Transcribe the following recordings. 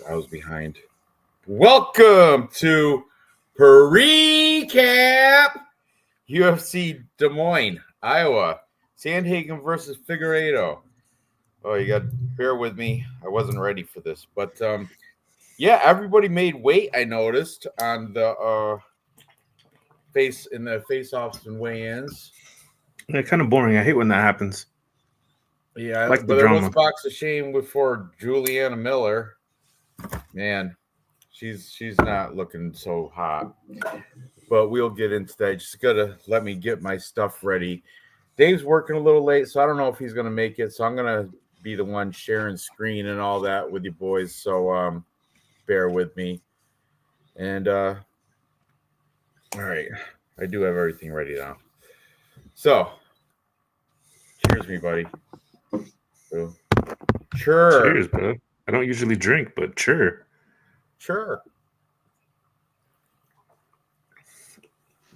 I was behind. Welcome to Preecaaap, UFC Des Moines, Iowa, Sandhagen versus Figueiredo. Oh, you got to bear with me. I wasn't ready for this, but yeah, everybody made weight. I noticed on the face-offs and weigh-ins. Yeah, kind of boring. I hate when that happens. Yeah, like but the there was drama. a box of shame before Juliana Miller. Man, she's not looking so hot. But we'll get into that. Just gotta let me get my stuff ready. Dave's working a little late, so I don't know if he's gonna make it. So I'm gonna be the one sharing screen and all that with you boys. So bear with me. And all right, I do have everything ready now. So cheers, me buddy. So, sure. Cheers, bro. I don't usually drink, but sure. Sure.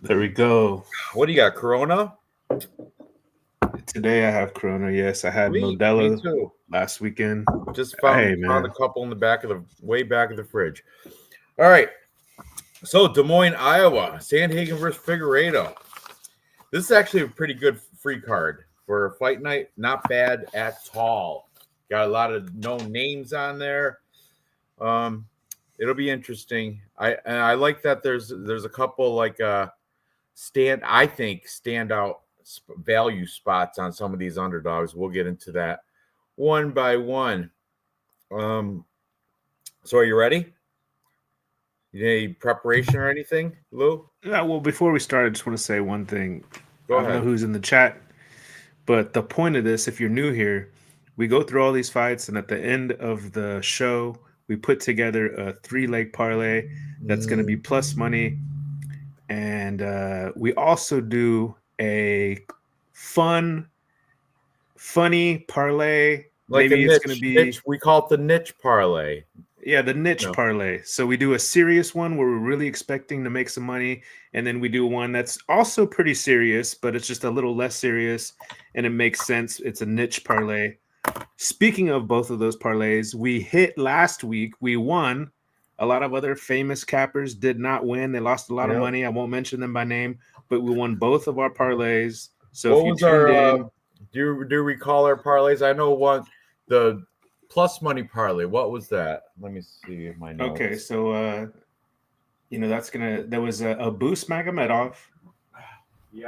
There we go. What do you got, Corona? Today I have Corona. Yes, I had Me Modelo too. last weekend. Just found a couple in the back of the way back of the fridge. All right. So Des Moines, Iowa, Sandhagen versus Figueiredo. This is actually a pretty good free card for a fight night. Not bad at all. Got a lot of known names on there. It'll be interesting. I like that there's a couple like standout value spots on some of these underdogs. We'll get into that one by one. So are you ready? You need any preparation or anything, Lou? Yeah, well, before we start, I just want to say one thing. Go I don't ahead. know who's in the chat, but the point of this, if you're new here, we go through all these fights, and at the end of the show, we put together a 3-leg parlay that's going to be plus money. And we also do a funny parlay. Like Maybe a it's going to be niche. We call it the niche parlay. Yeah, the niche parlay. So we do a serious one where we're really expecting to make some money, and then we do one that's also pretty serious, but it's just a little less serious, and it makes sense. It's a niche parlay. Speaking of both of those parlays, we hit last week. We won. A lot of other famous cappers did not win. They lost a lot of money. I won't mention them by name, but we won both of our parlays. So what was our? Do you recall our parlays? I know the plus money parlay. What was that? Let me see my notes. Okay, so there was a Boost Magomedov,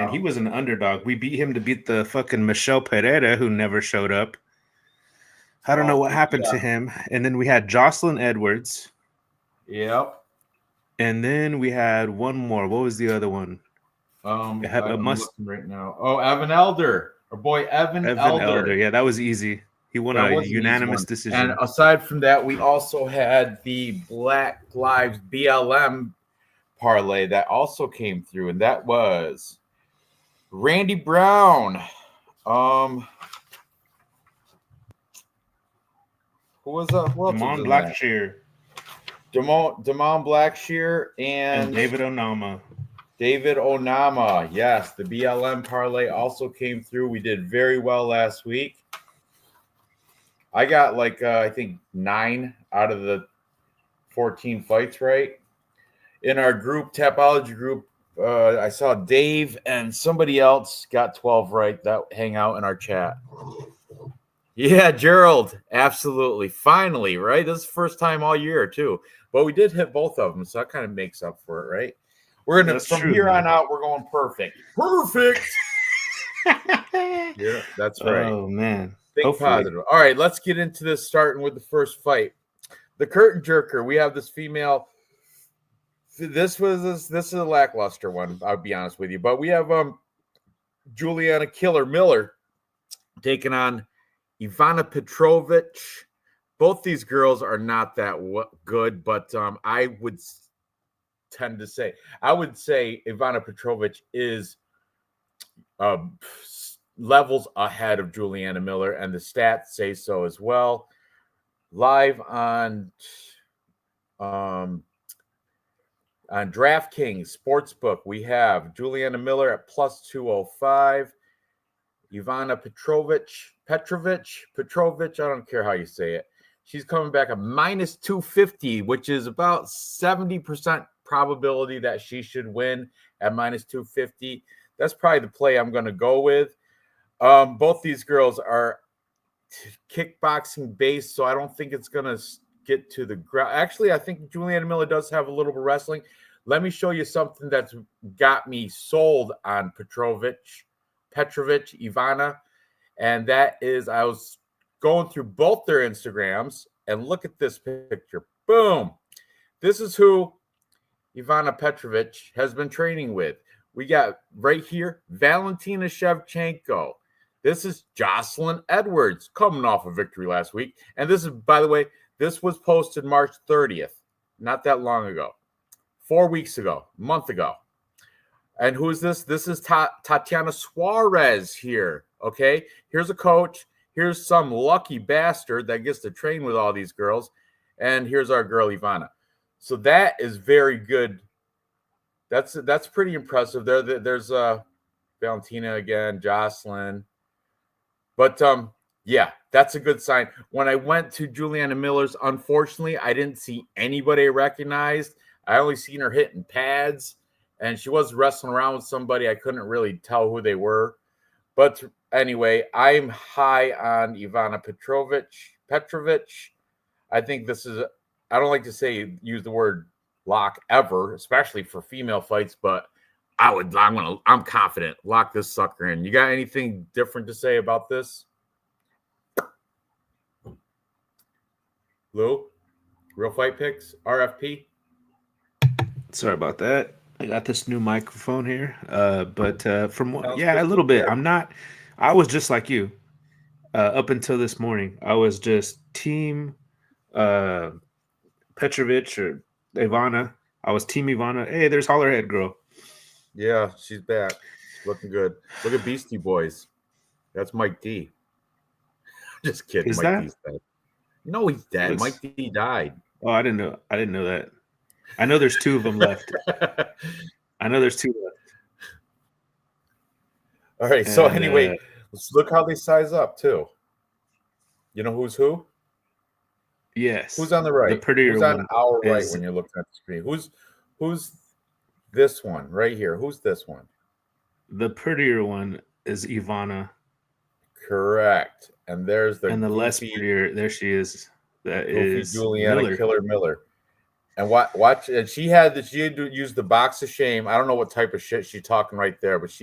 and he was an underdog. We beat him to beat the fucking Michel Pereira, who never showed up. I don't know what happened to him. And then we had Jocelyn Edwards. Yep. And then we had one more. What was the other one? I'm looking right now. Oh, Evan Elder. Our boy Evan Elder. Yeah, that was easy. He won a unanimous decision. And aside from that, we also had the Black Lives BLM parlay that also came through, and that was Randy Brown. Who was that? Damon Blackshear. Damon Blackshear and David Onama. David Onama. Yes, the BLM parlay also came through. We did very well last week. I got I think 9 out of the 14 fights right. In our group, Tapology group, I saw Dave and somebody else got 12 right that hang out in our chat. Yeah, Gerald, absolutely. Finally, right? This is the first time all year, too. But we did hit both of them, so that kind of makes up for it, right? We're going to, here on out, we're going perfect. Perfect! Yeah, that's right. Oh, man. Think positive. All right, let's get into this, starting with the first fight. The curtain jerker. We have this female. This is a lackluster one, I'll be honest with you. But we have Juliana Killer Miller taking on Ivana Petrovic. Both these girls are not that good, but I would say Ivana Petrovic is levels ahead of Juliana Miller, and the stats say so as well. Live on DraftKings Sportsbook, we have Juliana Miller at plus 205. Ivana Petrovic, I don't care how you say it, She's coming back at minus 250, which is about 70% probability that she should win at minus 250. That's probably the play I'm going to go with. Both these girls are kickboxing based, so I don't think it's going to get to the ground. Actually, I think Juliana Miller does have a little bit of wrestling. Let me show you something that's got me sold on Petrovic, Ivana. And that is, I was going through both their Instagrams, and look at this picture. Boom. This is who Ivana Petrovic has been training with. We got right here, Valentina Shevchenko. This is Jocelyn Edwards, coming off a victory last week. And this is, by the way, this was posted March 30th, not that long ago. 4 weeks ago, a month ago. And who is this? This is Tatiana Suarez here. Okay, here's a coach. Here's some lucky bastard that gets to train with all these girls. And here's our girl, Ivana. So that is very good. That's pretty impressive. There's Valentina again, Jocelyn. But yeah, that's a good sign. When I went to Juliana Miller's, unfortunately, I didn't see anybody I recognized. I only seen her hitting pads, and she was wrestling around with somebody. I couldn't really tell who they were. But anyway, I'm high on Ivana Petrovic. I think this is, I don't like to use the word lock ever, especially for female fights, but I'm confident. Lock this sucker in. You got anything different to say about this? Lou? Real Fight Picks? RFP? Sorry about that. I got this new microphone here. But from what, Sounds yeah, a good. little bit. I was just like you up until this morning. I was just team Petrovic or Ivana. I was team Ivana. Hey, there's Hollerhead Girl. Yeah, she's back. She's looking good. Look at Beastie Boys. That's Mike D. Just kidding. Is Mike that? D's dead. No, he's dead. Looks- Mike D died. Oh, I didn't know that. I know there's two of them left. I know there's two left. All right. So And, anyway, let's look how they size up too. You know who's who? Yes. Who's on the right? The prettier Who's on one our right is- when you're looking at the screen? Who's this one right here? Who's this one? The prettier one is Ivana. Correct. And there's the And the less goofy- prettier, there she is. That Goofy is Juliana Miller. Killer Miller. And watch, and she had to use the box of shame. I don't know what type of shit she's talking right there, but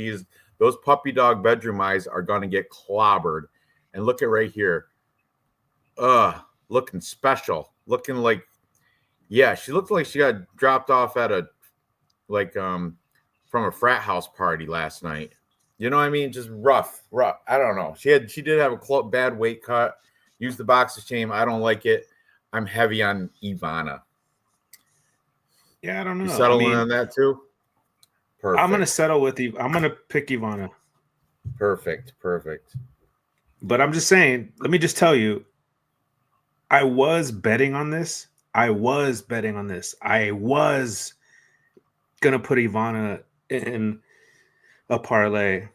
those puppy dog bedroom eyes are gonna get clobbered. And look at right here. Looking special. Looking like, yeah, she looked like she got dropped off at from a frat house party last night. You know what I mean? Just rough. I don't know. She did have a bad weight cut. Used the box of shame. I don't like it. I'm heavy on Ivana. Yeah, I don't know. You settling on that too? Perfect. I'm gonna settle with you. I'm gonna pick Ivana. Perfect. But I'm just saying, let me just tell you, I was betting on this. I was gonna put Ivana in a parlay,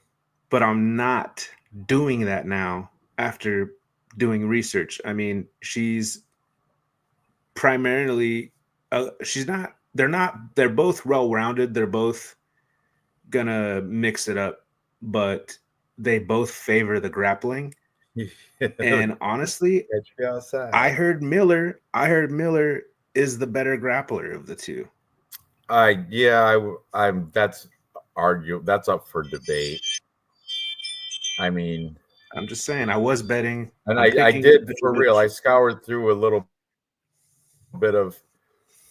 but I'm not doing that now after doing research. I mean, she's primarily they're both well-rounded. They're both gonna mix it up, but they both favor the grappling. And honestly, I heard Miller is the better grappler of the two. That's up for debate. I mean, I'm just saying, I was betting, and I did for real. I scoured through a little bit of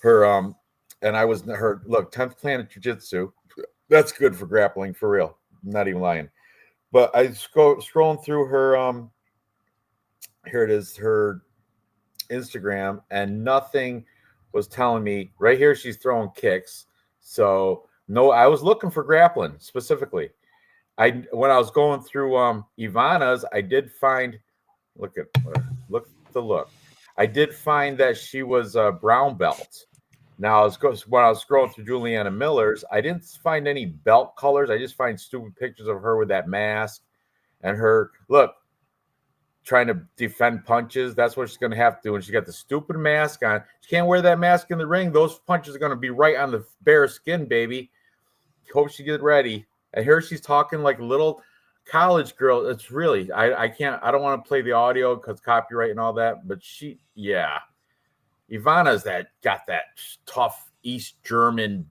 her, and I was her. Look, 10th Planet Jiu-Jitsu. That's good for grappling, for real. I'm not even lying. But I scrolling through her. Here it is, her Instagram, and nothing was telling me. Right here, she's throwing kicks. So no, I was looking for grappling specifically. When I was going through Ivana's, I did find. Look. I did find that she was a brown belt. Now, when I was scrolling through Juliana Miller's, I didn't find any belt colors. I just find stupid pictures of her with that mask and her. Look, trying to defend punches. That's what she's going to have to do. And she got the stupid mask on. She can't wear that mask in the ring. Those punches are going to be right on the bare skin, baby. Hope she gets ready. And here she's talking like a little college girl. It's really, I can't, I don't want to play the audio because copyright and all that. But Ivana's got that tough East German,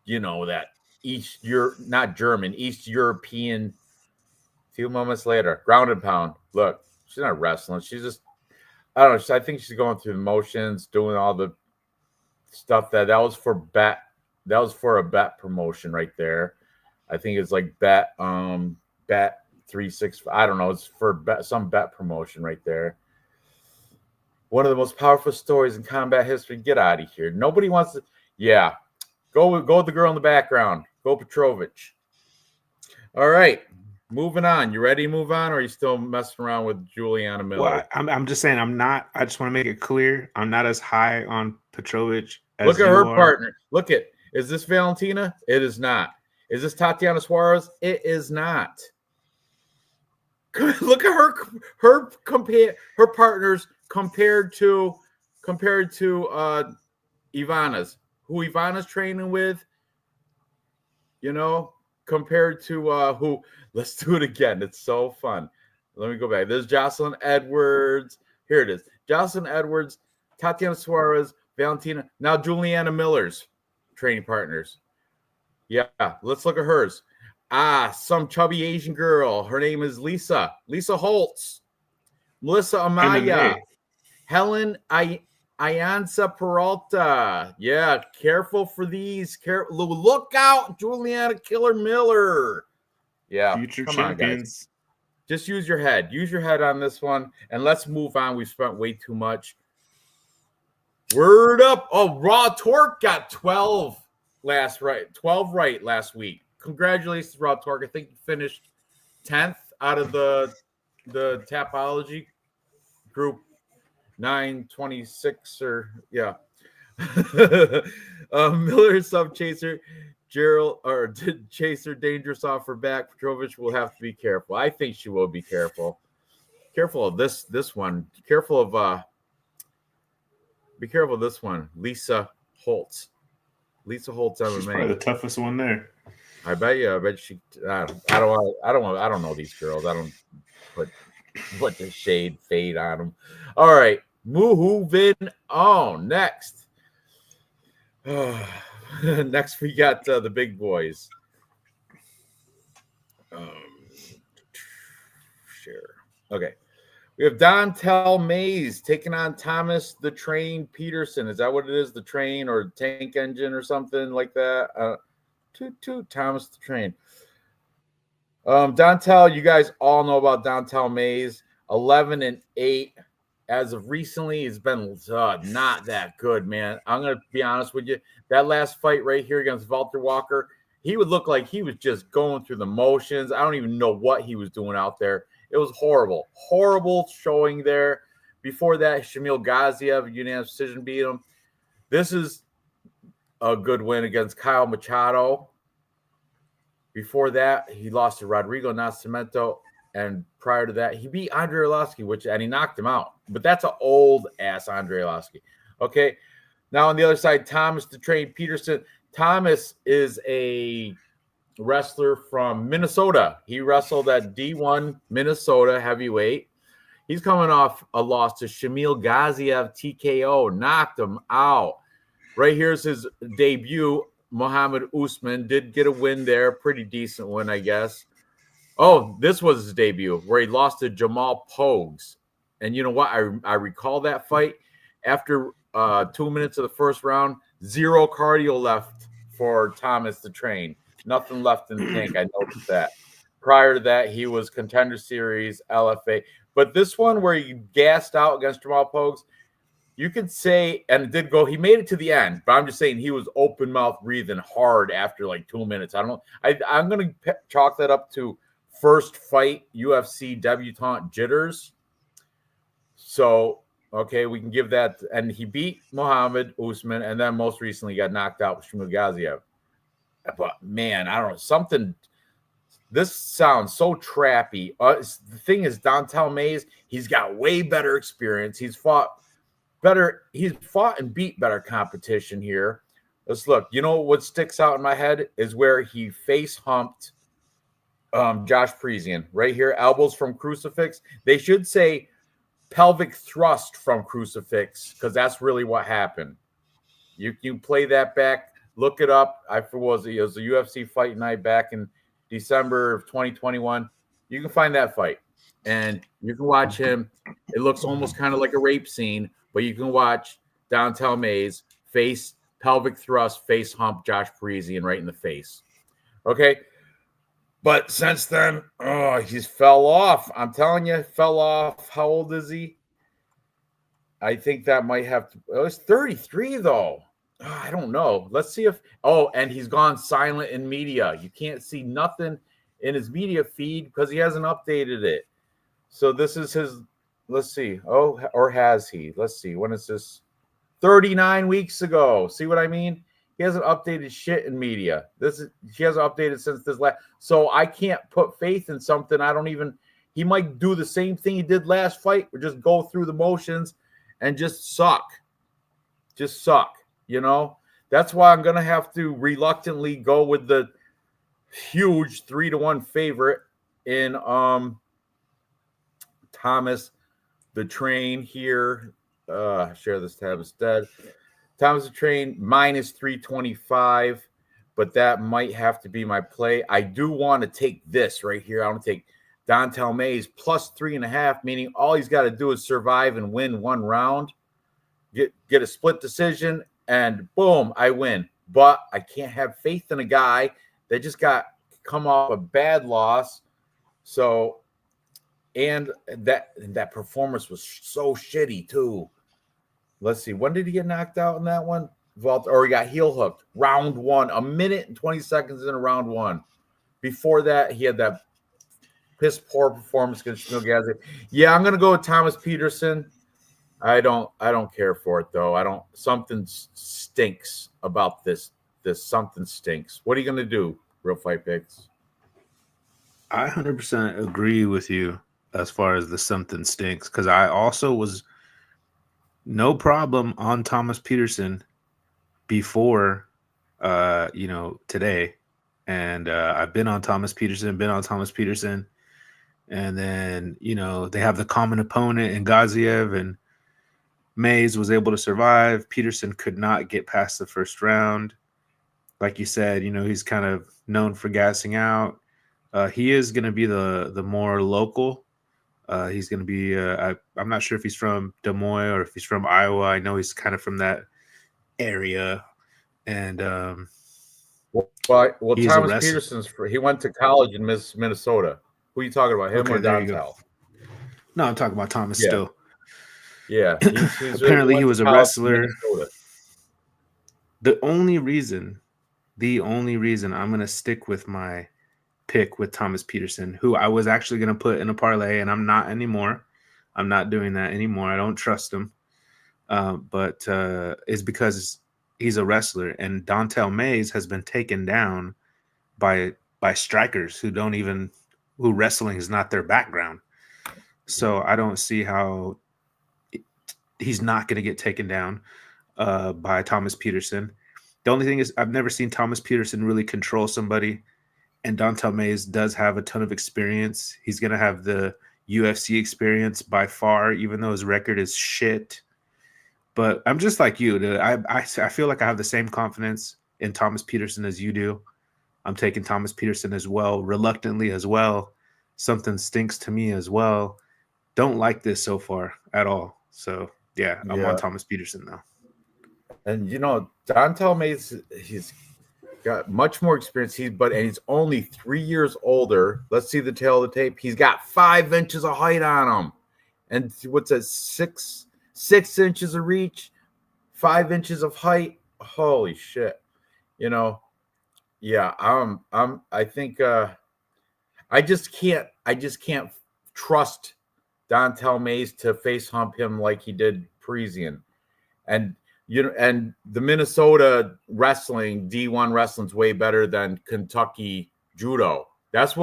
that East European. A few moments later, ground and pound. Look, she's not wrestling. She's just, I don't know. I think she's going through the motions, doing all the stuff that was for bet. That was for a bet promotion right there. I think it's like bet 365. I don't know. It's for some bet promotion right there. One of the most powerful stories in combat history. Get out of here. Nobody wants to. Yeah, go with the girl in the background. Go Petrovich. All right. Moving on. You ready to move on, or are you still messing around with Juliana Miller? Well, I'm just saying I'm not. I just want to make it clear I'm not as high on Petrovich as Look at you her are. partner. Look at. Is this Valentina? It is not. Is this Tatiana Suarez? It is not. Look at her partners compared to Ivana's. Who Ivana's training with? Compared to who? Let's do it again. It's so fun. Let me go back. There's Jocelyn Edwards. Here it is. Jocelyn Edwards, Tatiana Suarez, Valentina. Now Juliana Miller's training partners. Yeah, let's look at hers. Some chubby Asian girl. Her name is Lisa Holtz. Melissa Amaya. MMA. Helen Ayansa Peralta. Yeah, careful for these. Look out, Juliana Killer Miller. Yeah, Future come on, champions. guys. Just use your head. Use your head on this one, and let's move on. We've spent way too much. Word up! Oh, Raw Torque got 12 last week. Congratulations, Raw Torque. I think you finished 10th out of the Tapology group 926 or yeah. Miller Sub Chaser, Gerald or Chaser Dangerous offer back. Petrovich will have to be careful. I think she will be careful. Careful of this one. Be careful of this one. Lisa Holtz. Lisa Holtz MMA. She's probably the toughest one there. I bet you. I bet she. I don't know these girls. I don't put the fade on them. All right, moving on. Next, next we got the big boys. Sure. Okay. We have Dontel Mays taking on Thomas the Train Peterson. Is that what it is? The Train or Tank Engine or something like that? Toot Thomas the Train. Dontel, you guys all know about Dontel Mays. 11-8 as of recently. He's been not that good, man. I'm gonna be honest with you. That last fight right here against Walter Walker, he would look like he was just going through the motions. I don't even know what he was doing out there. It was horrible showing there. Before that, Shamil Gaziev, unanimous decision, beat him. This is a good win against Kyle Machado. Before that, he lost to Rodrigo Nascimento, and prior to that, he beat Andre Arlovsky, and he knocked him out. But that's an old-ass Andre Arlovsky. Okay, now on the other side, Thomas the Train Peterson. Thomas is a wrestler from Minnesota. He wrestled at D1 Minnesota heavyweight. He's coming off a loss to Shamil Gaziev TKO, knocked him out. Right here's his debut. Muhammad Usman did get a win there, pretty decent win, I guess. Oh, this was his debut where he lost to Jamal Pogues. And you know what? I recall that fight. After 2 minutes of the first round, zero cardio left for Thomas the Train. Nothing left in the tank. I noticed that. Prior to that, he was Contender Series, LFA. But this one where he gassed out against Jamal Pogues, you could say, and it did go, he made it to the end, but I'm just saying he was open mouth breathing hard after like 2 minutes. I don't know. I'm going to chalk that up to first fight UFC debutante jitters. So, okay, we can give that. And he beat Muhammad Usman, and then most recently got knocked out with Shamil Gaziev. But man, I don't know, something This sounds so trappy. The thing is, Dontel Mays, he's got way better experience. He's fought and beat better competition here. Let's look. You know what sticks out in my head is where he face humped Josh Preecaaap right here. Elbows from crucifix. They should say pelvic thrust from crucifix because that's really what happened. You can play that back, look it up. It was a UFC fight night back in December of 2021. You can find that fight and you can watch him. It looks almost kind of like a rape scene, but you can watch Dontel Mays face pelvic thrust, face hump Josh Preecaaap right in the face. Okay. But since then, he's fell off. I'm telling you, fell off. How old is he? I think that might have to. Oh, it's 33 though. I don't know. Let's see if. Oh, and he's gone silent in media. You can't see nothing in his media feed because he hasn't updated it. So this is his. Let's see. Oh, or has he? Let's see. When is this? 39 weeks ago. See what I mean? He hasn't updated shit in media. He hasn't updated since this last. So I can't put faith in something. I don't even. He might do the same thing he did last fight, or just go through the motions and just suck. Just suck. You know, that's why I'm gonna have to reluctantly go with the huge 3-1 favorite in Thomas the Train here. Share this tab instead. Thomas the Train minus 325, but that might have to be my play. I do want to take this right here. I want to take Dontel Mays plus 3.5, meaning all he's got to do is survive and win one round, get a split decision, and boom, I win. But I can't have faith in a guy that just come off a bad loss. So, and that performance was so shitty too. Let's see. When did he get knocked out in that one? Or he got heel hooked. Round 1, a minute and 20 seconds in round 1. Before that, he had that piss poor performance against Sandhagen. Yeah, I'm gonna go with Thomas Peterson. I don't care for it though. Something stinks about this. Something stinks. What are you gonna do, Real Fight Picks? I 100% agree with you as far as the something stinks, because I also was no problem on Thomas Peterson before today. And I've been on Thomas Peterson, and then, they have the common opponent in Gaziev, and Mays was able to survive. Peterson could not get past the first round. Like you said, he's kind of known for gassing out. He is going to be the more local. He's going to be, I'm not sure if he's from Des Moines or if he's from Iowa. I know he's kind of from that area. And Thomas Peterson's he went to college in Minnesota. Who are you talking about, him or Dontel? No, I'm talking about Thomas still. Yeah. He's apparently he was a wrestler. The only reason I'm going to stick with my pick with Thomas Peterson, who I was actually going to put in a parlay, and I'm not anymore. I'm not doing that anymore. I don't trust him. But is because he's a wrestler, and Dontel Mays has been taken down by strikers who wrestling is not their background. So I don't see how he's not going to get taken down by Thomas Peterson. The only thing is I've never seen Thomas Peterson really control somebody, and Dontel Mays does have a ton of experience. He's going to have the UFC experience by far, even though his record is shit. But I'm just like you, dude. I feel like I have the same confidence in Thomas Peterson as you do. I'm taking Thomas Peterson as well, reluctantly as well. Something stinks to me as well. Don't like this so far at all. So, yeah, I'm on Thomas Peterson now. And, Dontel Mays, he's got much more experience. He's only 3 years older. Let's see the tail of the tape. He's got 5 inches of height on him. And what's that, 6 inches of reach, 5 inches of height. Holy shit. Yeah, I think I just can't trust Dontel Mays to face hump him like he did Preecaaap. And the Minnesota wrestling, D1 wrestling's way better than Kentucky judo. That's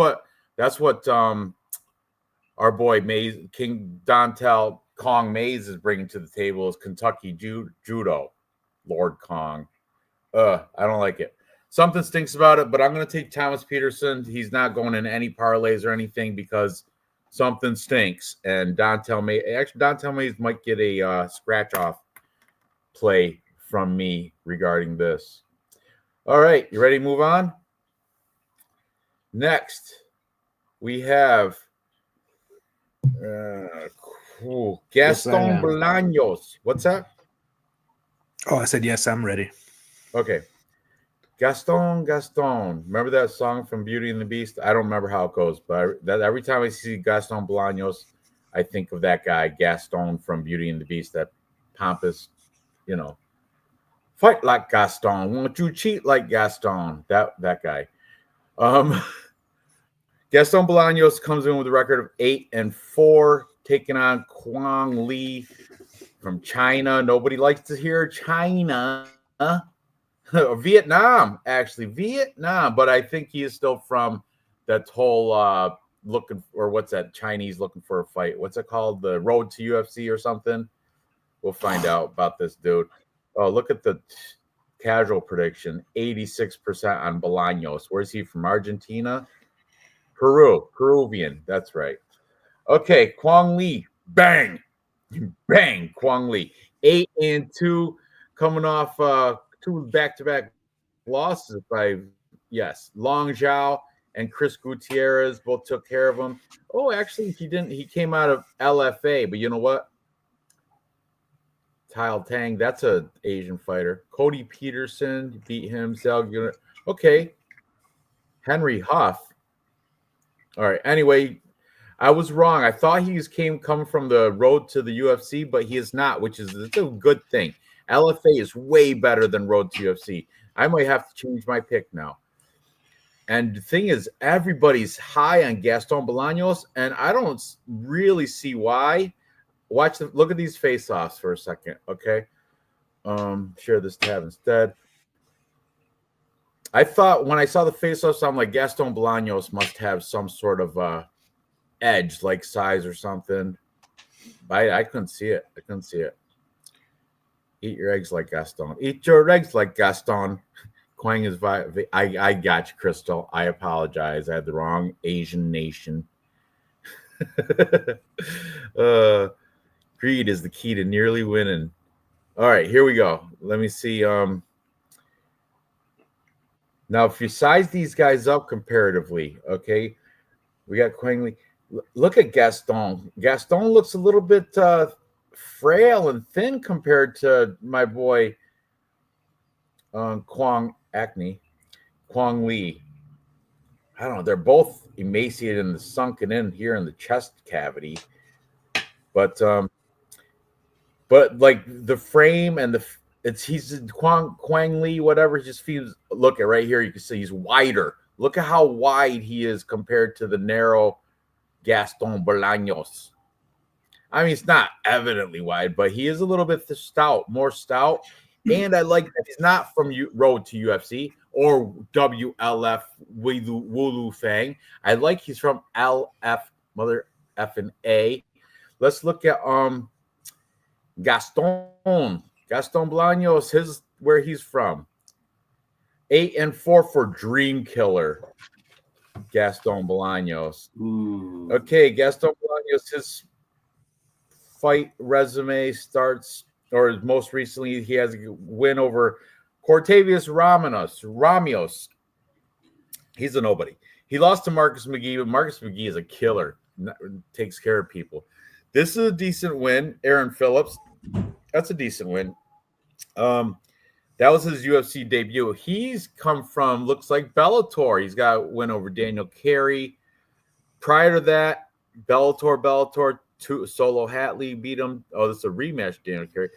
what our boy Mays, King Dontel Kong Mays is bringing to the table is Kentucky Judo. Lord Kong. I don't like it. Something stinks about it, but I'm going to take Thomas Peterson. He's not going in any parlays or anything because something stinks. And Dontel Mays might get a scratch off play from me regarding this. All right, you ready to move on? Next, we have Gaston Bolaños. What's that? Oh, I said yes, I'm ready. Okay. Gaston. Remember that song from Beauty and the Beast? I don't remember how it goes, but every time I see Gaston Bolaños, I think of that guy, Gaston from Beauty and the Beast, that pompous, fight like Gaston. Won't you cheat like Gaston? That guy. Gaston Bolaños comes in with a record of 8-4, taking on Quang Li from China. Nobody likes to hear China. Vietnam, actually. Vietnam. But I think he is still from that whole what's that? Chinese looking for a fight. What's it called? The Road to UFC or something? We'll find out about this dude. Oh, look at the casual prediction. 86% on Bolaños. Where's he from? Argentina? Peruvian. That's right. Okay, Quang Li. Bang. Quang Li. 8-2, coming off 2 back-to-back losses Long Zhao and Chris Gutierrez both took care of him. Oh, actually, he didn't. He came out of LFA, but you know what? Tile Tang, that's an Asian fighter. Cody Peterson beat him. Okay. Henry Huff. All right. Anyway, I was wrong. I thought he coming from the road to the UFC, but he is not, which is a good thing. LFA is way better than road to UFC. I might have to change my pick now. And the thing is, everybody's high on Gaston Bolaños, and I don't really see why. Look at these face-offs for a second, okay? Share this tab instead. I thought when I saw the face-offs, I'm like, Gaston Bolaños must have some sort of edge, like size or something. I couldn't see it. Eat your eggs like Gaston. Eat your eggs like Gaston. Quang is I got you, Crystal. I apologize. I had the wrong Asian nation. Greed is the key to nearly winning. All right, here we go. Let me see. Now, if you size these guys up comparatively, okay, we got Quang Li. Look at Gaston. Gaston looks a little bit frail and thin compared to my boy Quang Li. I don't know. They're both emaciated and sunken in here in the chest cavity, but like the frame and he's Quang Li, whatever. Just feels. Look at right here. You can see he's wider. Look at how wide he is compared to the narrow Gaston Bolaños. I mean, it's not evidently wide, but he is a little bit more stout. And I like that he's not from road to UFC or WLF Wulu Fang. I like he's from LF Mother effing A. Let's look at Gaston Bolaños, where he's from. 8-4 for Dream Killer. Gaston Bolaños. Ooh. Okay, Gaston Bolaños, his fight resume starts, or most recently, he has a win over Cortavius Ramios. He's a nobody. He lost to Marcus McGee, but Marcus McGee is a killer. Takes care of people. This is a decent win. Aaron Phillips, that's a decent win. That was his UFC debut. He's come from, looks like Bellator. He's got a win over Daniel Carey. Prior to that, Bellator, Solo Hatley beat him. Oh, this is a rematch, Daniel Carey.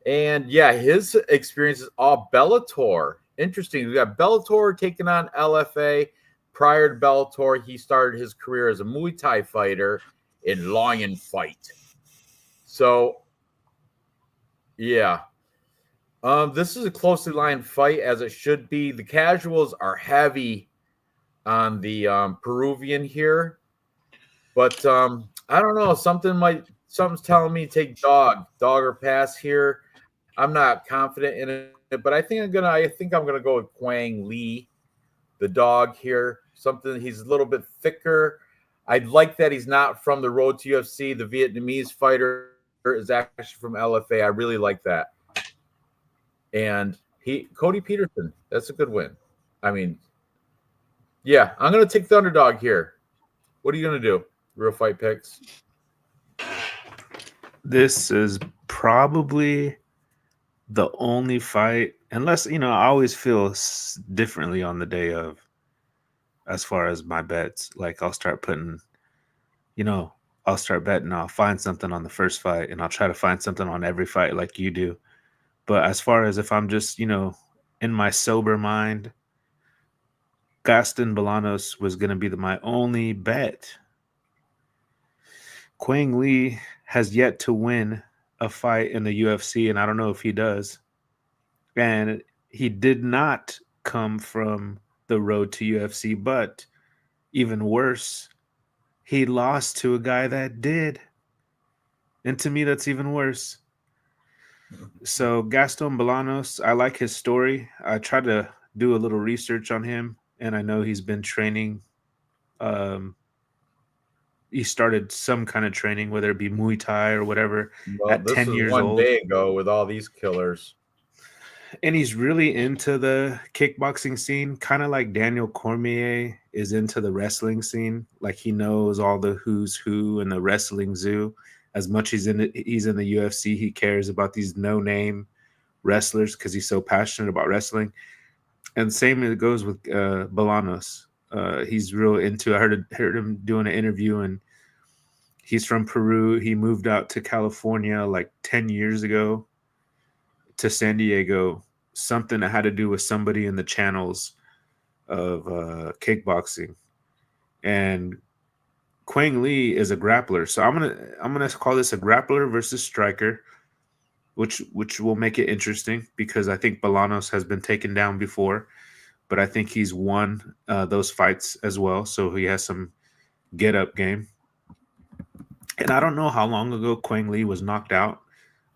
And yeah, his experience is all Bellator. Interesting. We got Bellator taking on LFA. Prior to Bellator, he started his career as a Muay Thai fighter in Lion Fight. So, yeah. This is a closely lined fight, as it should be. The casuals are heavy on the Peruvian here, but I don't know. Something's telling me take dog or pass here. I'm not confident in it, but I think I'm gonna go with Quang Lee, the dog here. Something he's a little bit thicker. I'd like that he's not from the Road to UFC. The Vietnamese fighter is actually from LFA. I really like that. And Cody Peterson, that's a good win. I mean, yeah, I'm gonna take the underdog here. What are you gonna do? Real fight picks. This is probably the only fight, unless I always feel differently on the day of, as far as my bets. Like you know, I'll start betting. I'll find something on the first fight, and I'll try to find something on every fight, like you do. But as far as if I'm just in my sober mind, Gaston Bolanos was going to be my only bet. Quang Lee has yet to win a fight in the UFC, and I don't know if he does. And he did not come from the road to UFC, but even worse, he lost to a guy that did. And to me, that's even worse. So Gaston Bolanos, I like his story. I tried to do a little research on him, and I know he's been training. Um, he started some kind of training, whether it be Muay Thai or whatever, Well, at this 10 was years one old. day ago with all these killers. And he's really into the kickboxing scene, kind of like Daniel Cormier is into the wrestling scene. Like he knows all the who's who in the wrestling zoo. As much as he's in the UFC, he cares about these no-name wrestlers because he's so passionate about wrestling. And same it goes with Bolanos. He's real into. I heard him doing an interview, and he's from Peru. He moved out to California like 10 years ago to San Diego. Something that had to do with somebody in the channels of kickboxing. And Quang Lee is a grappler, so I'm gonna call this a grappler versus striker, which will make it interesting because I think Bolanos has been taken down before, but I think he's won those fights as well, so he has some get up game. And I don't know how long ago Quang Lee was knocked out.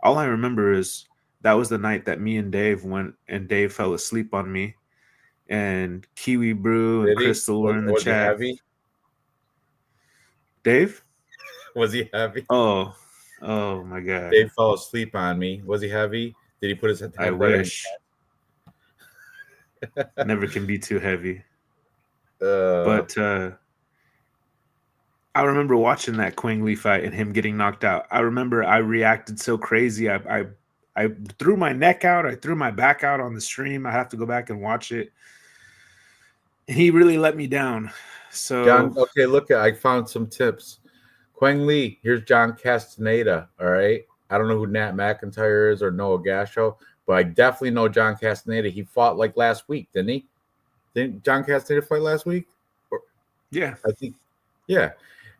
All I remember is that was the night that me and Dave went, and Dave fell asleep on me, and Kiwi Brew and Did he? Crystal were in the Was he chat. heavy? Dave? Was he heavy? Oh my God. Dave fell asleep on me. Was he heavy? Did he put his head I right on? wish. Never can be too heavy. Uh, But I remember watching that Quang Lee fight and him getting knocked out. I remember I reacted so crazy. I threw my neck out. I threw my back out on the stream. I have to go back and watch it. He really let me down. So John, okay, look, I found some tips. Quang Lee, here's John Castaneda. All right. I don't know who Nat McIntyre is or Noah Gasho, but I definitely know John Castaneda. He fought like last week, didn't he? Didn't John Castaneda fight last week? yeah, I think, yeah.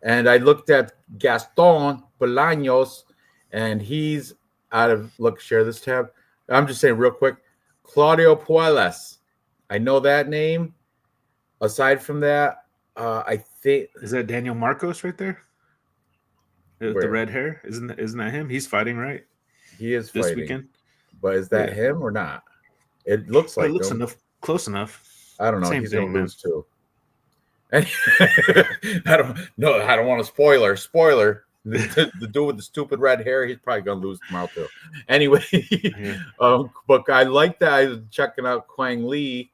And I looked at Gaston Bolaños, and he's out of look. Share this tab. I'm just saying real quick. Claudio Puelles. I know that name. Aside from that, I think is that Daniel Marcos right there with the red hair? Isn't that him? He's fighting, right? He is This fighting, weekend. but is that him or not? It looks like it looks him. close enough. I don't know. Same He's thing, gonna lose too. I don't want a spoiler. Spoiler. The dude with the stupid red hair, he's probably gonna lose tomorrow too. Anyway, Yeah. But I like that. I was checking out Quang Lee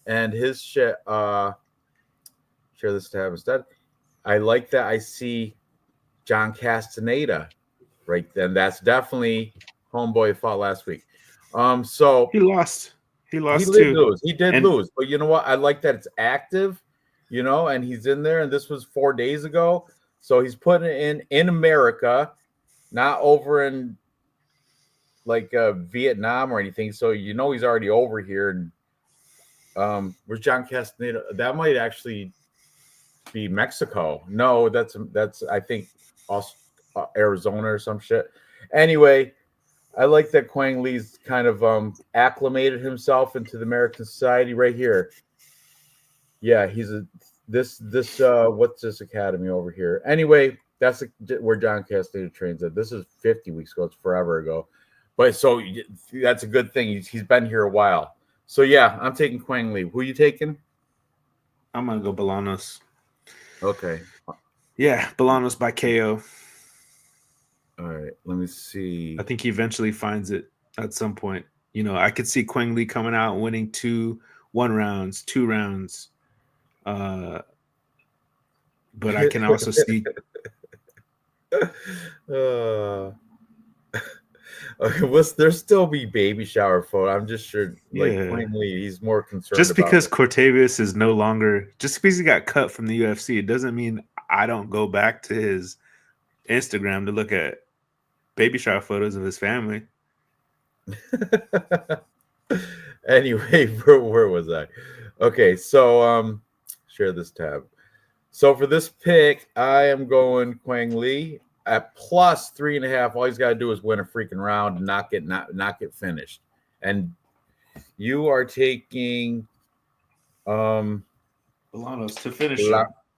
and his shit. Share this tab instead. I like that. I see John Castaneda right then. That's definitely homeboy fought last week. So He lost. He he lost did too. lose. He did And lose. But you know what? I like that it's active, and he's in there. And this was 4 days ago. So he's putting it in America, not over in like Vietnam or anything. So he's already over here. And where's John Castaneda? That might actually be Mexico. No, that's I think Arizona or some shit. Anyway, I like that Quang Lee's kind of acclimated himself into the American society right here. Yeah, he's a this what's this academy over here? Anyway, that's where John Castaneda trains at. This is 50 weeks ago. It's forever ago, but so that's a good thing. He's been here a while. So yeah, I'm taking Quang Lee. Who you taking? I'm gonna go Bolanos. Okay. Yeah, Bolanos by KO. All right. Let me see. I think he eventually finds it at some point. I could see Quang Lee coming out winning 2 rounds, 2 rounds. But I can also see. Okay, there'll still be baby shower photo. I'm just sure, like Yeah. Quang Lee, he's more concerned. Just because it. Cortavius is no longer, just because he got cut from the UFC, it doesn't mean I don't go back to his Instagram to look at baby shower photos of his family. Anyway, where was I? Okay, so share this tab. So for this pick, I am going Quang Lee at plus 3.5. All he's got to do is win a freaking round and not get finished. And you are taking Bolanos to finish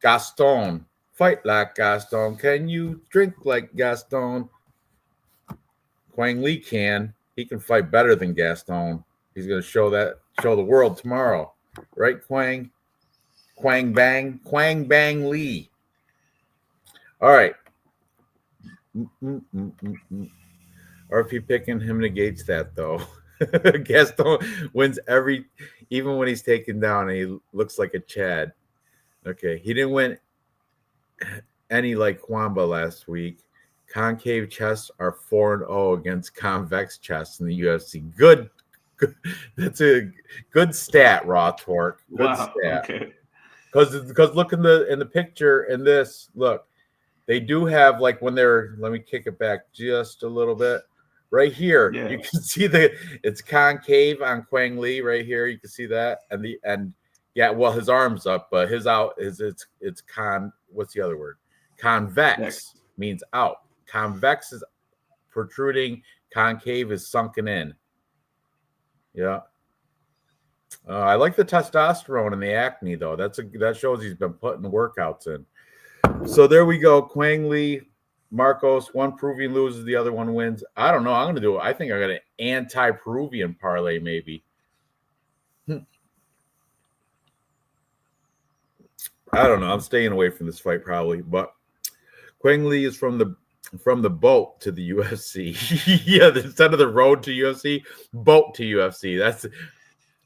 Gaston. Fight like Gaston. Can you drink like Gaston? Quang Lee can. He can fight better than Gaston. He's going to show the world tomorrow. Right, Quang? Quang Bang Lee. All right. RP picking him negates that, though. Gaston wins even when he's taken down and he looks like a Chad. Okay, he didn't win any like Kwamba last week. Concave chests are 4-0 against convex chests in the UFC. Good. That's a good stat, Raw Torque. Good stat. Okay. Because look in the picture in this, look, they do have like when they're, let me kick it back just a little bit. Right here, Yeah. You can see it's concave on Quang Lee right here. You can see that. And his arm's up, but his out is it's what's the other word? Convex means out. Convex is protruding, concave is sunken in. Yeah. I like the testosterone and the acne, though. That shows he's been putting workouts in. So there we go. Quang Lee, Marcos. One Peruvian loses, the other one wins. I don't know. I'm going to do it. I think I'm going to anti-Peruvian parlay, maybe. I don't know. I'm staying away from this fight probably, but Quang Lee is from the boat to the UFC. Yeah, instead of the road to UFC, boat to UFC. That's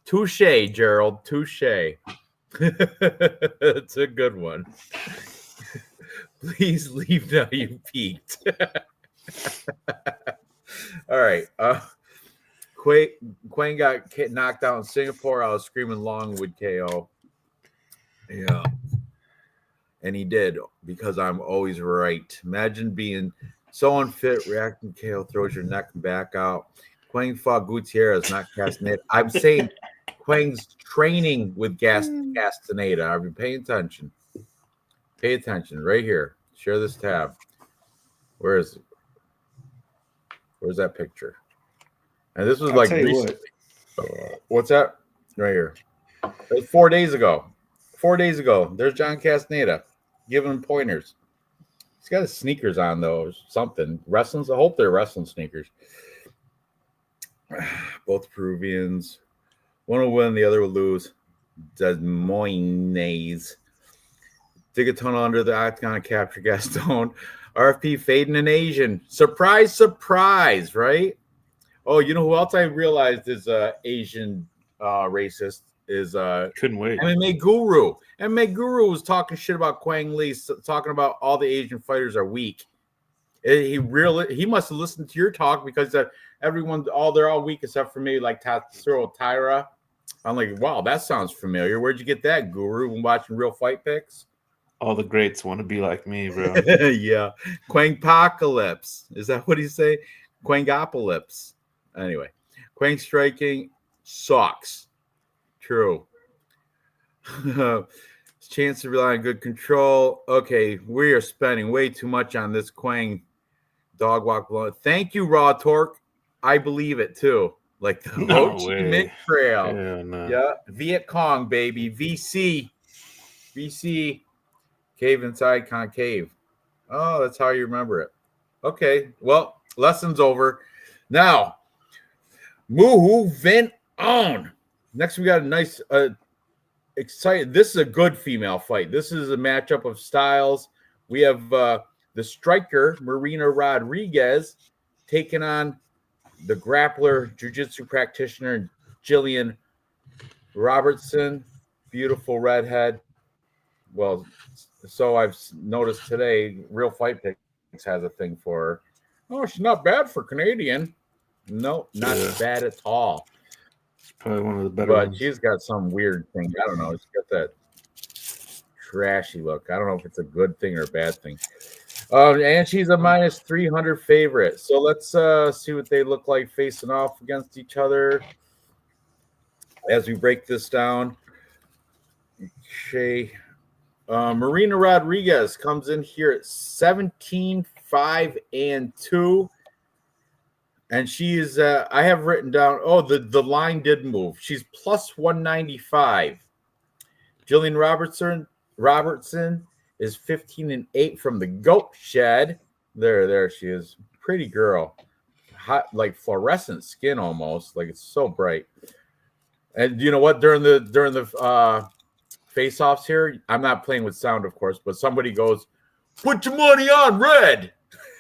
touche, Gerald. Touche. That's a good one. Please leave now. You peaked. All right. Quang got knocked out in Singapore. I was screaming Longwood KO. Yeah. And he did, because I'm always right. Imagine being so unfit, reacting KO throws your neck and back out. Quang fought Gutierrez, not Castaneda. I'm saying Quang's training with Castaneda. Are you paying attention? Pay attention right here. Share this tab. Where's that picture? And this was like recently. What's that? Right here. It was 4 days ago. 4 days ago. There's John Castaneda giving him pointers. He's got his sneakers on, though, or something. Wrestling. I hope they're wrestling sneakers. Both Peruvians. One will win, the other will lose. Des Moines. Dig a tunnel under the octagon and capture Gaston. RFP fading an Asian. Surprise, surprise, right? Oh, you know who else I realized is Asian racist? Is couldn't wait. MMA Guru. MMA Guru was talking shit about Quang Lee, talking about all the Asian fighters are weak. He must have listened to your talk, because they're all weak except for maybe like Tatsuro Taira. I'm like, wow, that sounds familiar. Where'd you get that, Guru? When watching Real Fight Picks? All the greats want to be like me, bro. Yeah. Quangpocalypse. Is that what he say? Quangopolypse. Anyway, Quang striking sucks. True. Chance to rely on good control. Okay, we are spending way too much on this Quang dog walk below. Thank you, Raw Torque. I believe it too. Like the Ho Chi Minh Trail. No. Yeah. Viet Cong, baby. VC. BC, cave inside concave. Oh, that's how you remember it. Okay, well, lesson's over. Now, moving on. Next, we got a nice, excited. This is a good female fight. This is a matchup of styles. We have the striker, Marina Rodriguez, taking on the grappler, jiu-jitsu practitioner, Jillian Robertson. Beautiful redhead. Well, so I've noticed today, Real Fight Picks has a thing for her. Oh, she's not bad for Canadian. No, not bad at all. Probably one of the better ones. She's got some weird thing. I don't know. She's got that trashy look. I don't know if it's a good thing or a bad thing. And she's a minus 300 favorite. So let's see what they look like facing off against each other as we break this down. Okay. Marina Rodriguez comes in here at 17-5-2. And she is, I have written down, the line did move. She's plus 195. Jillian Robertson is 15-8 from the Goat Shed. There she is. Pretty girl. Hot, like fluorescent skin almost. Like it's so bright. And you know what? During the face-offs here, I'm not playing with sound, of course, but somebody goes, "Put your money on red."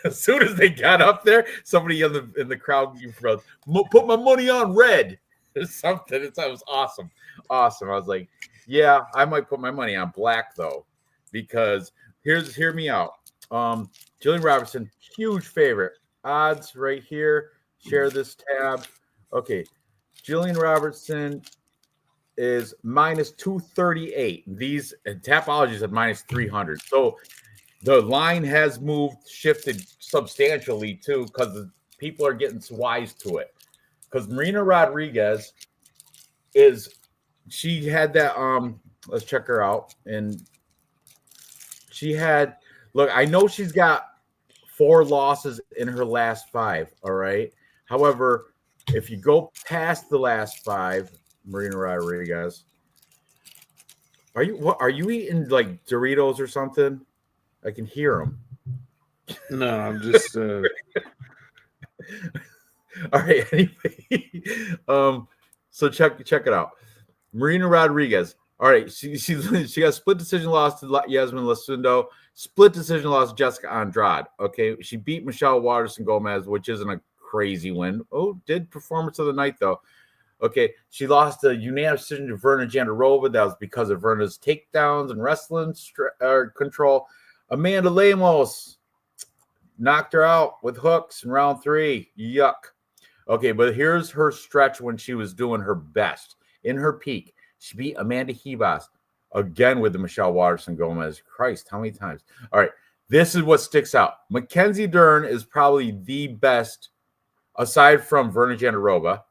As soon as they got up there, somebody in the crowd wrote, "Put my money on red." Or something. That was awesome. Awesome. I was like, yeah, I might put my money on black though, because hear me out. Jillian Robertson, huge favorite. Odds right here. Share this tab. Okay. Jillian Robertson is minus 238. These Tapologies at minus 300. So the line has shifted substantially too, because people are getting wise to it. Because Marina Rodriguez she had that, let's check her out. And she had, look, I know she's got 4 losses in her last 5, all right? However, if you go past the last 5, Marina Rodriguez, are you eating like Doritos or something? I can hear them. No, I'm just. All right. Anyway, so check it out. Marina Rodriguez. All right, she got a split decision loss to Yasmin Lasundo. Split decision loss to Jessica Andrade. Okay, she beat Michelle Waterson Gomez, which isn't a crazy win. Oh, did performance of the night though. Okay, she lost a unanimous decision to Verna Jandarova. That was because of Verna's takedowns and wrestling control. Amanda Lemos knocked her out with hooks in round 3. Yuck. Okay, but here's her stretch when she was doing her best. In her peak, she beat Amanda Hebas again with the Michelle Waterson Gomez. Christ, how many times? All right, this is what sticks out. Mackenzie Dern is probably the best, aside from Verna Jandarova.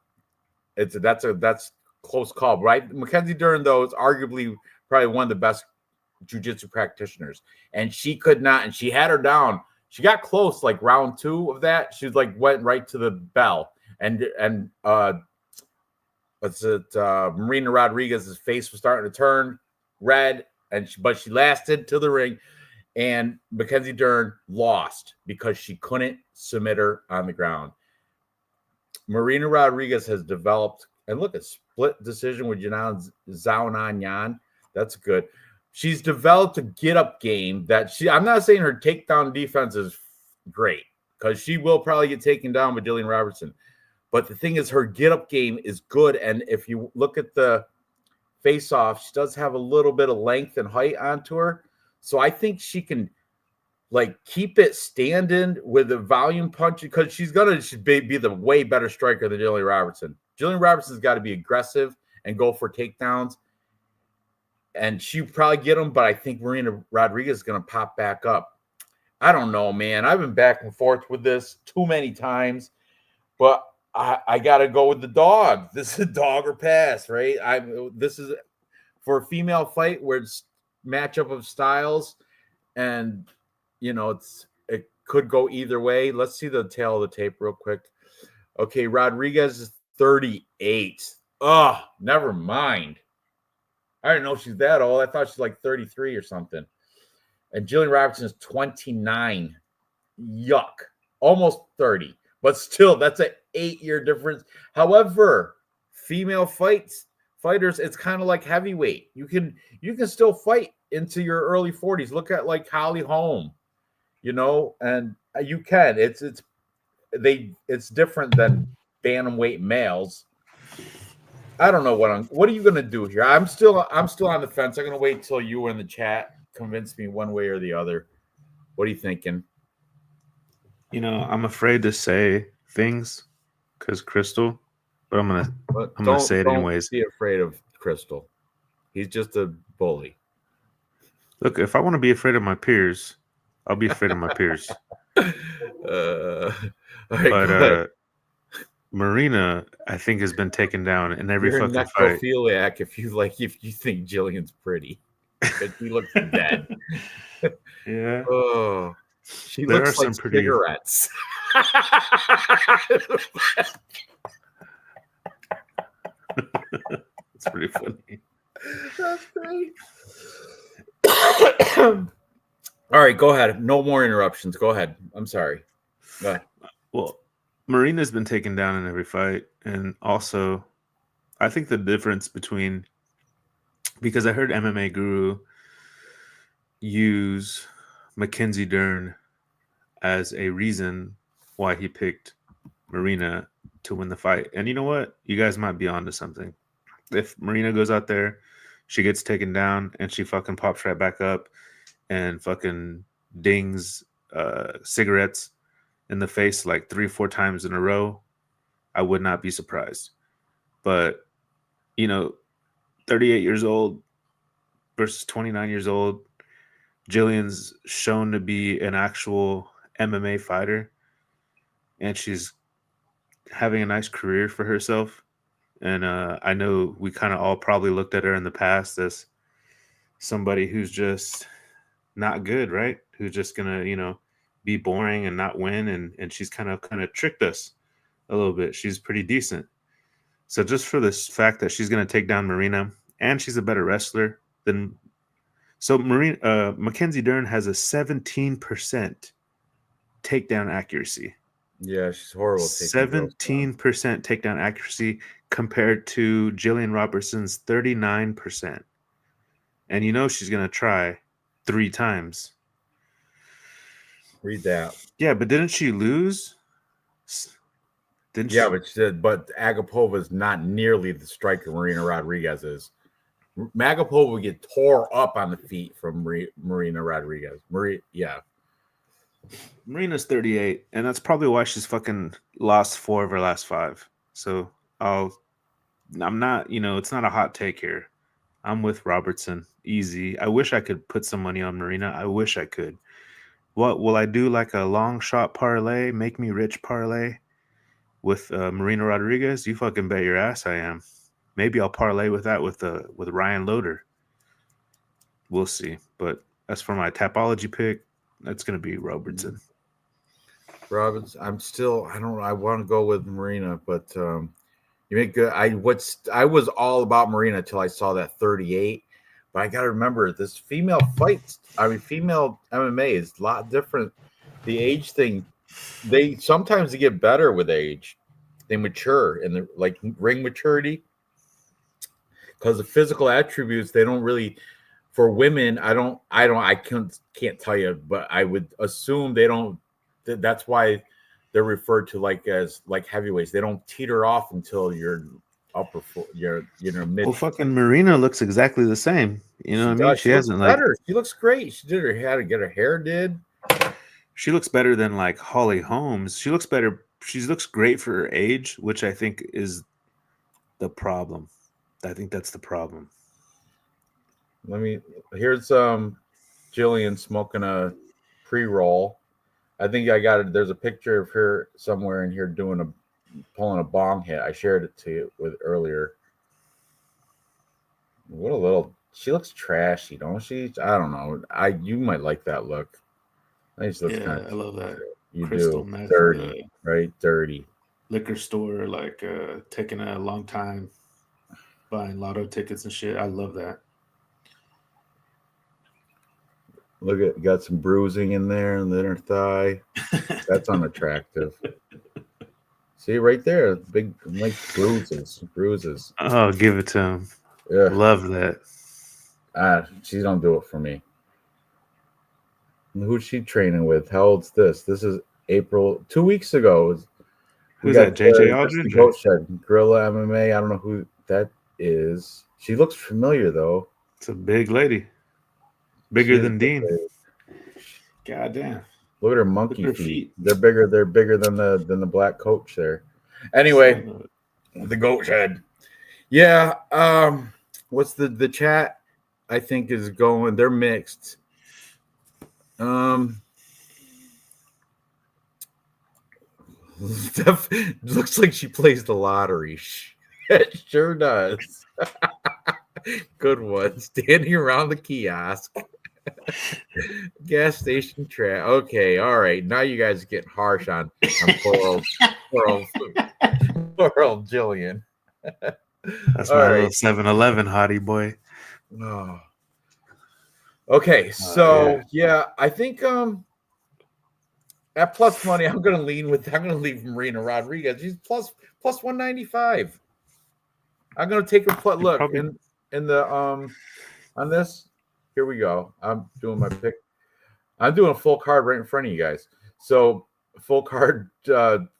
That's close call, right? Mackenzie Dern, though, is arguably probably one of the best jiu-jitsu practitioners, and she could not, and she had her down. She got close, like round 2 of that. She like went right to the bell, and Marina Rodriguez's face was starting to turn red, but she lasted to the ring, and Mackenzie Dern lost because she couldn't submit her on the ground. Marina Rodriguez has developed, and look, a split decision with Zhao Nanyan. That's good. She's developed a get-up game that I'm not saying her takedown defense is great, because she will probably get taken down by Jillian Robertson. But the thing is, her get-up game is good, and if you look at the face-off, she does have a little bit of length and height onto her. So I think she can like keep it standing with the volume punch, because she's gonna be the way better striker than Jillian Robertson. Jillian Robertson's got to be aggressive and go for takedowns, and she probably get them. But I think Marina Rodriguez is gonna pop back up. I don't know, man. I've been back and forth with this too many times, but I got to go with the dog. This is a dog or pass, right? This is for a female fight where it's matchup of styles, and you know it could go either way. Let's see the tail of the tape real quick. Okay, Rodriguez is 38. Oh, never mind. I didn't know she's that old. I thought she's like 33 or something. And Jillian Robertson is 29. Yuck. Almost 30. But still, that's an 8-year difference. However, female fighters, it's kind of like heavyweight. You can still fight into your early 40s. Look at like Holly Holm, and you can. It's different than bantamweight males. I don't know what are you gonna do here? I'm still on the fence. I'm gonna wait until you in the chat convince me one way or the other. What are you thinking? I'm afraid to say things because Crystal, but I'm gonna say it anyways. Don't be afraid of Crystal. He's just a bully. Look, if I want to be afraid of my peers, I'll be afraid of my peers. All right, but Marina, I think, has been taken down in every You're fucking a fight. necrophiliac if you think Jillian's pretty. Because she looks dead. Yeah. Oh, she There looks are like some pretty cigarettes. It's pretty funny. That's great. All right, go ahead. No more interruptions. Go ahead. I'm sorry. Well, Marina's been taken down in every fight, and also, I think the difference between, because I heard MMA Guru use Mackenzie Dern as a reason why he picked Marina to win the fight. And you know what? You guys might be onto something. If Marina goes out there, she gets taken down, and she fucking pops right back up and fucking dings cigarettes in the face like 3-4 times in a row, I would not be surprised. But 38 years old versus 29 years old, Jillian's shown to be an actual MMA fighter, and she's having a nice career for herself. And I know we kind of all probably looked at her in the past as somebody who's just not good, right? Who's just gonna, be boring and not win, and she's kind of tricked us a little bit. She's pretty decent. So just for this fact that she's gonna take down Marina, and she's a better wrestler than Mackenzie Dern has a 17% takedown accuracy. Yeah, she's horrible. 17% takedown accuracy compared to Jillian Robertson's 39%. And she's gonna try 3 times. Read that. Yeah, but didn't she lose? But Agapova is not nearly the striker Marina Rodriguez is. Agapova would get tore up on the feet from Marina Rodriguez. Marina's 38, and that's probably why she's fucking lost 4 of her last 5. So I'm not, it's not a hot take here. I'm with Robertson. Easy. I wish I could put some money on Marina. I wish I could. What will I do? Like a long shot parlay, make me rich parlay with Marina Rodriguez? You fucking bet your ass I am. Maybe I'll parlay with that with Ryan Loader. We'll see. But as for my Tapology pick, that's going to be Robertson. I want to go with Marina, but you make good. I was all about Marina until I saw that 38. But I got to remember this female MMA is a lot different. The age thing, they sometimes get better with age. They mature in the like ring maturity. Because the physical attributes, they don't really. For women, I can't tell you, but I would assume they don't. That's why they're referred to as heavyweights. They don't teeter off until you're mid. Well, fucking Marina looks exactly the same. You know what I mean? She hasn't better. She looks great. She did get her hair did. She looks better than like Holly Holmes. She looks better. She looks great for her age, which I think is the problem. I think that's the problem. Here's Jillian smoking a pre-roll. I think I got it. There's a picture of her somewhere in here pulling a bong hit. I shared it to you with earlier. She looks trashy, don't she? I don't know. You might like that look. I love that. You Crystal do. Dirty, right? Dirty. Liquor store, taking a long time buying lotto tickets and shit. I love that. Look at got some bruising in there in the inner thigh. That's unattractive. See right there, big like bruises. Oh, give it to him. Yeah, Love that. she don't do it for me. Who's she training with? How old's this? This is April 2 weeks ago. We Who's got that? JJ that's the Aldridge? Goat Shed Gorilla MMA. I don't know who that is. She looks familiar though. It's a big lady. She Bigger is than a big Dean. lady. God damn. Look at her monkey feet. They're bigger. They're bigger than the black coach there. Anyway, the Goat Shed. Yeah. What's the chat? I think is going. They're mixed. Looks like she plays the lottery. It sure does. Good one. Standing around the kiosk. Gas station trap. Okay, all right. Now you guys are getting harsh on poor old Jillian. That's my little 7-Eleven hottie boy. Oh. Okay, so yeah, I think at plus money, I'm gonna leave Marina Rodriguez. She's plus 195. I'm gonna take a look in the on this. Here we go. I'm doing my pick. I'm doing a full card right in front of you guys. So full card,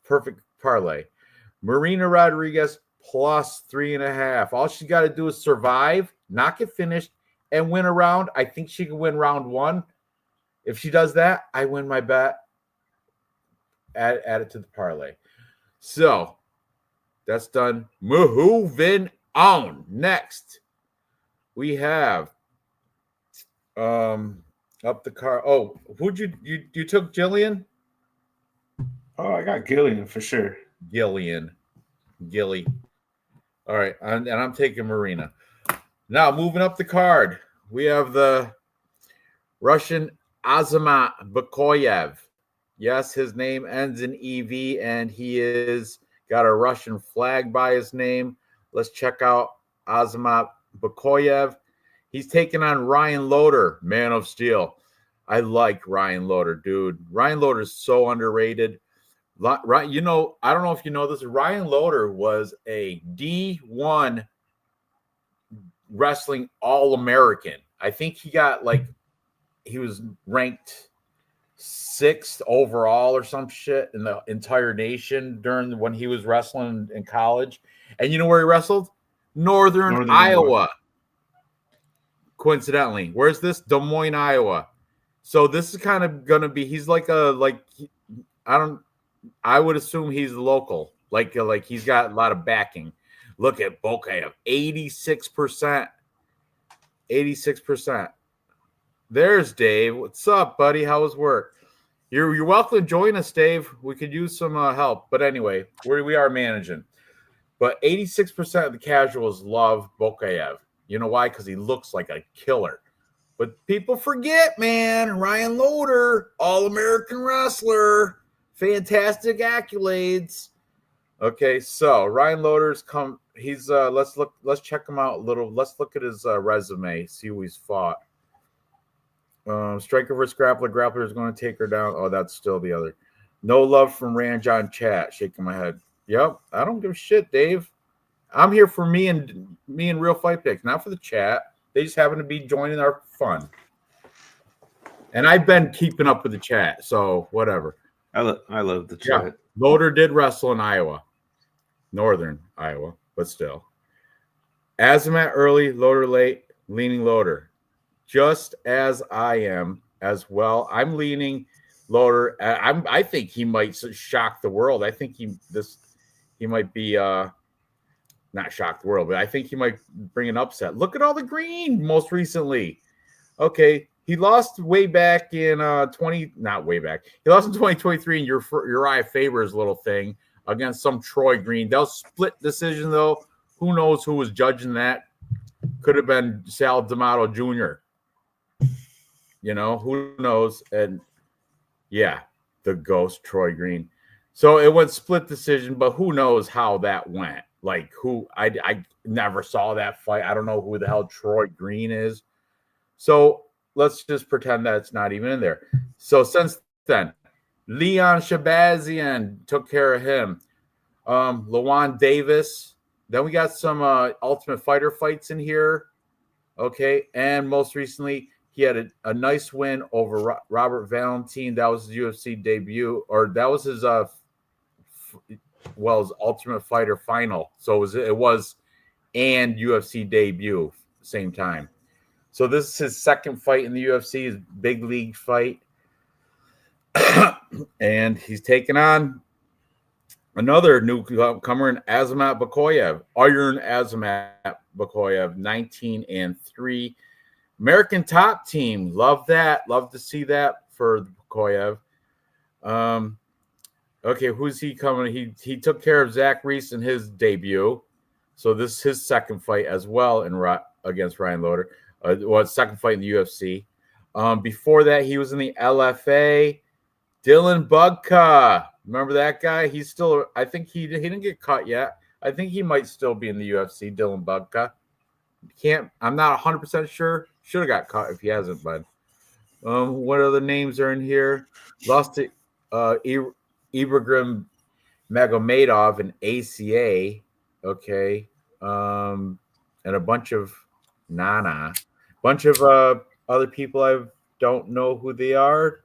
perfect parlay. Marina Rodriguez plus 3.5. All she's got to do is survive, not get finished, and win a round. I think she can win round one. If she does that, I win my bet. Add it to the parlay. So that's done. Moving on. Next, we have up the car. Oh, who'd you took Jillian? Oh, I got Gillian for sure. Gilly. All right, and I'm taking Marina. Now moving up the card, we have the Russian Azamat Bakoyev. Yes, his name ends in EV, and he is got a Russian flag by his name. Let's check out Azamat Bakoyev. He's taking on Ryan Loader, Man of Steel. I like Ryan Loader, dude. Ryan Loader is so underrated. You know, I don't know if you know this. Ryan Loader was a D1 wrestling All-American. I think he was ranked 6th overall or some shit in the entire nation when he was wrestling in college. And you know where he wrestled? Northern Iowa. Coincidentally, where's this? Des Moines, Iowa. So this is kind of gonna be. He's I would assume he's local. Like he's got a lot of backing. Look at Bokayev, 86%. 86%. There's Dave. What's up, buddy? How was work? You're welcome to join us, Dave. We could use some help. But anyway, we are managing. But 86% of the casuals love Bokayev. You know why? Because he looks like a killer. But people forget, man. Ryan Loader, All-American wrestler, fantastic accolades. Okay, so Ryan Loader's come. He's let's check him out a little. Let's look at his resume, see who he's fought. Striker versus grappler. Grappler is going to take her down. Oh, that's still the other. No love from Ranj on chat. Shaking my head. Yep, I don't give a shit, Dave. I'm here for me and Real Fight Picks, not for the chat. They just happen to be joining our fun. And I've been keeping up with the chat, so whatever. I love the chat. Yeah. Loader did wrestle in Iowa, Northern Iowa, but still. Azamat early, Loader late, leaning Loader. Just as I am as well. I'm leaning Loader. I think he might shock the world. I think he might be not shock the world, but I think he might bring an upset. Look at all the green most recently. Okay, he lost way back in not way back. He lost in 2023 in Uriah Faber's little thing against some Troy Green. That was split decision though. Who knows who was judging that? Could have been Sal D'Amato Jr. You know, who knows? And yeah, the ghost Troy Green. So it went split decision, but who knows how that went? Like I never saw that fight. I don't know who the hell Troy Green is. So let's just pretend that it's not even in there. So since then, Leon Shabazian took care of him. Lawan Davis. Then we got some Ultimate Fighter fights in here. Okay, and most recently he had a nice win over Robert Valentine. That was his UFC debut, or that was his his Ultimate Fighter final. So it was and UFC debut same time. So this is his second fight in the UFC, his big league fight, and he's taking on another newcomer in Azamat Bakoyev, Iron Azamat Bakoyev, 19-3. American top team, love that, love to see that for Bakoyev. Okay, who's he coming? He took care of Zach Reese in his debut, so this is his second fight as well against Ryan Loder. Second fight in the UFC. Before that, he was in the LFA. Dylan Budka, remember that guy? He's still. I think he didn't get cut yet. I think he might still be in the UFC. Dylan Budka. Can't. I'm not 100% sure. Should have got cut if he hasn't. But what other names are in here? Lost to Ibrahim Magomedov and ACA. Okay. And a bunch of bunch of other people I don't know who they are.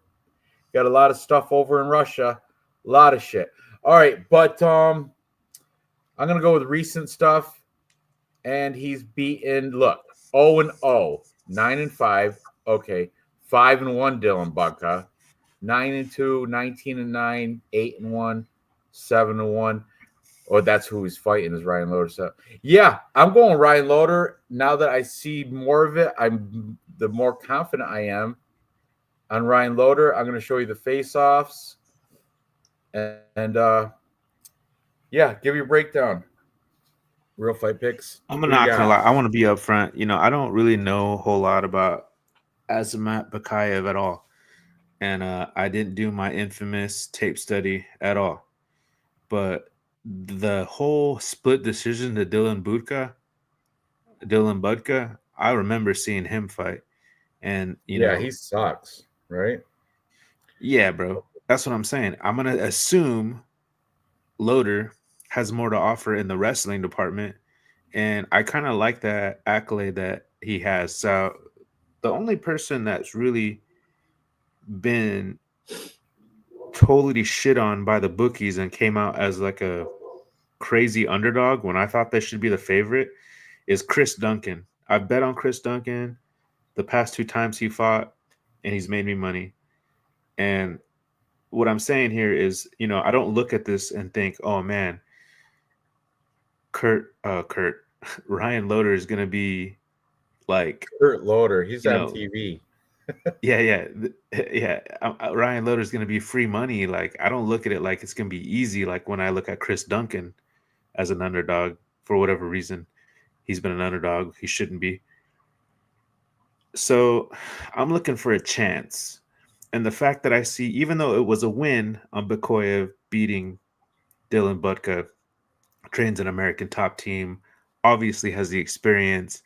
Got a lot of stuff over in Russia. A lot of shit. All right, but I'm gonna go with recent stuff. And he's beaten, look, 0-0, 9-5. Okay. 5-1 Dylan Budka. 9-2, 19-9, 8-1, 7-1. Oh, that's who he's fighting is Ryan Loder. So yeah, I'm going Ryan Loder. Now that I see more of it, the more confident I am on Ryan Loder. I'm going to show you the face-offs. And yeah, give you a breakdown. Real fight picks. I'm not gonna lie. I want to be upfront. I don't really know a whole lot about Azamat Bakayev at all, and I didn't do my infamous tape study at all. But the whole split decision to Dylan Budka, I remember seeing him fight, and he sucks, right? Yeah, bro. That's what I'm saying. I'm gonna assume Loder has more to offer in the wrestling department, and I kind of like that accolade that he has. So the only person that's really been totally shit on by the bookies and came out as like a crazy underdog when I thought they should be the favorite is Chris Duncan. I bet on Chris Duncan the past 2 times he fought, and he's made me money. And what I'm saying here is, I don't look at this and think, oh man, Ryan Loder is going to be like Kurt Loder. He's on TV. Yeah. Ryan Loder is going to be free money. Like, I don't look at it like it's going to be easy. Like when I look at Chris Duncan as an underdog for whatever reason, he's been an underdog. He shouldn't be. So I'm looking for a chance. And the fact that I see, even though it was a win on Bakoyev beating Dylan Budka, trains an American top team, obviously has the experience.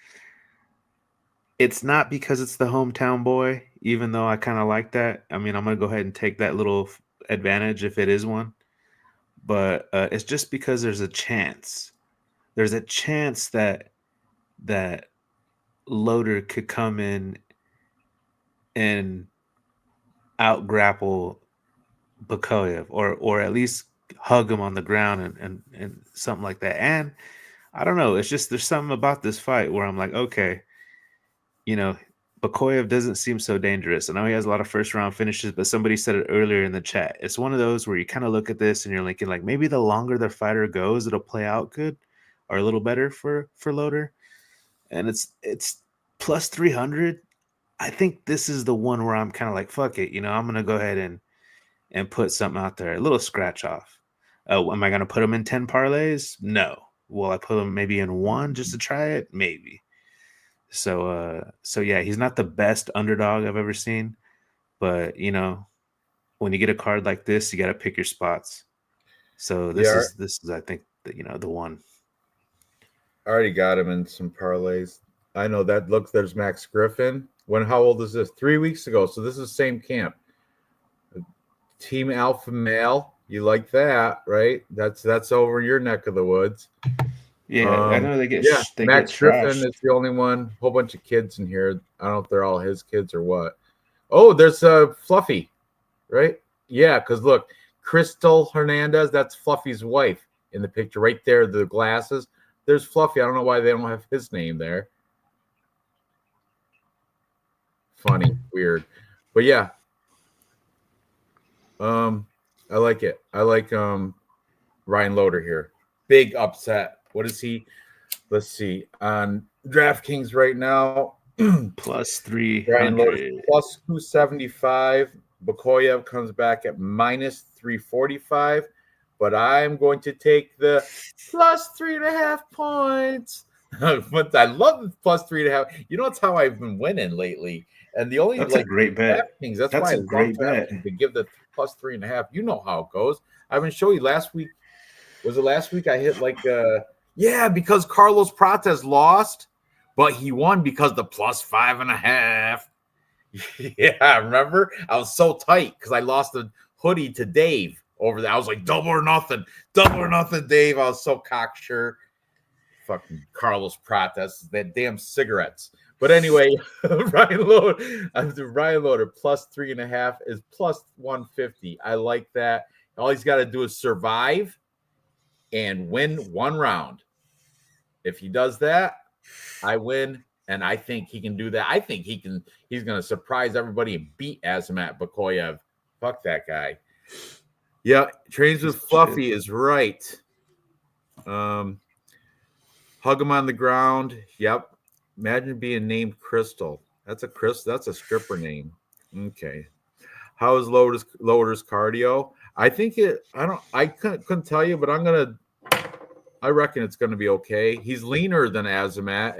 It's not because it's the hometown boy, even though I kind of like that. I mean, I'm going to go ahead and take that little advantage if it is one. But it's just because there's a chance. There's a chance that Loder could come in and out grapple Bakoyev or at least hug him on the ground and something like that. And I don't know. It's just there's something about this fight where I'm like, okay, Bakoyev doesn't seem so dangerous. I know he has a lot of first round finishes, but somebody said it earlier in the chat. It's one of those where you kind of look at this and you're thinking like maybe the longer the fighter goes, it'll play out good or a little better for Loder. And it's plus 300. I think this is the one where I'm kind of like, fuck it. I'm going to go ahead and put something out there, a little scratch off. Am I going to put him in 10 parlays? No. Will I put him maybe in 1 just to try it? Maybe. So yeah, he's not the best underdog I've ever seen, but when you get a card like this, you got to pick your spots. So this is I think the one. I already got him in some parlays. I know that looks. There's Max Griffin. How old is this? 3 weeks ago. So this is the same camp. Team Alpha Male. You like that, right? That's over your neck of the woods. Yeah, I know they get Max Griffin trashed. is the only one. Whole bunch of kids in here. I don't know if they're all his kids or what. Oh, there's Fluffy, right? Yeah, because look, Crystal Hernandez. That's Fluffy's wife in the picture right there. The glasses. There's Fluffy. I don't know why they don't have his name there. Funny, weird, but yeah. I like it. I like Ryan Loader here. Big upset. What is he? Let's see. On DraftKings right now, plus Ryan Loader 300. plus 275. Bakoyev comes back at minus 345. But I'm going to take the plus 3.5 points. But I love the plus 3.5. You know, it's how I've been winning lately. And the only That's a great bet. DraftKings, that's That's why a I love great bet. DraftKings to give the plus 3.5. You know how it goes. I've been showing you last week. Was it last week? I hit because Carlos Prates lost, but he won because the plus 5.5. Yeah, remember? I was so tight because I lost the hoodie to Dave over there. I was like, double or nothing, Dave. I was so cocksure. Fucking Carlos Prates, that damn cigarettes. But anyway, Ryan Loader plus 3.5 is plus 150. I like that. All he's got to do is survive and win one round. If he does that, I win, and I think he can do that. I think he's going to surprise everybody and beat Azamat Bakoyev. Fuck that guy. Yeah, trains with Fluffy is right. Hug him on the ground. Yep. Imagine being named Crystal. That's a stripper name. Okay. How is Loader's cardio? I think I couldn't tell you, but I reckon it's gonna be okay. He's leaner than Azamat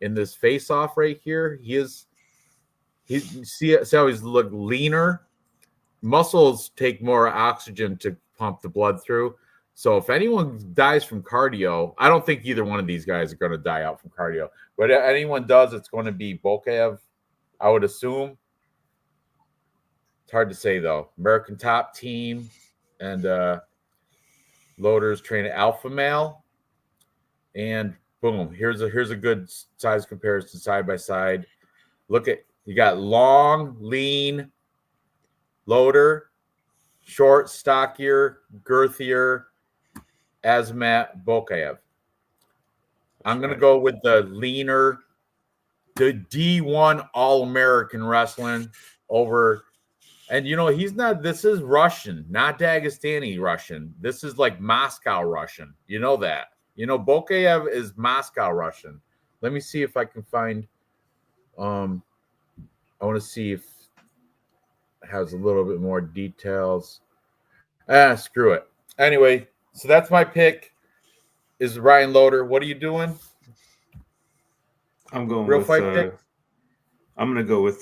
in this face off right here. See how he's look leaner. Muscles take more oxygen to pump the blood through. So if anyone dies from cardio, I don't think either one of these guys are going to die out from cardio. But if anyone does, it's going to be Bokaev, I would assume. It's hard to say, though. American Top Team and Loaders train Alpha Male. And boom, here's a good size comparison side by side. Look at, you got long, lean Loader, short, stockier, girthier Azamat Bokaev. I'm going to go with the leaner, the D1 All-American wrestling over. And, this is Russian, not Dagestani Russian. This is like Moscow Russian. You know that. Bokaev is Moscow Russian. Let me see if I can find. I want to see if it has a little bit more details. Screw it. Anyway, so that's my pick. Is Ryan Loader. What are you doing? I'm going Real with. fight pick? I'm going to go with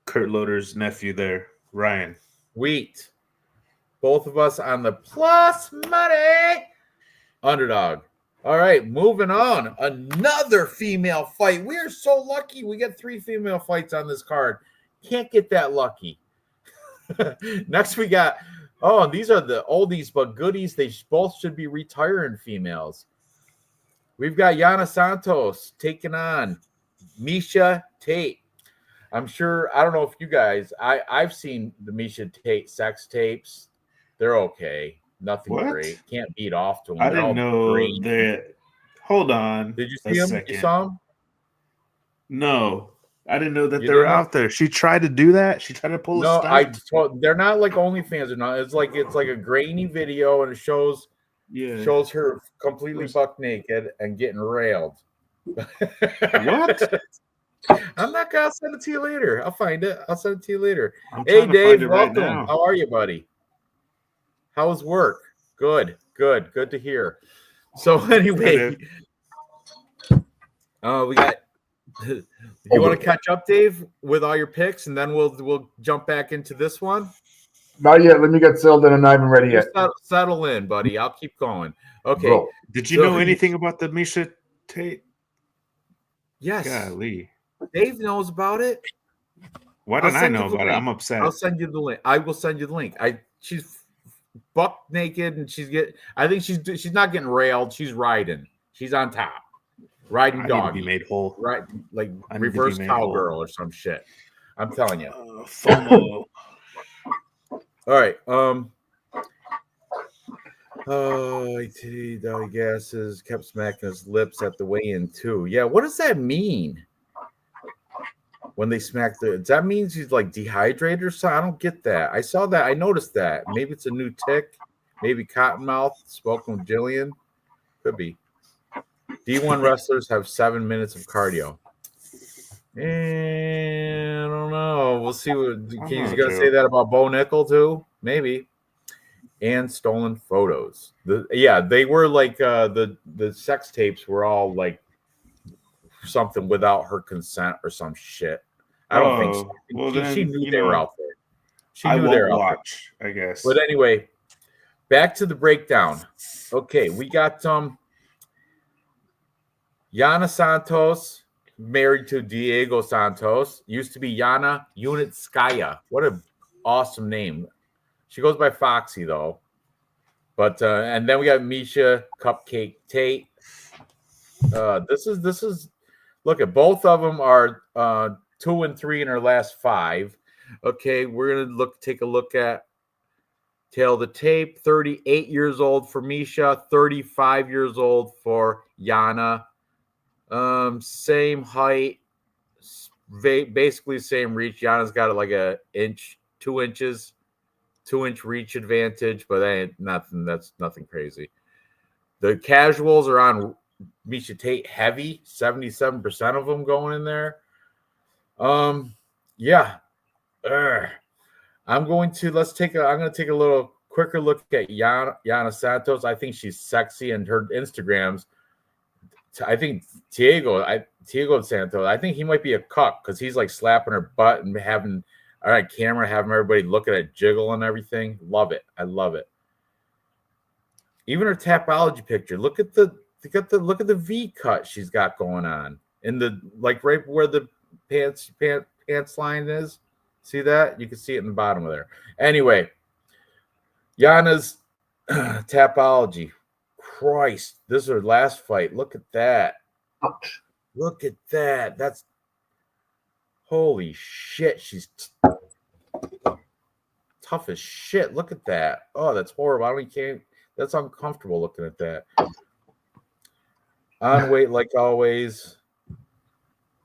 Kurt Loader's nephew there, Ryan. Wheat. Both of us on the plus money underdog. All right, moving on. Another female fight. We are so lucky. We get 3 female fights on this card. Can't get that lucky. Next, we got. Oh, these are the oldies but goodies. They both should be retiring females. We've got Yana Santos taking on Misha Tate. I'm sure, I don't know if you guys, I've seen the Misha Tate sex tapes. They're okay. Nothing great. Can't beat off to them. I didn't know that. Hold on. Did you see them? Second. You saw them? No. I didn't know that they were out there. She tried to do that. She tried to pull a stunt. They're not like OnlyFans or not. It's like a grainy video, and it shows her completely buck naked and getting railed. What? I'm not gonna send it to you later. I'll find it. I'll send it to you later. Hey Dave, welcome. Right, how are you, buddy? How's work? Good to hear. So anyway, we got. You want to catch up, Dave, with all your picks, and then we'll jump back into this one? Not yet. Let me get settled in. I'm not even ready yet. Settle in, buddy. I'll keep going. Okay. Bro. Did you know anything about the Misha Tate? Yes. Golly. Dave knows about it. Why didn't I know about it? I'm upset. I'll send you the link. I will send you the link. She's buck naked and I think she's not getting railed. She's riding. She's on top. Riding dog. Be made whole. Right, like reverse cowgirl or some shit. I'm telling you. FOMO. All right. Doggy gases kept smacking his lips at the weigh-in too. Yeah, what does that mean? When they smack does that mean she's like dehydrated or something? I don't get that. I saw that. I noticed that. Maybe it's a new tick. Maybe Cottonmouth spoken with Jillian. Could be. D1 wrestlers have 7 minutes of cardio. I don't know. We'll see. Can you gonna say that about Bo Nickel too? Maybe. And stolen photos. They were like the sex tapes were all like something without her consent or some shit. I don't think so. Well, she knew they were out there. She knew they were out there. I guess. But anyway, back to the breakdown. Okay, we got Yana Santos married to Diego Santos. Used to be Yana Unitskaya. What an awesome name. She goes by Foxy though. But and then we got Misha Cupcake Tate. This is look at both of them are 2 and 3 in her last 5. Okay, we're gonna take a look at tail the tape. 38 years old for Misha, 35 years old for Yana. Same height, basically same reach. Yana's got like 2 inch reach advantage, but ain't nothing. That's nothing crazy. The casuals are on Misha Tate heavy, 77% of them going in there. Yeah. I'm going to take a little quicker look at Yana Santos. I think she's sexy, and her Instagrams. I think Diego Santos. I think he might be a cuck because he's like slapping her butt and having camera, having everybody looking at jiggle and everything. Love it. I love it. Even her Tapology picture. Look at the V cut she's got going on in the like right where the pants line is. See that? You can see it in the bottom of there. Anyway, Yana's Tapology. Christ, this is her last fight. Look at that. Look at that. That's holy shit. She's tough as shit. Look at that. Oh, that's horrible. That's uncomfortable looking at that. On weight, like always.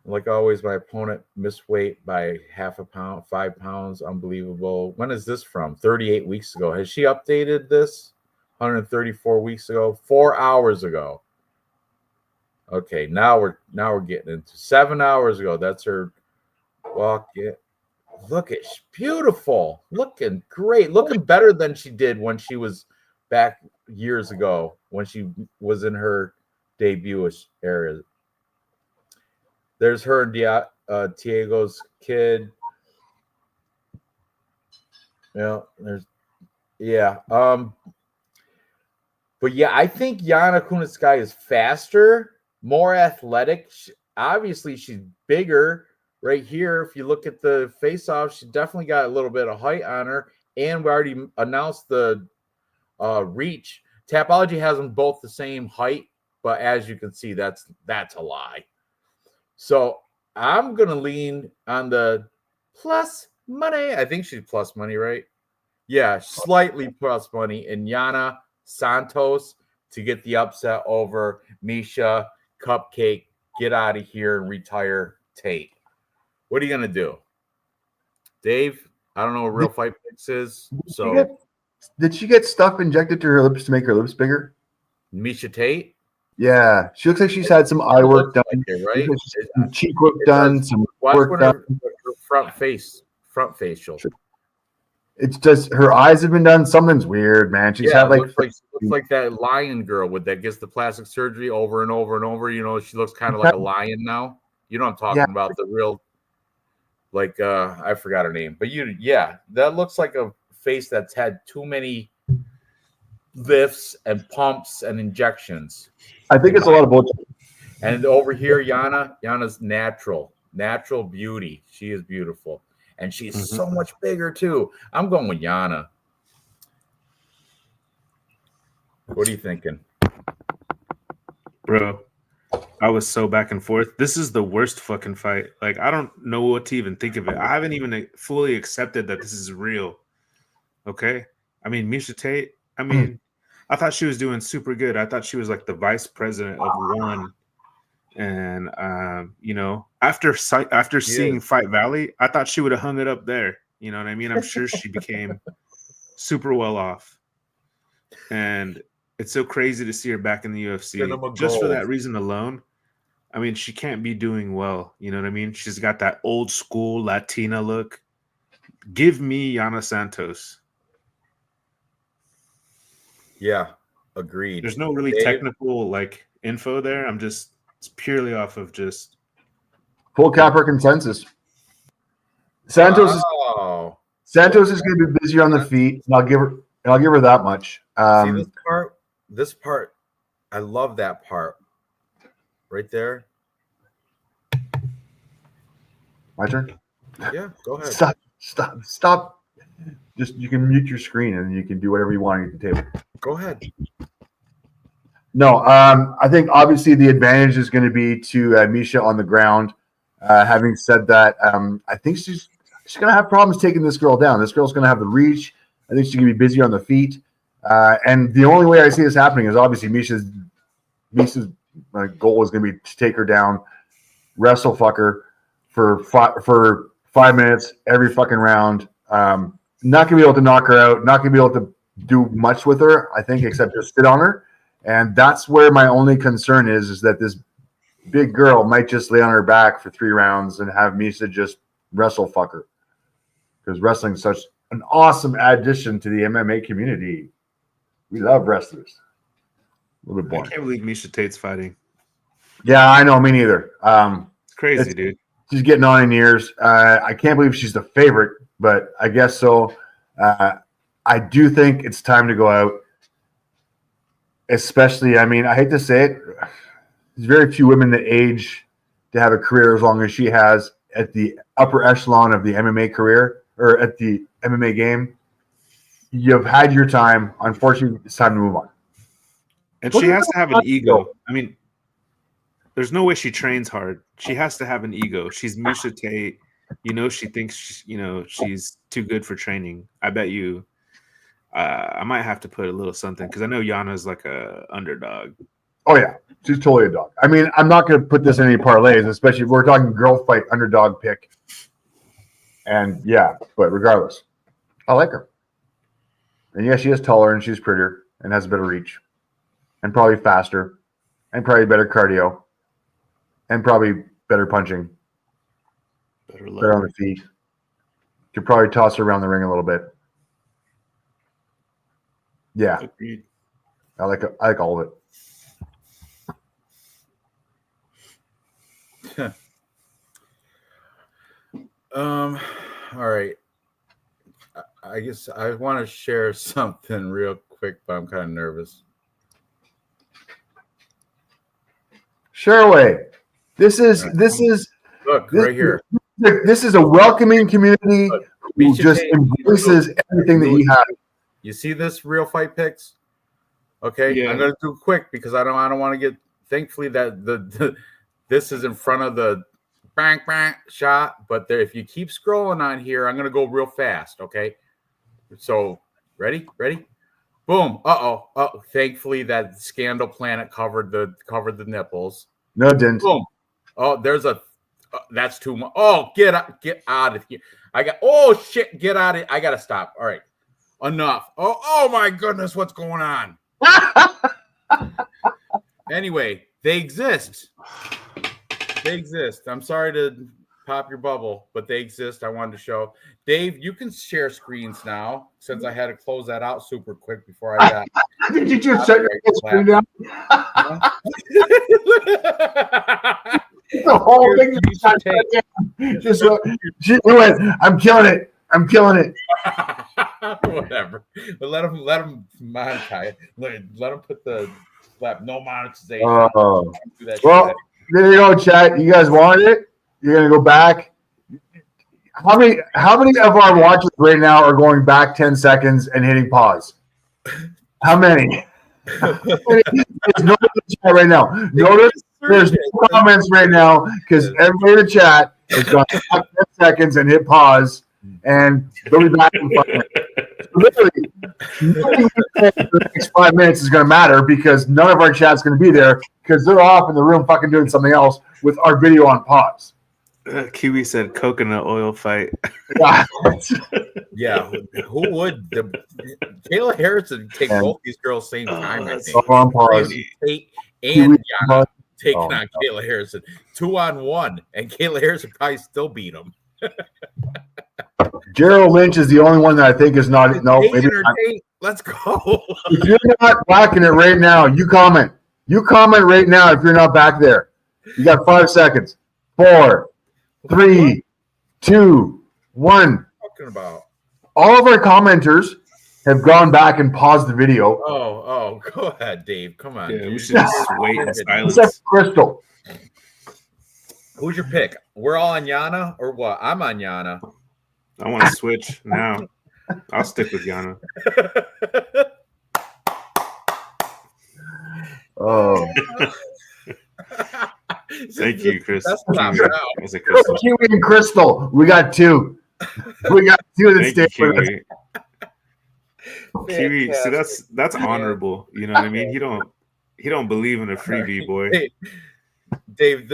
Like always, my opponent missed weight by 0.5 pound, 5 pounds. Unbelievable. When is this from? 38 weeks ago. Has she updated this? 134 weeks ago, 4 hours ago. Okay, now we're getting into 7 hours ago. That's her walk. Look at beautiful, looking great, looking better than she did when she was back years ago when she was in her debut era. There's her and Diego's kid. But yeah, I think Yana Kunitskaya is faster, more athletic. Obviously, she's bigger right here. If you look at the face-off, she definitely got a little bit of height on her. And we already announced the reach. Tapology has them both the same height, but as you can see, that's a lie. So I'm going to lean on the plus money. I think she's plus money, right? Yeah, slightly plus money. And Yana Santos to get the upset over Misha Cupcake. Get out of here and retire Tate. What are you going to do? Dave, I don't know what Real Fight Picks is. Did she get stuff injected to her lips to make her lips bigger? Misha Tate? Yeah, she looks like she's had some eye work done, like it, right? Some cheek work done, some work done. Her front facial. It's just her eyes have been done. Something's weird, man. She's had looks like that lion girl that gets the plastic surgery over and over and over. You know, she looks kind of like a lion now. You know what I'm talking about? The real, I forgot her name, but that looks like a face that's had too many lifts and pumps and injections. I think it's a lot of bullshit. And over here, Yana's natural beauty. She is beautiful. And she's so much bigger too. I'm going with Yana. What are you thinking? Bro, I was so back and forth. This is the worst fucking fight. Like, I don't know what to even think of it. I haven't even fully accepted that this is real. Okay? I mean, Misha Tate, I thought she was doing super good. I thought she was like the vice president of one. And, after seeing Fight Valley, I thought she would have hung it up there. You know what I mean? I'm sure she became super well off. And it's so crazy to see her back in the UFC. Just for that reason alone, I mean, she can't be doing well. You know what I mean? She's got that old school Latina look. Give me Yana Santos. Yeah, agreed. There's no really technical info there. It's purely off of just full capper consensus. Santos is going to be busy on the feet, and I'll give her that much. See this part, I love that part right there. My turn. Yeah, go ahead. Stop. Just you can mute your screen and you can do whatever you want at the table. Go ahead. No, I think obviously the advantage is going to be to Misha on the ground. Having said that, I think she's going to have problems taking this girl down. This girl's going to have the reach. I think she's going to be busy on the feet. And the only way I see this happening is obviously Misha's goal is going to be to take her down, wrestle fuck her for 5 minutes every fucking round. Not going to be able to knock her out. Not going to be able to do much with her, I think, except just sit on her. And that's where my only concern is that this big girl might just lay on her back for 3 rounds and have Misha just wrestle fuck her. Because wrestling is such an awesome addition to the MMA community. We love wrestlers. A little bit boring. I can't believe Misha Tate's fighting. Yeah, I know. Me neither. It's crazy, dude. She's getting on in years. I can't believe she's the favorite, but I guess so. I do think it's time to go out. Especially, I hate to say it, there's very few women that age to have a career as long as she has at the upper echelon of the MMA career or at the MMA game. You've had your time. Unfortunately, it's time to move on. And she has to have an ego. There's no way she trains hard. She has to have an ego. She's Misha Tate. She thinks she's too good for training. I bet you. I might have to put a little something because I know Yana's like a underdog. Oh yeah, she's totally a dog. I'm not going to put this in any parlays, especially if we're talking girl fight underdog pick. And yeah, but regardless, I like her. And yeah, she is taller and she's prettier and has a better reach, and probably faster, and probably better cardio, and probably better punching, better on the feet. Could probably toss her around the ring a little bit. Yeah, agreed. I like all of it. All right. I guess I want to share something real quick, but I'm kind of nervous. Share away. This is look right here. This is a welcoming community who just embraces everything that you have. You see this real fight picks? Okay, yeah. I'm gonna do quick because I don't want to get. Thankfully, that this is in front of the bang shot. But if you keep scrolling on here, I'm gonna go real fast. Okay, so ready? Boom. Oh. Thankfully, that Scandal Planet covered the nipples. No, it didn't. Boom. Oh, there's a. That's too much. Oh, get out of here! Oh shit! Get out of! I gotta stop. All right. Enough. Oh my goodness, what's going on? Anyway, they exist. I'm sorry to pop your bubble, but they exist. I wanted to show. Dave, you can share screens now since I had to close that out super quick before I got. Did you just shut your screen down? The whole thing just went, I'm killing it. Whatever. But let them monetize. Let them put the no monetization. Well, There you go, chat. You guys wanted it. You're gonna go back. How many of our watchers right now are going back 10 seconds and hitting pause? How many? There's no chat right now. Notice there's no comments right now because everybody in the chat has gone back 10 seconds and hit pause, and they'll be back in 5 minutes. Literally, nothing we say for the next 5 minutes is going to matter because none of our chat's going to be there because they're off in the room fucking doing something else with our video on pause. Kiwi said coconut oil fight. Yeah, who would? Kayla Harrison take both these girls same time, I think. On pause. Tate and Yana taking Oh, on Kayla Harrison. 2-on-1, and Kayla Harrison probably still beat him. Gerald Lynch is the only one that I think is not. No, Tate maybe and her not. Tate, let's go. If you're not backing it right now, you comment. You comment right now if you're not back there. You got 5 seconds. 4, 3, 2, 1. Talking about? All of our commenters have gone back and paused the video. Oh, go ahead, Dave. Come on. Yeah, we should just wait in silence. Except Crystal. Who's your pick? We're all on Yana or what? I'm on Yana. I want to switch now. I'll stick with Yana. Oh. Thank you, Chris. That's not Kiwi. bad. Was it Crystal? Kiwi and Crystal. We got 2. We got 2 that Thank you, stay with us. Kiwi. Kiwi, see that's honorable. You know what I mean? He don't believe in a freebie, boy. Hey, Dave,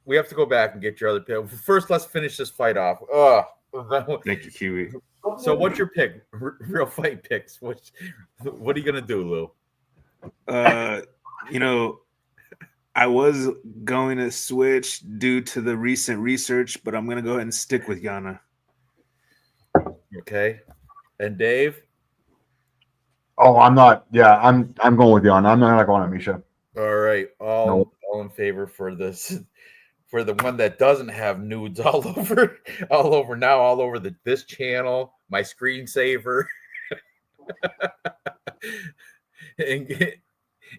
we have to go back and get your other pick. First, let's finish this fight off. Thank you, Kiwi. So, what's your pick? Real fight picks. What are you gonna do, Lou? You know, I was going to switch due to the recent research, but I'm gonna go ahead and stick with Yana. Okay, and Dave. Oh, I'm not. Yeah, I'm going with Jan. I'm not going on Misha. All right, all Nope. in favor for this, for the one that doesn't have nudes all over this channel, my screensaver,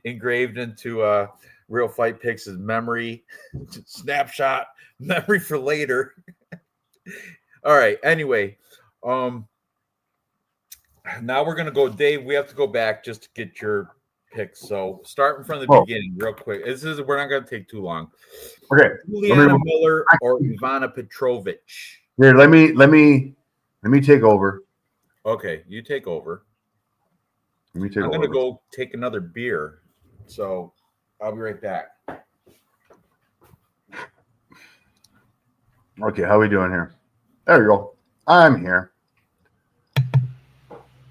engraved into Real Fight Picks' memory snapshot, memory for later. All right. Anyway, now we're gonna go, Dave. We have to go back just to get your picks. So starting from the beginning, real quick. We're not gonna take too long. Okay. Juliana Miller or Ivana Petrovic? Here, let me take over. Okay, you take over. Let me take I'm over. gonna go take another beer. So I'll be right back. Okay, how are we doing here? There we go. I'm here.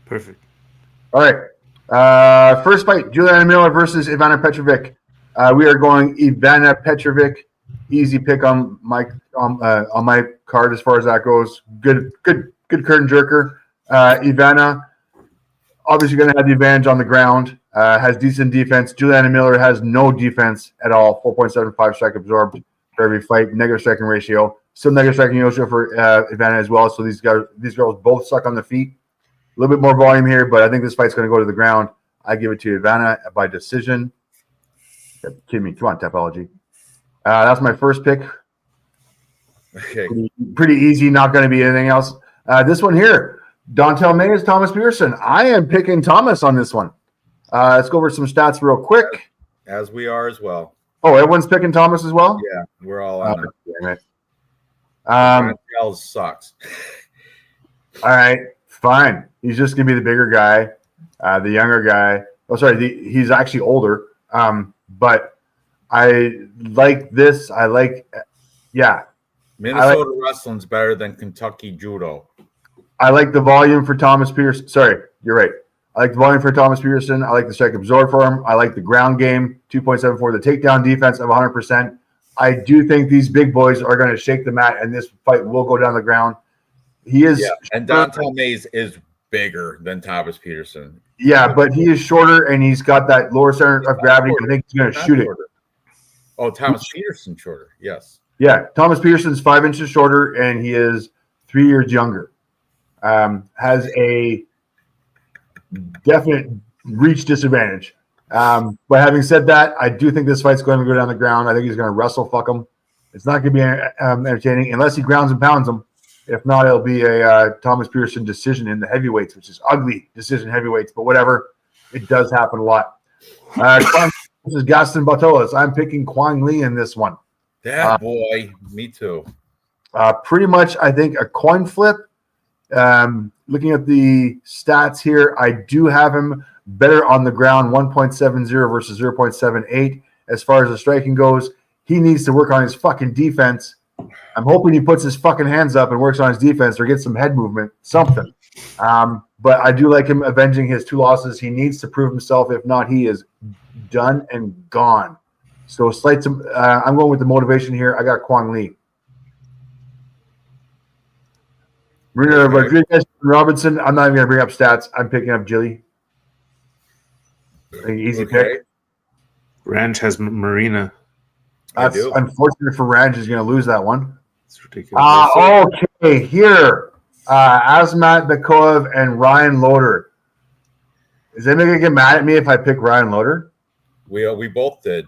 Perfect. All right. First fight, Juliana Miller versus Ivana Petrovic. We are going Ivana Petrovic. Easy pick on my card as far as that goes. Good curtain jerker. Ivana, obviously going to have the advantage on the ground. Has decent defense. Juliana Miller has no defense at all. 4.75 strike absorbed for every fight. Negative striking ratio. Still negative striking ratio for Ivana as well. So these girls both suck on the feet. A little bit more volume here, but I think this fight's going to go to the ground. I give it to Ivana by decision. Kidding me. Come on, Topology. That's my first pick. Okay. Pretty easy. Not going to be anything else. This one here, Dontel Mays, Thomas Pearson. I am picking Thomas on this one. Let's go over some stats real quick. As we are as well. Oh, everyone's picking Thomas as well? Yeah, we're all on it. Right. Sucks. All right, fine. He's just going to be the bigger guy, the younger guy. Oh, sorry, he's actually older. But I like this. Minnesota wrestling's better than Kentucky judo. I like the volume for Thomas Pearson. Sorry, you're right. I like the volume for Thomas Pearson. I like the strike absorb for him. I like the ground game, 2.74. The takedown defense of 100%. I do think these big boys are going to shake the mat, and this fight will go down the ground. He is. Yeah, and Dontel Mays is bigger than Thomas Peterson. Yeah, but he is shorter, and he's got that lower center of gravity. I think he's going to shoot it. Oh, Thomas Peterson shorter. Yes. Yeah, Thomas Peterson's 5 inches shorter, and he is 3 years younger. Has a definite reach disadvantage. But having said that, I do think this fight's going to go down the ground. I think he's going to wrestle fuck him. It's not going to be entertaining unless he grounds and pounds him. If not, it'll be a Thomas Pearson decision in the heavyweights, which is ugly decision heavyweights, but whatever. It does happen a lot. This is Gaston Bartolos. I'm picking Kwang Lee in this one. That boy, me too. Pretty much, I think, a coin flip. Looking at the stats here, I do have him better on the ground, 1.70 versus 0.78. As far as the striking goes, he needs to work on his fucking defense. I'm hoping he puts his fucking hands up and works on his defense or gets some head movement, something. But I do like him avenging his 2 losses. He needs to prove himself. If not, he is done and gone. So I'm going with the motivation here. I got Kwang Lee. Marina Rodriguez, Robinson. I'm not even going to bring up stats. I'm picking up Jilly. Easy pick. Ranj has Marina. That's unfortunate for Ranj. He's going to lose that one. It's ridiculous. Okay, here. Asmat Bekov and Ryan Loader. Is anybody going to get mad at me if I pick Ryan Loader? We both did.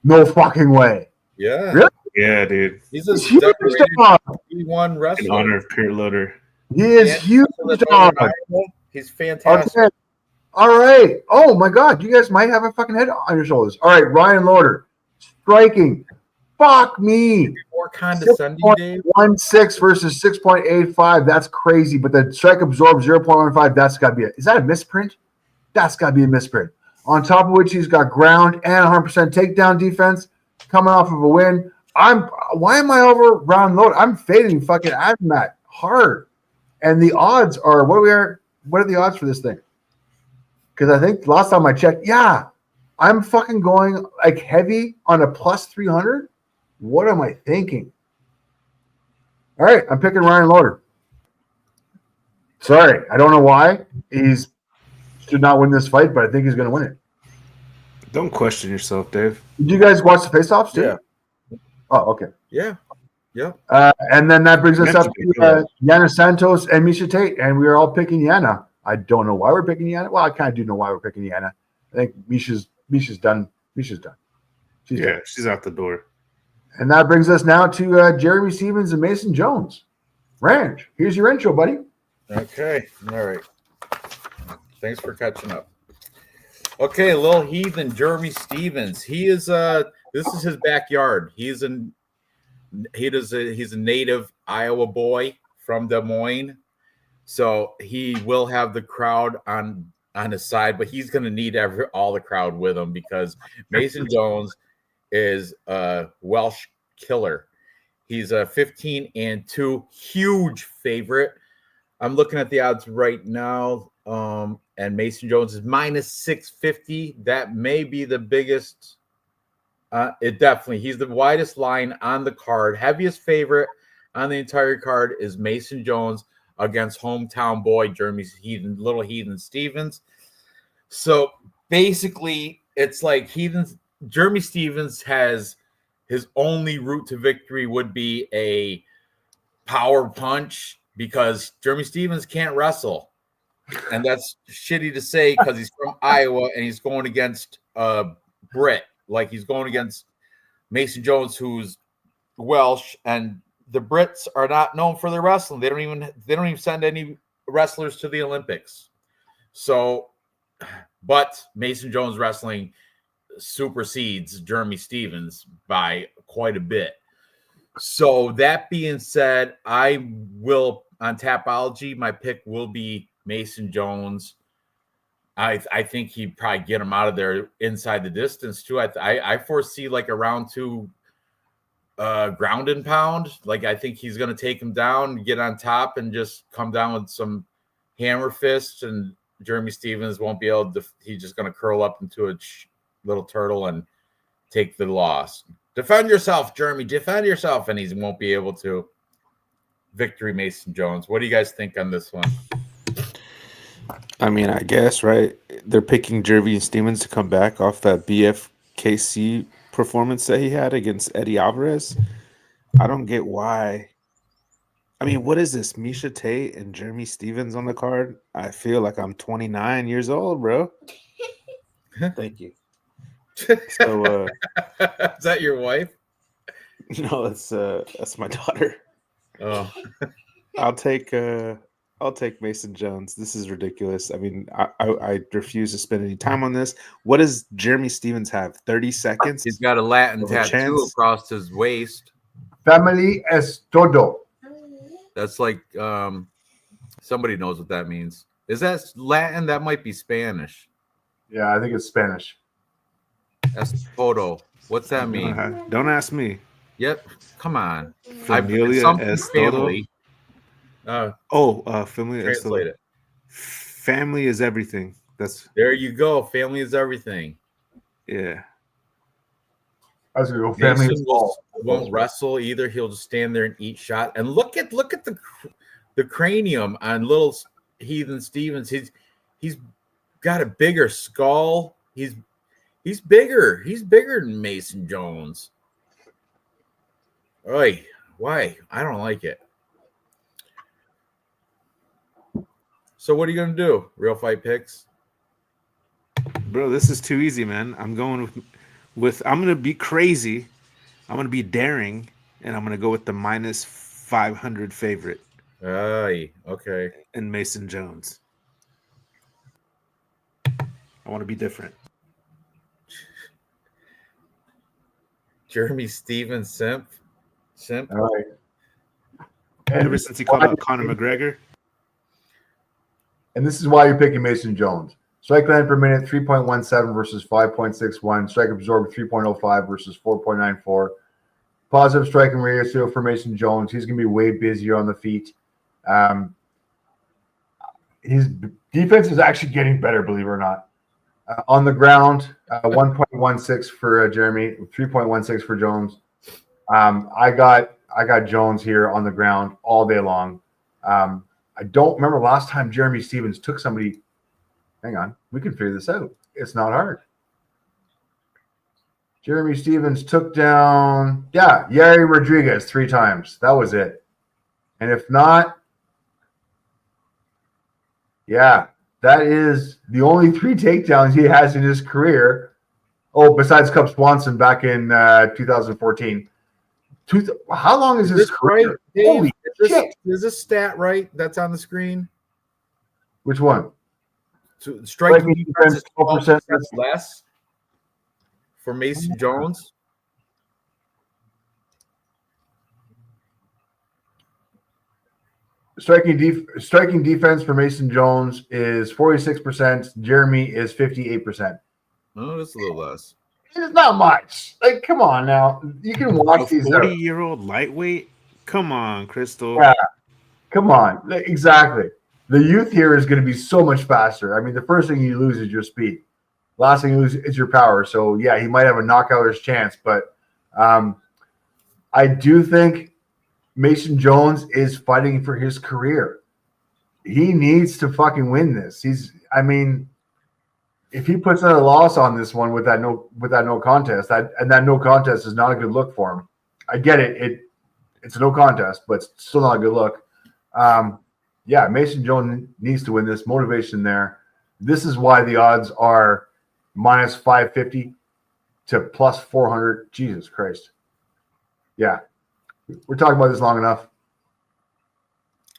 No fucking way. Yeah. Really? Yeah, dude. He's a huge dog. He1 wrestler. In honor of Kurt Loader. He is huge, dog. He's fantastic. Okay. All right. Oh, my God. You guys might have a fucking head on your shoulders. All right, Ryan Loader. Striking. Fuck me. More condescending, Dave. 6.16 versus 6.85. That's crazy. But the strike absorbs 0.15. That's got to be it. Is that a misprint? That's got to be a misprint. On top of which, he's got ground and 100% takedown defense coming off of a win. Why am I over Ryan Loader? I'm fading fucking Asmat hard. And the odds are what are the odds for this thing? Because I think last time I checked, I'm fucking going like heavy on a plus 300. What am I thinking? All right, I'm picking Ryan Loader. Sorry, I don't know why. He's should not win this fight, but I think he's going to win it. Don't question yourself, Dave. Did you guys watch the face-offs too? Yeah. Oh, okay. Yeah. And then that brings us up to Yana Santos and Misha Tate, and we are all picking Yana. I don't know why we're picking Yana. Well, I kind of do know why we're picking Yana. I think Misha's done. Misha's done. She's out the door. And that brings us now to Jeremy Stevens and Mason Jones. Ranj, here's your intro, buddy. Okay. All right. Thanks for catching up. Okay, little heathen Jeremy Stevens. He is this is his backyard. He's a native Iowa boy from Des Moines. So he will have the crowd on his side, but he's going to need all the crowd with him because Mason Jones is a Welsh killer. He's a 15-2 huge favorite. I'm looking at the odds right now. And Mason Jones is minus 650. That may be the biggest. He's the widest line on the card. Heaviest favorite on the entire card is Mason Jones against hometown boy Jeremy Little Heathen Stevens. So basically, it's like Jeremy Stevens has his only route to victory would be a power punch because Jeremy Stevens can't wrestle. And that's shitty to say because he's from Iowa and he's going against Brit. Like he's going against Mason Jones, who's Welsh, and the Brits are not known for their wrestling. They don't even send any wrestlers to the Olympics. So, but Mason Jones wrestling supersedes Jeremy Stevens by quite a bit. So that being said, I will on Tapology, my pick will be Mason Jones. I think he'd probably get him out of there inside the distance too. I foresee like a round 2 ground and pound. Like I think he's going to take him down, get on top, and just come down with some hammer fists. And Jeremy Stevens won't be able to. He's just going to curl up into a little turtle and take the loss. Defend yourself, Jeremy. Defend yourself, and he won't be able to. Victory, Mason Jones. What do you guys think on this one? I mean, I guess, right? They're picking Jeremy Stevens to come back off that BFKC performance that he had against Eddie Alvarez. I don't get why. I mean, what is this? Misha Tate and Jeremy Stevens on the card? I feel like I'm 29 years old, bro. Thank you. So Is that your wife? no, that's my daughter. Oh, I'll take Mason Jones. This is ridiculous. I mean, I refuse to spend any time on this. What does Jeremy Stevens have? 30 seconds? he's got a Latin Of a tattoo chance? across his waist. Family es todo. That's like somebody knows what that means. Is that Latin? That might be Spanish. Yeah, I think it's Spanish. That's photo. What's that mean? Don't ask me. Yep. Come on. Familia Something es todo. family. Familia es todo. Translate it. Family is everything. That's There you go. Family is everything. yeah. I was gonna go family Mason is all. won't wrestle either. He'll just stand there and eat shot. And look at the cranium on little Heathen Stevens. He's got a bigger skull. He's bigger. He's bigger than Mason Jones. Oy, why? I don't like it. So what are you gonna do? Real fight picks? Bro, this is too easy, man. I'm going with I'm gonna be crazy. I'm gonna be daring, and I'm gonna go with the minus 500 favorite. Aye, okay. And Mason Jones. I want to be different. Jeremy Stevens simp. All right. Ever since he called out Conor McGregor. And this is why you're picking Mason Jones. Strike land per minute, 3.17 versus 5.61. Strike absorbed, 3.05 versus 4.94. Positive striking ratio for Mason Jones. He's going to be way busier on the feet. His defense is actually getting better, believe it or not. On the ground, 1.16 for Jeremy, 3.16 for Jones. I got Jones here on the ground all day long. I don't remember last time Jeremy Stevens took somebody. Hang on, we can figure this out. It's not hard. Jeremy Stevens took down, Yair Rodriguez 3 times. That was it. And if not, that is the only 3 takedowns he has in his career. Oh, besides Cub Swanson back in 2014. How long is his career? Right, Dave? Holy shit. Is this stat right that's on the screen? Which one? So striking Striking defense is defense, 12% less for Mason Jones. Striking defense for Mason Jones is 46%. Jeremy is 58%. Oh, that's a little less. It's not much. Like, come on now. You can watch these. 40-year-old lightweight? Come on, Crystal. Yeah. Come on. Exactly. The youth here is going to be so much faster. I mean, the first thing you lose is your speed. Last thing you lose is your power. So, yeah, he might have a knockouter's chance. But I do think Mason Jones is fighting for his career. He needs to fucking win this. If he puts another loss on this one with that no contest, that no contest is not a good look for him. I get it. It's a no contest, but it's still not a good look. Mason Jones needs to win this. Motivation there. This is why the odds are minus 550 to plus 400. Jesus Christ. Yeah. We're talking about this long enough.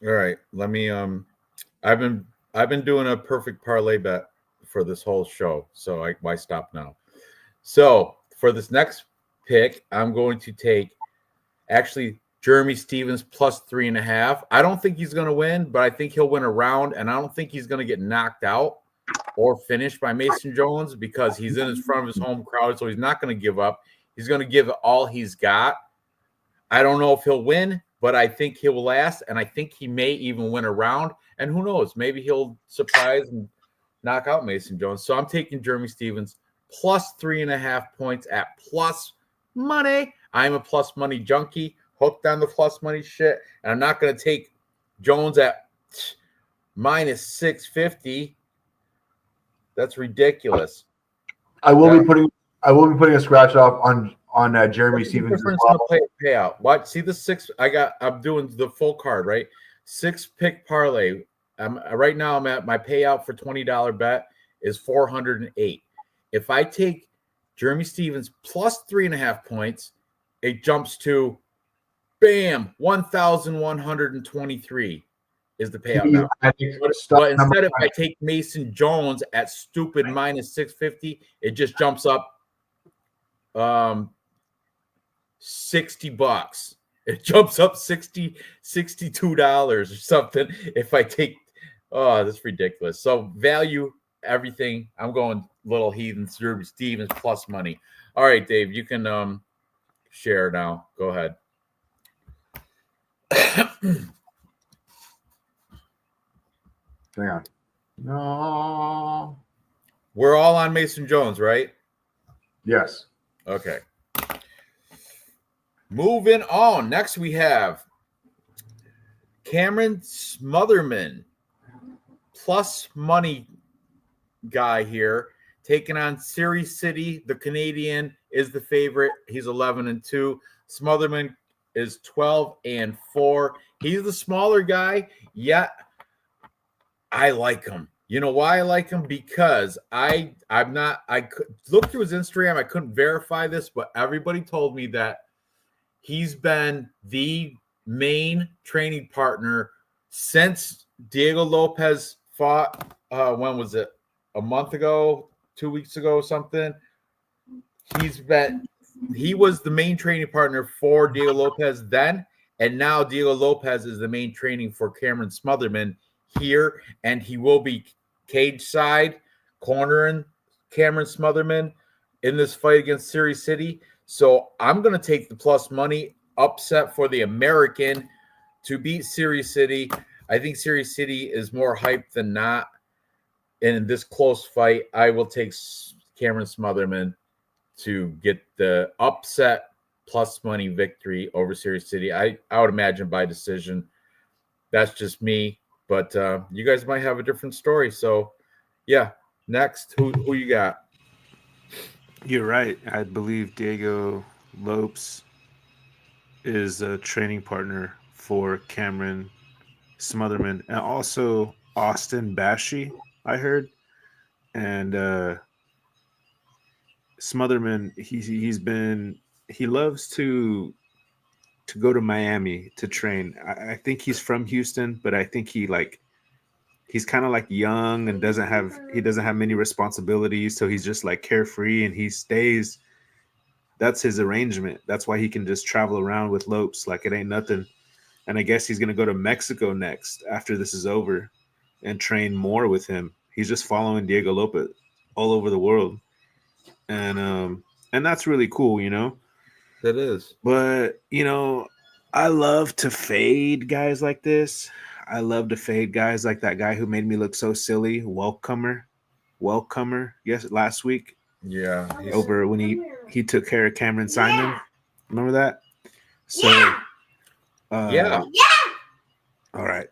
All right. Let me I've been doing a perfect parlay bet for this whole show. So why stop now? So for this next pick, I'm going to take actually Jeremy Stevens plus 3.5. I don't think he's going to win, but I think he'll win a round, and I don't think he's going to get knocked out or finished by Mason Jones because he's in front of his home crowd, so he's not going to give up. He's going to give it all he's got. I don't know if he'll win, but I think he will last, and I think he may even win a round. And who knows? Maybe he'll surprise and knock out Mason Jones. So I'm taking Jeremy Stevens plus 3.5 points at plus money. I'm a plus money junkie, hooked on the plus money shit, and I'm not going to take Jones at minus 650. That's ridiculous. I will be putting a scratch off on Jeremy Stevens. Difference in the payout. What? See the 6? I'm doing the full card, right? 6-pick parlay. Right now I'm at my payout for $20 bet is 408. If I take Jeremy Stevens plus 3.5 points. It jumps to, bam, 1,123 is the payout now. But instead, if I take Mason Jones at stupid minus 650, it just jumps up $60. It jumps up $62 or something if I take. Oh, that's ridiculous. So value everything. I'm going little heathens through Stevens plus money. All right, Dave, you can share now. Go ahead. Hang on. No. We're all on Mason Jones, right? Yes. Okay. Moving on. Next, we have Cameron Smotherman, plus money guy here, taking on Series City. The Canadian is the favorite. He's 11-2. Smotherman is 12-4. He's the smaller guy, yet I like him. You know why I like him? Because I could look through his Instagram. I couldn't verify this, but everybody told me that he's been the main training partner since Diego Lopez fought. When was it? A month ago, 2 weeks ago, something. He was the main training partner for Diego Lopez then, and now Diego Lopez is the main training for Cameron Smotherman here, and he will be cage side cornering Cameron Smotherman in this fight against Series City. So I'm going to take the plus money upset for the American to beat Series City. I think Series City is more hyped than not. And in this close fight, I will take Cameron Smotherman to get the upset plus money victory over Series City. I would imagine by decision. That's just me. But you guys might have a different story. So, yeah. Next, who you got? You're right. I believe Diego Lopes is a training partner for Cameron Smotherman, and also Austin Bashi, I heard. And Smotherman, he loves to go to Miami to train. I think he's from Houston, but I think he's kind of like young and doesn't have many responsibilities, so he's just like carefree and he stays. That's his arrangement. That's why he can just travel around with Lopes like it ain't nothing. And I guess he's going to go to Mexico next after this is over and train more with him. He's just following Diego Lopez all over the world. And that's really cool, you know? That is. But, you know, I love to fade guys like this. I love to fade guys like that guy who made me look so silly, Welcomer. Yes, last week. Yeah. Over when he took care of Cameron Simon. Remember that? So yeah. All right.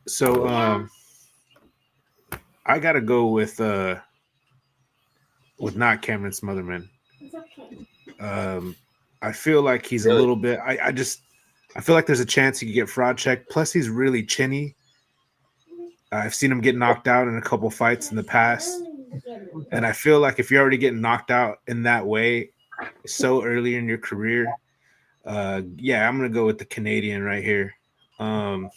So I gotta go with not Cameron Smotherman. It's okay. I feel like he's a little bit. I feel like there's a chance he could get fraud checked. Plus, he's really chinny. I've seen him get knocked out in a couple fights in the past, and I feel like if you're already getting knocked out in that way so early in your career, yeah, I'm gonna go with the Canadian right here. I've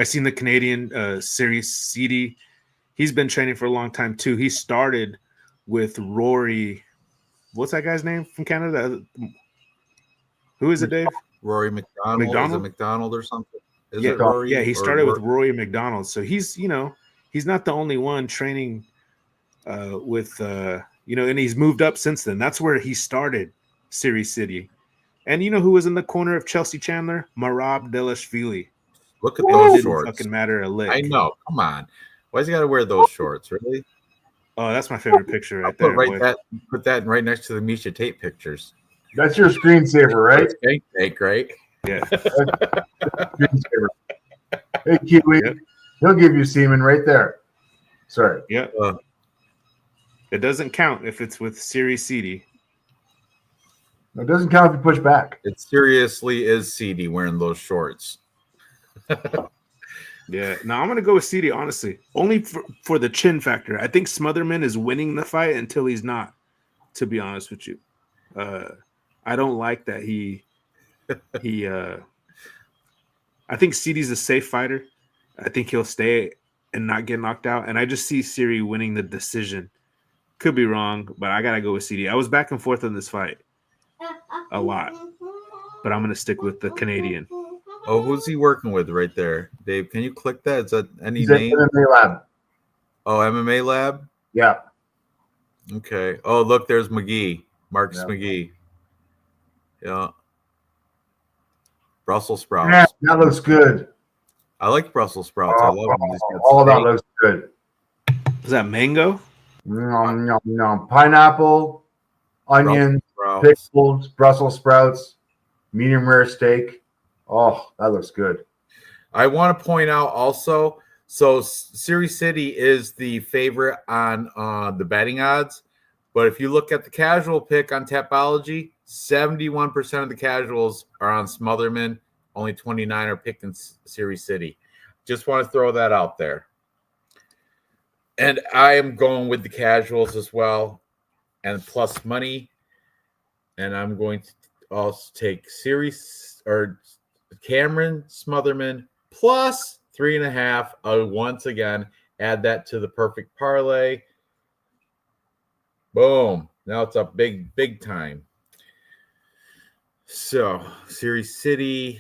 seen the Canadian Series CD. He's been training for a long time too. He started with Rory. What's that guy's name from Canada? Who is it, Dave? Rory McDonald. Is it McDonald or something? Is it Rory? Yeah, he started with Rory McDonald. So he's not the only one training with and he's moved up since then. That's where he started Series City. And you know who was in the corner of Chelsea Chandler? Marab Delashvili. Look at those didn't shorts. Fucking matter a lick. I know. Come on. Why's he got to wear those shorts? Really? Oh, that's my favorite picture right there. Put that right next to the Misha Tate pictures. That's your screensaver, right? Skank Tank, right? Yeah. Screensaver. Hey, Kiwi. Yep. He'll give you semen right there. Sorry. Yeah. It doesn't count if it's with Series CD. It doesn't count if you push back. It seriously is CD wearing those shorts. Yeah. Now I'm gonna go with CD, honestly. Only for the chin factor. I think Smotherman is winning the fight until he's not. to be honest with you. I don't like that he I think CD's a safe fighter. I think he'll stay and not get knocked out. And I just see Siri winning the decision. Could be wrong, but I gotta go with CD. I was back and forth on this fight a lot, but I'm gonna stick with the Canadian. Oh, who's he working with right there, Dave? Can you click that? Is that any He's at name? MMA Lab. Oh, MMA Lab. Yeah. Okay. Oh, look, there's McGee, Marcus Yeah. McGee. Yeah. Brussels sprouts. Yeah, that looks good. I like Brussels sprouts. I love them. He's got All that steak. looks good. Is that mango? Nom, nom, nom. Pineapple, onion, Sprouts. pickles, Brussels sprouts, medium rare steak. Oh, that looks good. I want to point out also, so Siri City is the favorite on the betting odds, but if you look at the casual pick on Tapology, 71% of the casuals are on Smotherman. Only 29 are picking Siri City. Just want to throw that out there. And I am going with the casuals as well, and plus money. And I'm going to also take Cameron Smotherman plus 3.5. I'll once again add that to the perfect parlay. Boom. Now it's up big time. So, Siri City.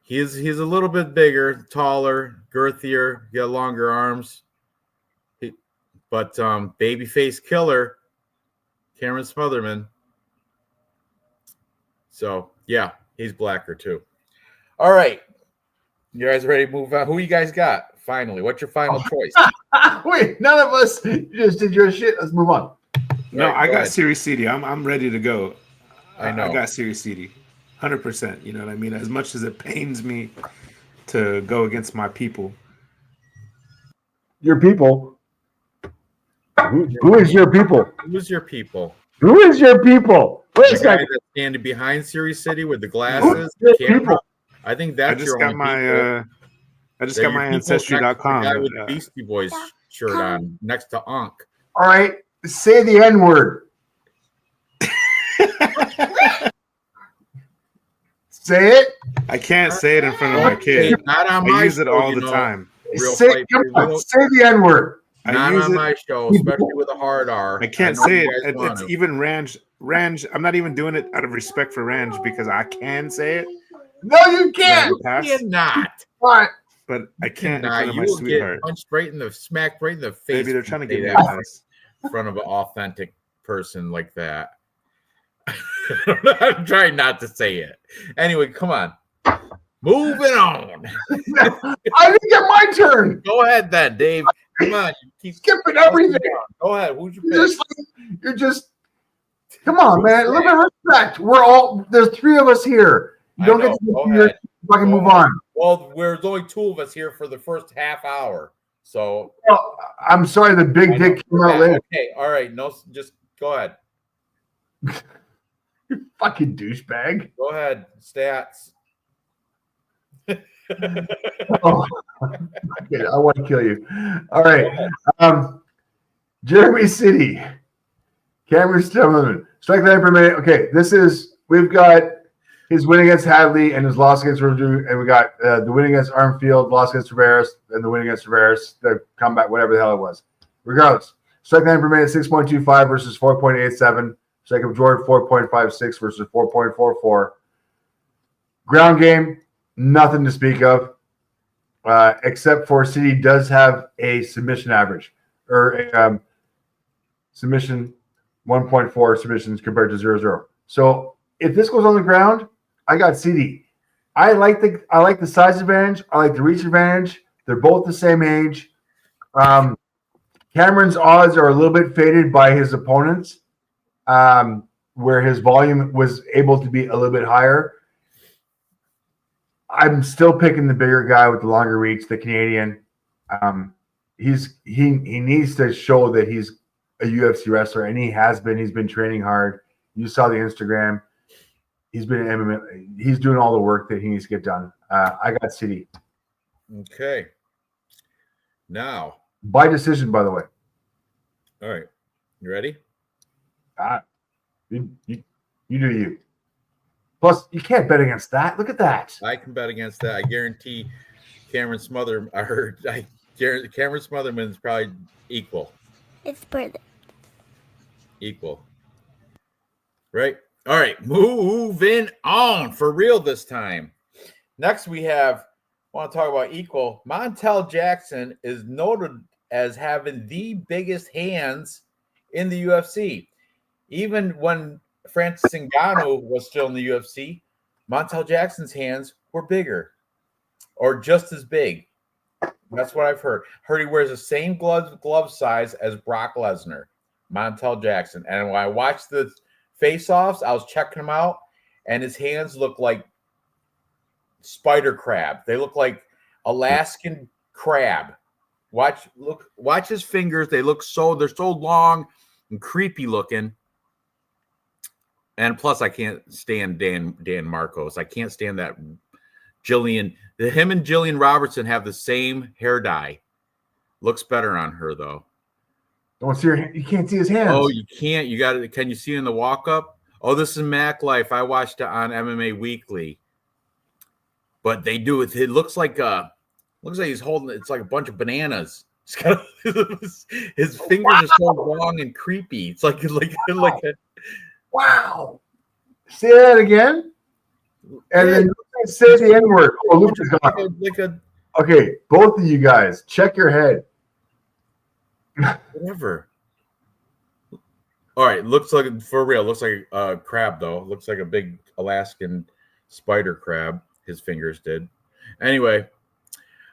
He's a little bit bigger, taller, girthier, got longer arms. But babyface killer, Cameron Smotherman. So, yeah, he's blacker too. All right. You guys ready to move on? Who you guys got? Finally, what's your final choice? Wait, none of us just did your shit. Let's move on. No, Right, I go got ahead. Siri CD. I'm ready to go. I know. I got Siri CD. 100%. You know what I mean? As much as it pains me to go against my people. Your people. Who is your people? Who's your people? Who is your people? Wait a The guy second. that's standing behind Siri City with the glasses, Who's the your camera. people? I think I that's just your got only my people. I just They're got your my people next to the ancestry.com. guy with the Beastie Boys shirt on next to Ankh. All right. Say the N word. Say it. I can't say it in front of my Don't say kid. it, not on I my use it show, all you the know. time. Real Say, fight, come on, real- say the N word. I Not use on it. my show, especially with a hard R. I can't I know say you it. guys want It's to. even Ranj. Ranj, I'm not even doing it out of respect for Ranj because I can say it. No, you can't. You Pass. cannot. What? But I can't in Nah, front of you my will sweetheart. get punched right in the smacked right in the face. Maybe they're if trying to you get say me a that pass. in front of an authentic person like that. I'm trying not to say it. Anyway, come on. Moving on. I didn't get my turn. Go ahead then, Dave. Come on. You keep Skipping everything. Go ahead. Who's your You're pick? just. Come on, man. A little bit of respect. We're all. There's three of us here. You I don't know. get to Go hear. ahead. Fucking Go move ahead. on. Well, there's only two of us here for the first half hour. So Well, I'm sorry. The big I dick know. came out later. Okay, all right. No, just go ahead. You fucking douchebag. Go ahead. Stats. Oh, okay, I want to kill you. All right. Jeremy City. Cameron Stillman. Strike line per minute. Okay, we've got his win against Hadley and his loss against Roju, and we got the win against Armfield, loss against Tavares, and the win against Tavares, the comeback, whatever the hell it was. Regardless, strike line per minute 6.25 versus 4.87. Strike of Jordan 4.56 versus 4.44. Ground game, nothing to speak of, except for City does have a submission average or a submission 1.4 submissions compared to 0.0. So if this goes on the ground, I got CD. I like the size advantage. I like the reach advantage. They're both the same age. Cameron's odds are a little bit faded by his opponents, where his volume was able to be a little bit higher. I'm still picking the bigger guy with the longer reach, the Canadian. He needs to show that he's a UFC wrestler, and he has been. He's been training hard. You saw the Instagram. He's been in MMA. He's doing all the work that he needs to get done. I got City Okay. Now, by decision, by the way. All right. You ready? You do you. Plus, you can't bet against that. Look at that. I can bet against that. I guarantee Cameron Smotherman's probably equal. It's perfect. Equal. Right? All right. Moving on for real this time. Next, we want to talk about equal. Montel Jackson is noted as having the biggest hands in the UFC. Even when Francis Ngannou was still in the UFC, Montel Jackson's hands were bigger or just as big. That's what I've heard. Heard he wears the same glove size as Brock Lesnar, Montel Jackson. And when I watched the face-offs, I was checking him out, and his hands look like spider crab. They look like Alaskan crab. Watch his fingers. They're so long and creepy looking. And plus, I can't stand Dan Marcos. I can't stand that Jillian. Him and Jillian Robertson have the same hair dye. Looks better on her though. Don't see you can't see his hands. Oh, you can't. You got it. Can you see in the walk up? Oh, this is Mac Life. I watched it on MMA Weekly. But they do it. It looks like he's holding. It's like a bunch of bananas. His fingers are so long and creepy. It's like a. Wow. Say that again. And then say the N word. Oh, Luke is gone. Okay, both of you guys, check your head. Whatever. All right, looks like for real. Looks like a crab though. Looks like a big Alaskan spider crab. His fingers did. Anyway,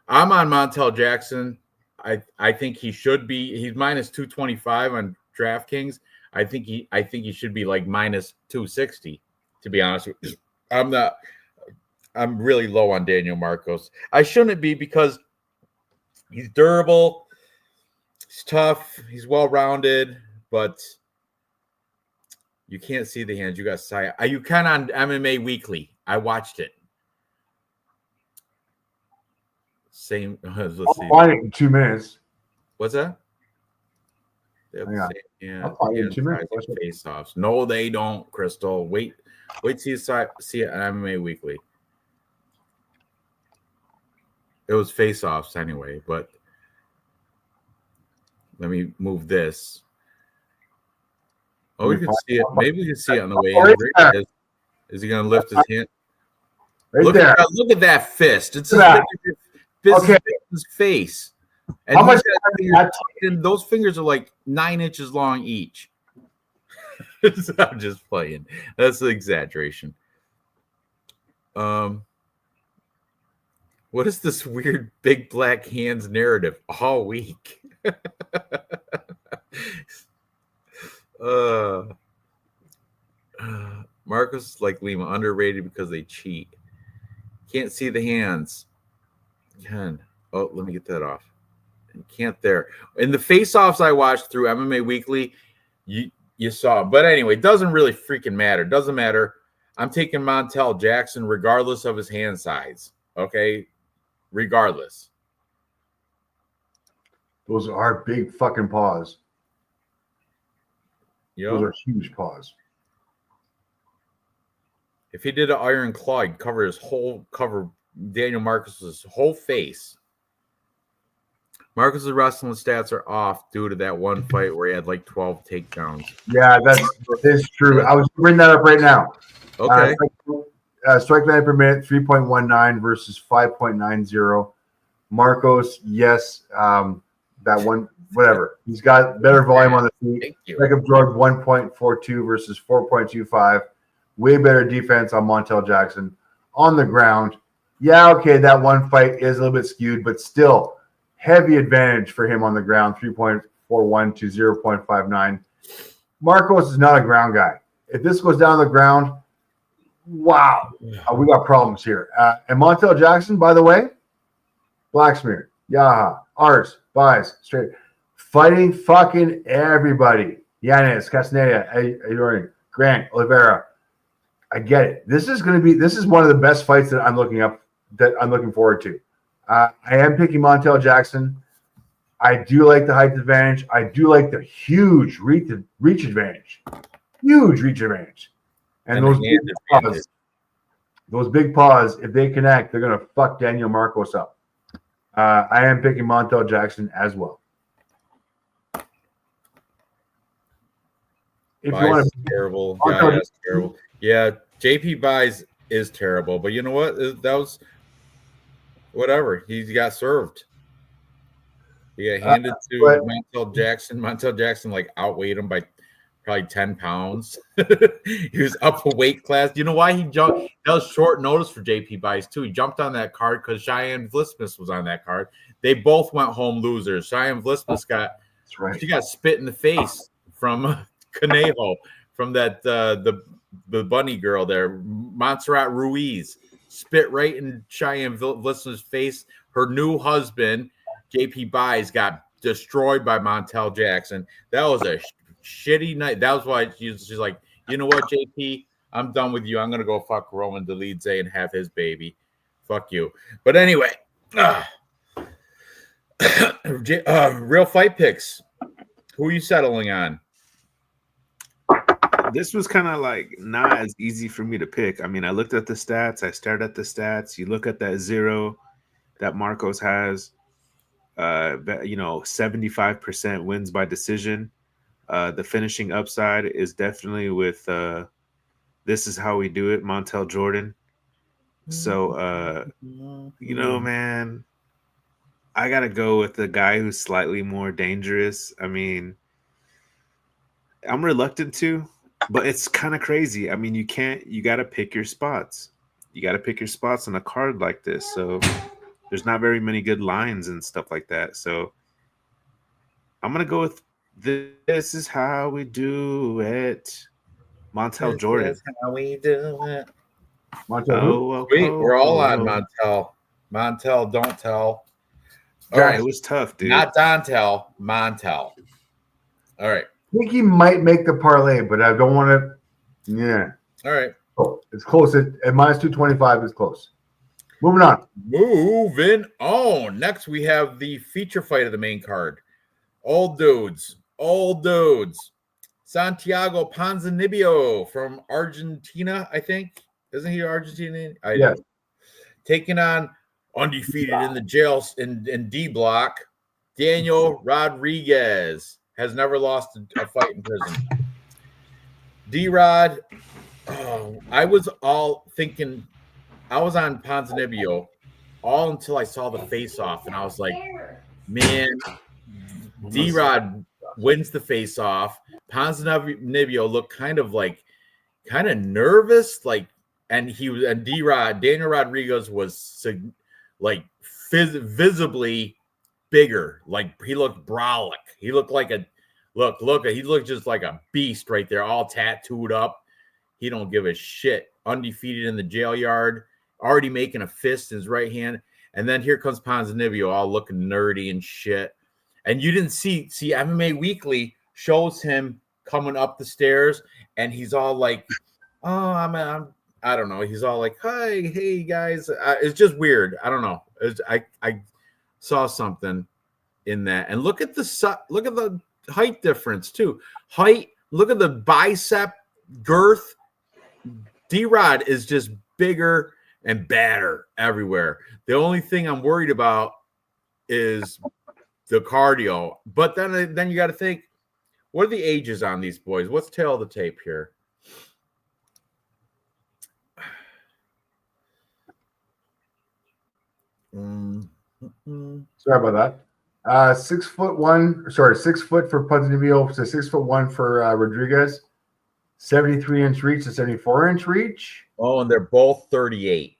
I'm on Montel Jackson. I think he should be. He's minus 225 on DraftKings. I think he should be like minus 260. To be honest with you, I'm not. I'm really low on Daniel Marcos. I shouldn't be because he's durable. He's tough. He's well-rounded, but you can't see the hands. You got sight. You can on MMA Weekly. I watched it. Same. Let's see. I'll find it in 2 minutes. What's that? I'll find it in 2 minutes. Face-offs. No, they don't, Crystal. Wait. See it on MMA Weekly. It was face-offs anyway, but let me move this. Oh, we can see it. Maybe we can see it on the way in. Is he going to lift his hand? Look at that fist. It's his face. And how much? Those fingers are like 9 inches long each. I'm just playing. That's an exaggeration. What is this weird big black hands narrative all week? Marcos is like Lima, underrated because they cheat. Can't see the hands. Let me get that off. You can't there. In the face-offs I watched through MMA Weekly, you saw. But anyway, it doesn't really freaking matter. Doesn't matter. I'm taking Montel Jackson regardless of his hand size. Okay? Regardless. Those are big fucking paws. Yep. Those are huge paws. If he did an iron claw, he'd cover Daniel Marcos's whole face. Marcos's wrestling stats are off due to that one fight where he had like 12 takedowns. Yeah, that's true. I was bringing that up right now. Okay. Strike rate per minute, 3.19 versus 5.90. Marcos, yes, that one, whatever. He's got better volume on the feet. Strike absorbed 1.42 versus 4.25. Way better defense on Montel Jackson. On the ground, yeah, okay, that one fight is a little bit skewed, but still heavy advantage for him on the ground, 3.41 to 0.59. Marcos is not a ground guy. If this goes down the ground, wow, we got problems here. And Montel Jackson, by the way, black smear, Yaha, Ars, buys, straight, fighting fucking everybody. Yanez, Castaneda, Ayori, Grant, Oliveira. I get it. This is one of the best fights that I'm looking forward to. I am picking Montel Jackson. I do like the height advantage. I do like the huge reach advantage. Huge reach advantage. And those big paws, if they connect, they're going to fuck Daniel Marcos up. I am picking Montel Jackson as well. If you want to, terrible. Yeah, that's terrible. Yeah, JP Buys is terrible, but you know what? That was whatever. He got served. He got handed to Montel Jackson. Montel Jackson like outweighed him by probably 10 pounds. He was up a weight class. You know why he jumped? That was short notice for JP Buys too. He jumped on that card because Cheyenne Vlismus was on that card. They both went home losers. Cheyenne Vlismus she got spit in the face from Conejo, from that the bunny girl there, Montserrat Ruiz, spit right in Cheyenne Vlismus' face. Her new husband, JP Buys, got destroyed by Montel Jackson. That was a shitty night. That was why she's like, you know what, JP, I'm done with you. I'm gonna go fuck Roman Dolidze and have his baby. Fuck you. But anyway, real fight picks. Who are you settling on? This was kind of like not as easy for me to pick. I mean, I looked at the stats. I stared at the stats. You look at that 0 that Marcos has. 75% wins by decision. The finishing upside is definitely with this is how we do it, Montel Jordan. So, man, I got to go with the guy who's slightly more dangerous. I mean, I'm reluctant to, but it's kind of crazy. I mean, you got to pick your spots. You got to pick your spots on a card like this. So there's not very many good lines and stuff like that. So I'm going to go with this is how we do it. Montel Jordan. This is how we do it. Montel. Sweet. We're all on Montel. Montel, don't tell. All right. It was tough, dude. Not Dontel, Montel. All right. I think he might make the parlay, but I don't want to. Yeah. All right. Oh, it's close. At minus 225, it's close. Moving on. Next, we have the feature fight of the main card. Old dudes. Santiago Ponzinibbio from Argentina, I think. Isn't he Argentinian? Yes. Taking on undefeated in the jails in D block, Daniel Rodriguez. Has never lost a fight in prison. D-Rod, I was all thinking, I was on Ponzinibbio all until I saw the face-off, and I was like, man, D-Rod wins the face-off. Ponzinibbio looked kind of nervous, and Daniel Rodriguez was visibly bigger. Like he looked brolic. He looked like he looked just like a beast right there, all tattooed up. He don't give a shit. Undefeated in the jail yard, already making a fist in his right hand. And then here comes Ponzinibbio, all looking nerdy and shit. And you didn't see MMA Weekly shows him coming up the stairs, and he's all like, "Oh, I don't know." He's all like, "Hi, hey guys." It's just weird. I don't know. I saw something in that, and look at the height difference too. Look at the bicep girth. D-Rod is just bigger and badder everywhere. The only thing I'm worried about is the cardio. But then you got to think, what are the ages on these boys? What's tail of the tape here? Sorry about that. 6'1". 6 foot for Ponzinibbio. So 6'1" for Rodriguez. 73-inch reach to 74-inch reach. Oh, and they're both 38.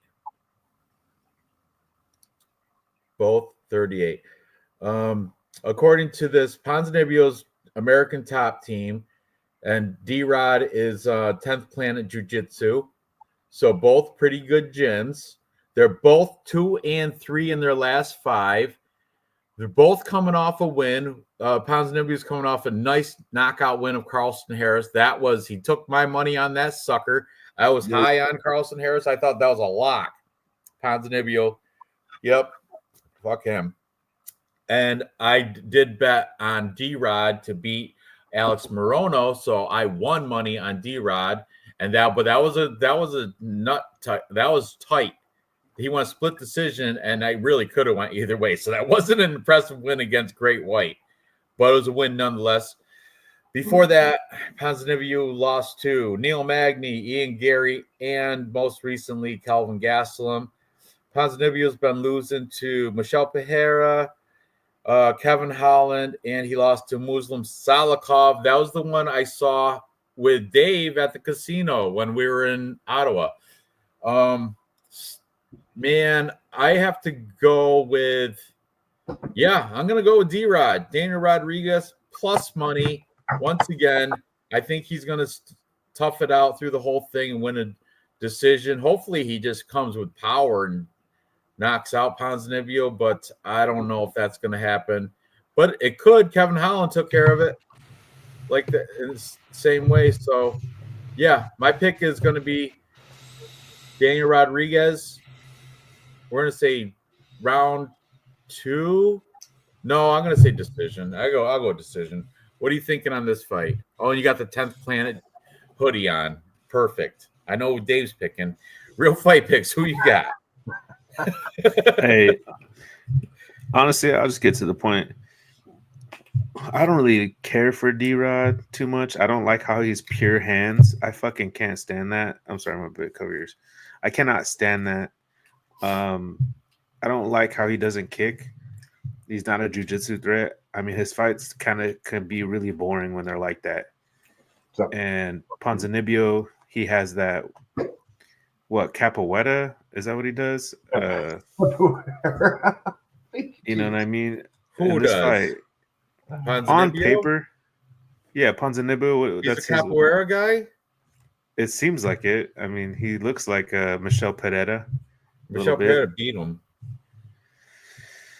Both 38. According to this, Ponzinibbio's American Top Team, and D-Rod is 10th Planet Jiu-Jitsu. So both pretty good gyms. They're both 2 and 3 in their last 5. They're both coming off a win. Ponzinibbio's coming off a nice knockout win of Carlston Harris. He took my money on that sucker. I was high on Carlston Harris. I thought that was a lock. Ponzinibbio, yep, fuck him. and I did bet on D-Rod to beat Alex Morono, so I won money on D-Rod, and that was a nut that was tight. He went split decision, and I really could have went either way. So that wasn't an impressive win against Great White, but it was a win nonetheless. Before that, Ponzinibbio lost to Neil Magny, Ian Gary, and most recently Calvin Gastelum. Ponzinibbio's been losing to Michelle Pereira, Kevin Holland, and he lost to Muslim Salikov. That was the one I saw with Dave at the casino when we were in Ottawa. Man, I have to go with, I'm going to go with D-Rod. Daniel Rodriguez plus money. Once again, I think he's going to tough it out through the whole thing and win a decision. Hopefully he just comes with power and knocks out Ponzinibbio, but I don't know if that's going to happen. But it could. Kevin Holland took care of it like the same way. So, my pick is going to be Daniel Rodriguez. We're going to say round 2. No, I'm going to say decision. I'll go decision. What are you thinking on this fight? Oh, you got the 10th Planet hoodie on. Perfect. I know what Dave's picking. Real fight picks. Who you got? Hey, honestly, I'll just get to the point. I don't really care for D-Rod too much. I don't like how he's pure hands. I fucking can't stand that. I'm sorry, I'm a bit cover yours. I cannot stand that. I don't like how he doesn't kick. He's not a jiu-jitsu threat. I mean, his fights kind of can be really boring when they're like that. So, and Ponzinibbio, he has that, capoeira? Is that what he does? You know what I mean? Who in this does? Fight, on paper, Ponzinibbio. He's a capoeira guy? It seems like it. I mean, he looks like Michelle Pereira. Michelle Pereira beat him.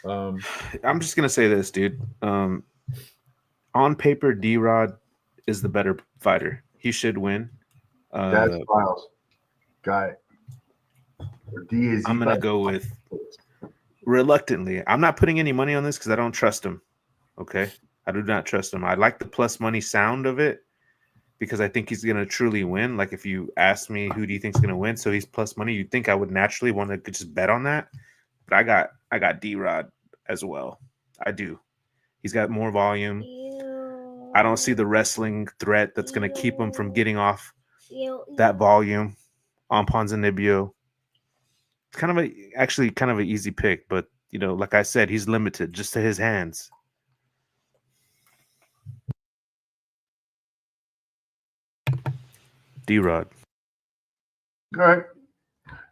I'm just gonna say this, dude. On paper, D-Rod is the better fighter. He should win. That's Miles. Got it. I'm gonna go with reluctantly. I'm not putting any money on this because I don't trust him. Okay, I do not trust him. I like the plus money sound of it because I think he's gonna truly win. Like if you ask me who do you think's gonna win, so he's plus money, you'd think I would naturally want to just bet on that. But I got D-Rod as well. I do. He's got more volume. I don't see the wrestling threat that's going to keep him from getting off that volume on Ponzinibbio. It's kind of an easy pick, but like I said, he's limited just to his hands. D-Rod. All right.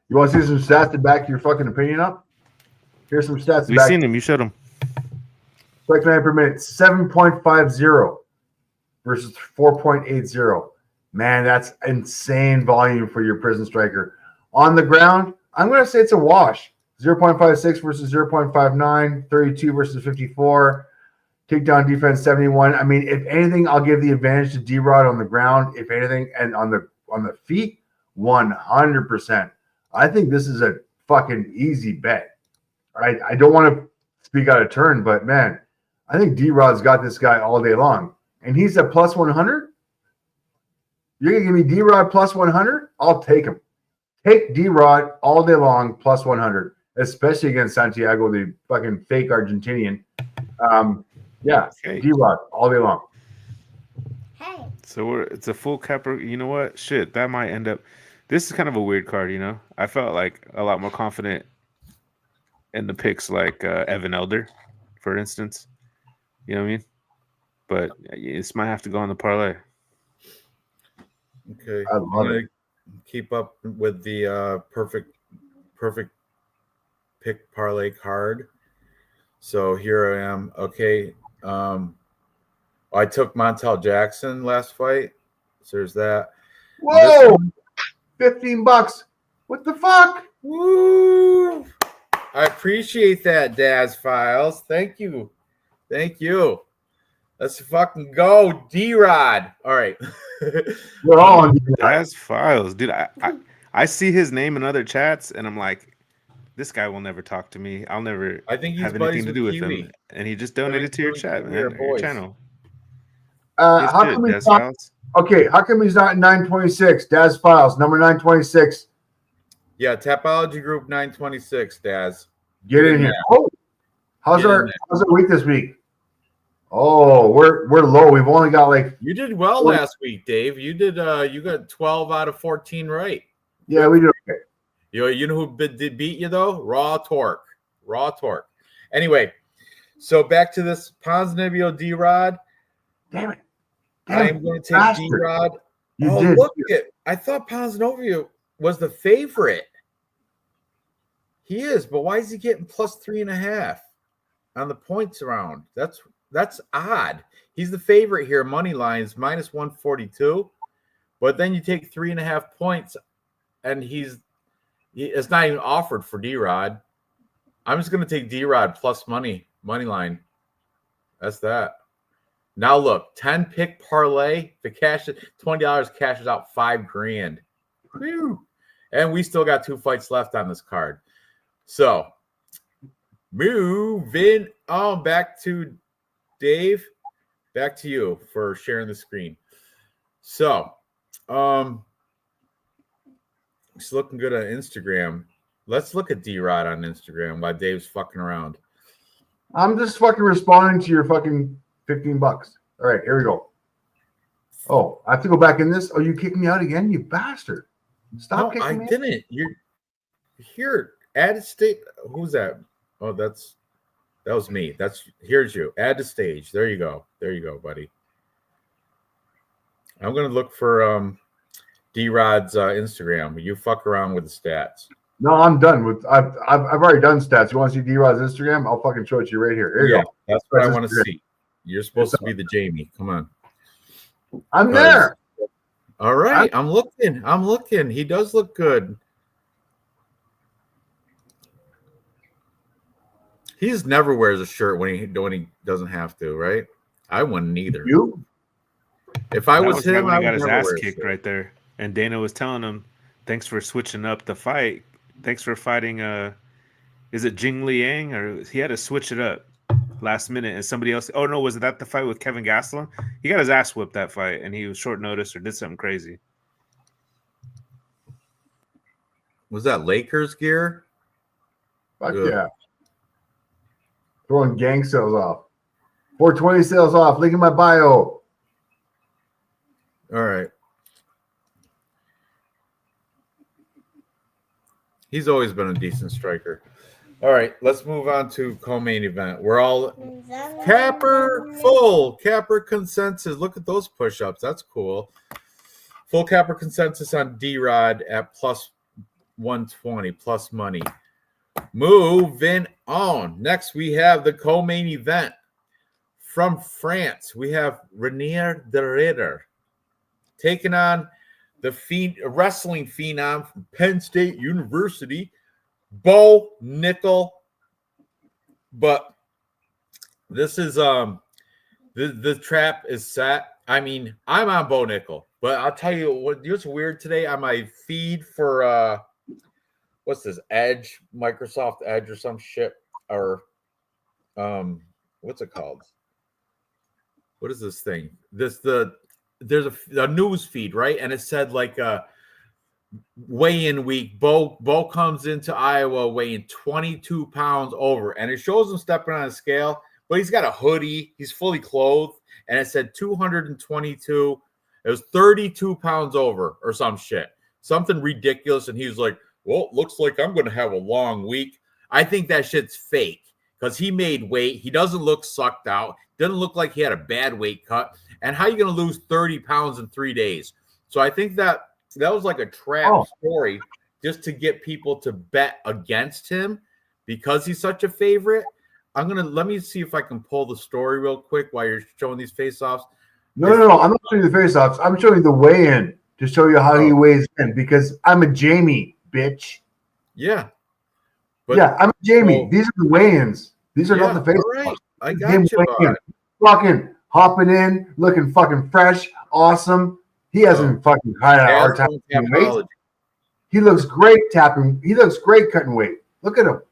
You want to see some stats to back your fucking opinion up? Here's some stats. We've seen them. You showed them. Strike time per minute, 7.50 versus 4.80. Man, that's insane volume for your prison striker. On the ground, I'm going to say it's a wash. 0.56 versus 0.59, 32 versus 54. Takedown defense, 71. I mean, if anything, I'll give the advantage to D-Rod on the ground. If anything, and on the feet, 100%. I think this is a fucking easy bet. I don't want to speak out of turn, but man, I think D-Rod's got this guy all day long. And he's a plus 100? You're going to give me D-Rod plus 100? I'll take him. Take D-Rod all day long plus 100, especially against Santiago, the fucking fake Argentinian. D-Rod all day long. Hey. So it's a full capper. You know what? Shit, that might end up. This is kind of a weird card, I felt like a lot more confident in the picks like Evan Elder, for instance. You know what I mean? But this might have to go on the parlay. Okay. I love it. Keep up with the perfect pick parlay card. So here I am. Okay. I took Montel Jackson last fight. So there's that. Whoa! $15. What the fuck? Woo! I appreciate that, Daz Files. Thank you. Let's fucking go, D-Rod. All right. We're all on Daz Files, dude. I see his name in other chats, and I'm like, this guy will never talk to me. I'll never I think he's have anything buddies to with do with Kiwi. him. And he just donated to your chat, We are man, or your boys. channel. It's How good, come he's Des not? Files. Okay, how come he's not in 926? Daz Files, number 926. Yeah, Tapology Group 926, Daz. Get in here. Oh, how's Get in our there. how's our week this week? Oh, we're low. We've only got like You did well last week, Dave. You did. You got 12 out of 14 right. yeah, we do okay. You know who did beat you though? Raw Torque. Anyway, so back to this Ponzinibbio D-Rod. Damn it. I am going to take bastard. D-Rod. You Oh, did. look it. I thought Ponzinibbio was the favorite. He is, but why is he getting plus 3.5 on the points round? That's odd. He's the favorite here. Money lines minus 142, but then you take 3.5 points, and it's not even offered for D-Rod. I'm just going to take D-Rod plus money line. That's that. Now look, 10 pick parlay. The cash $20 cashes out $5,000. Whew. And we still got 2 fights left on this card. So moving on back to Dave. Back to you for sharing the screen. So it's looking good on Instagram. Let's look at D-Rod on Instagram while Dave's fucking around. I'm just fucking responding to your fucking $15. All right, here we go. Oh, I have to go back in this. Oh, you kicked me out again, you bastard. Stop No, kicking I me didn't. You're here. Add a state. Who's that? Oh, that was me. Here's you. Add to stage. There you go, buddy. I'm gonna look for D-Rod's Instagram. You fuck around with the stats. No, I'm done with. I've already done stats. You want to see D-Rod's Instagram? I'll fucking show it to you right here. Here you go. That's what I That's want to Instagram. see. You're supposed to be the Jamie. Come on. I'm there. All right. I'm looking. He does look good. He's never wears a shirt when he doesn't have to, right? I wouldn't either. You? If I That was him, when I he got would his never ass wear a kicked shirt. right there. And Dana was telling him, thanks for switching up the fight. Thanks for fighting is it Jing Liang? Or he had to switch it up last minute and somebody else. Oh no, was that the fight with Kevin Gastelum? He got his ass whipped that fight and he was short notice or did something crazy. Was that Lakers gear? Fuck Ugh. yeah. Throwing gang sales off. 420 sales off. Link in my bio. All right. He's always been a decent striker. All right, let's move on to co-main event. We're all capper full. Capper consensus. Look at those push-ups. That's cool. Full capper consensus on D-Rod at plus 120, plus money. Moving on. Next, we have the co-main event. From France, we have Renier de Ridder taking on the wrestling phenom from Penn State University, Bo Nickel. But this is the trap is set. I mean, I'm on Bo Nickel, but I'll tell you what's weird today on my feed for what's this, Edge, Microsoft Edge or some shit, or what's it called? What is this thing? There's a news feed, right? And it said like weigh-in week. Bo comes into Iowa weighing 22 pounds over, and it shows him stepping on a scale, but he's got a hoodie, he's fully clothed, and it said 222. It was 32 pounds over or some shit, something ridiculous. And he was like, well, looks like I'm going to have a long week. I think that shit's fake because he made weight. He doesn't look sucked out. Doesn't look like he had a bad weight cut. And how are you going to lose 30 pounds in 3 days? So I think that was like a trap story just to get people to bet against him because he's such a favorite. Let me see if I can pull the story real quick while you're showing these face-offs. No. I'm not showing you the face-offs. I'm showing you the weigh-in to show you how he weighs in because I'm a Jamie, bitch. Yeah. I'm a Jamie. These are the weigh-ins. These are not the face-offs. All right. I got you. Fucking hopping in, looking fucking fresh, awesome. He hasn't fucking had a hard time cutting weight. He looks great tapping. He looks great cutting weight. Look at him.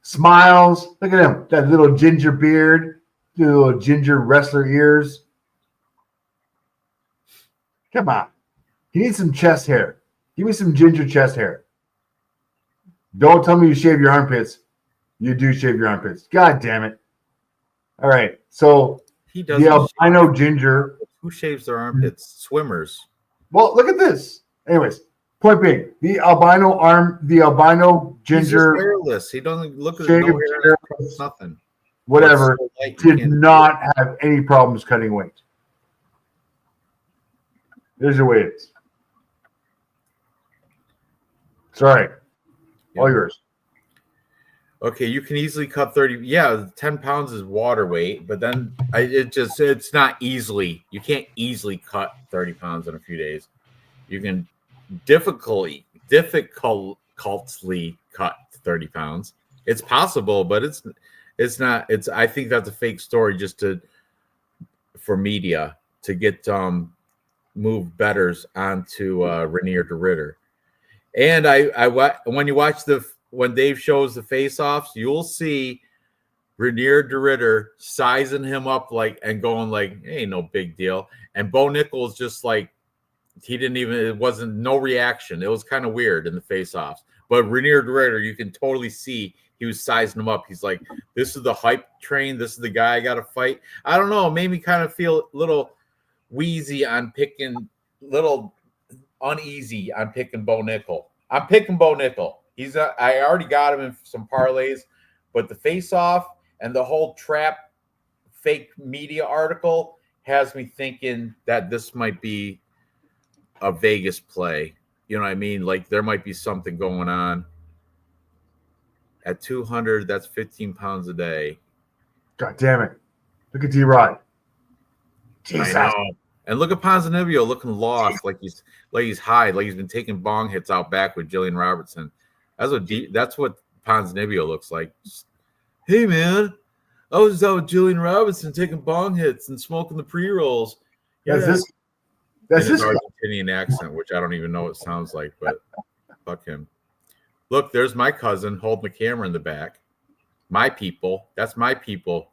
Smiles. Look at him. That little ginger beard. The little ginger wrestler ears. Come on. He needs some chest hair. Give me some ginger chest hair. Don't tell me you shave your armpits. You do shave your armpits. God damn it. All right. So He doesn't. the albino ginger. Who shaves their armpits? Swimmers. Well, look at this. Anyways, point being, the albino He's just ginger, hairless. He doesn't look at shaved no hair. hair, Nothing. whatever, So light, you did can't- not have any problems cutting weight. There's your weight. Sorry. All yours. Okay, you can easily cut 30. Yeah, 10 pounds is water weight, but then it's not easily. You can't easily cut 30 pounds in a few days. You can difficultly cut 30 pounds. It's possible, but it's not. I think that's a fake story just for media to get move bettors onto Rainier de Ritter. And when you watch when Dave shows the face-offs, you'll see Rainier de Ritter sizing him up and going hey, ain't no big deal. And Bo Nickel's just it wasn't no reaction. It was kind of weird in the face-offs. But Rainier de Ritter, you can totally see he was sizing him up. He's like, this is the hype train. This is the guy I got to fight. I don't know. It made me kind of feel a little wheezy on picking, little uneasy on picking Bo Nickel. I'm picking Bo Nickel. I already got him in some parlays, but the face-off and the whole trap fake media article has me thinking that this might be a Vegas play. You know what I mean? There might be something going on. At 200, that's 15 pounds a day. God damn it. Look at D-Rod. Jesus. I know. And look at Ponzinibbio looking lost, like he's high, like he's been taking bong hits out back with Jillian Robertson. That's what Ponzinibbio looks like. Hey man, I was out with Jillian Robertson taking bong hits and smoking the pre-rolls. That's in this his Argentinian accent, which I don't even know what it sounds like, but fuck him. Look, there's my cousin holding the camera in the back. My people. That's my people.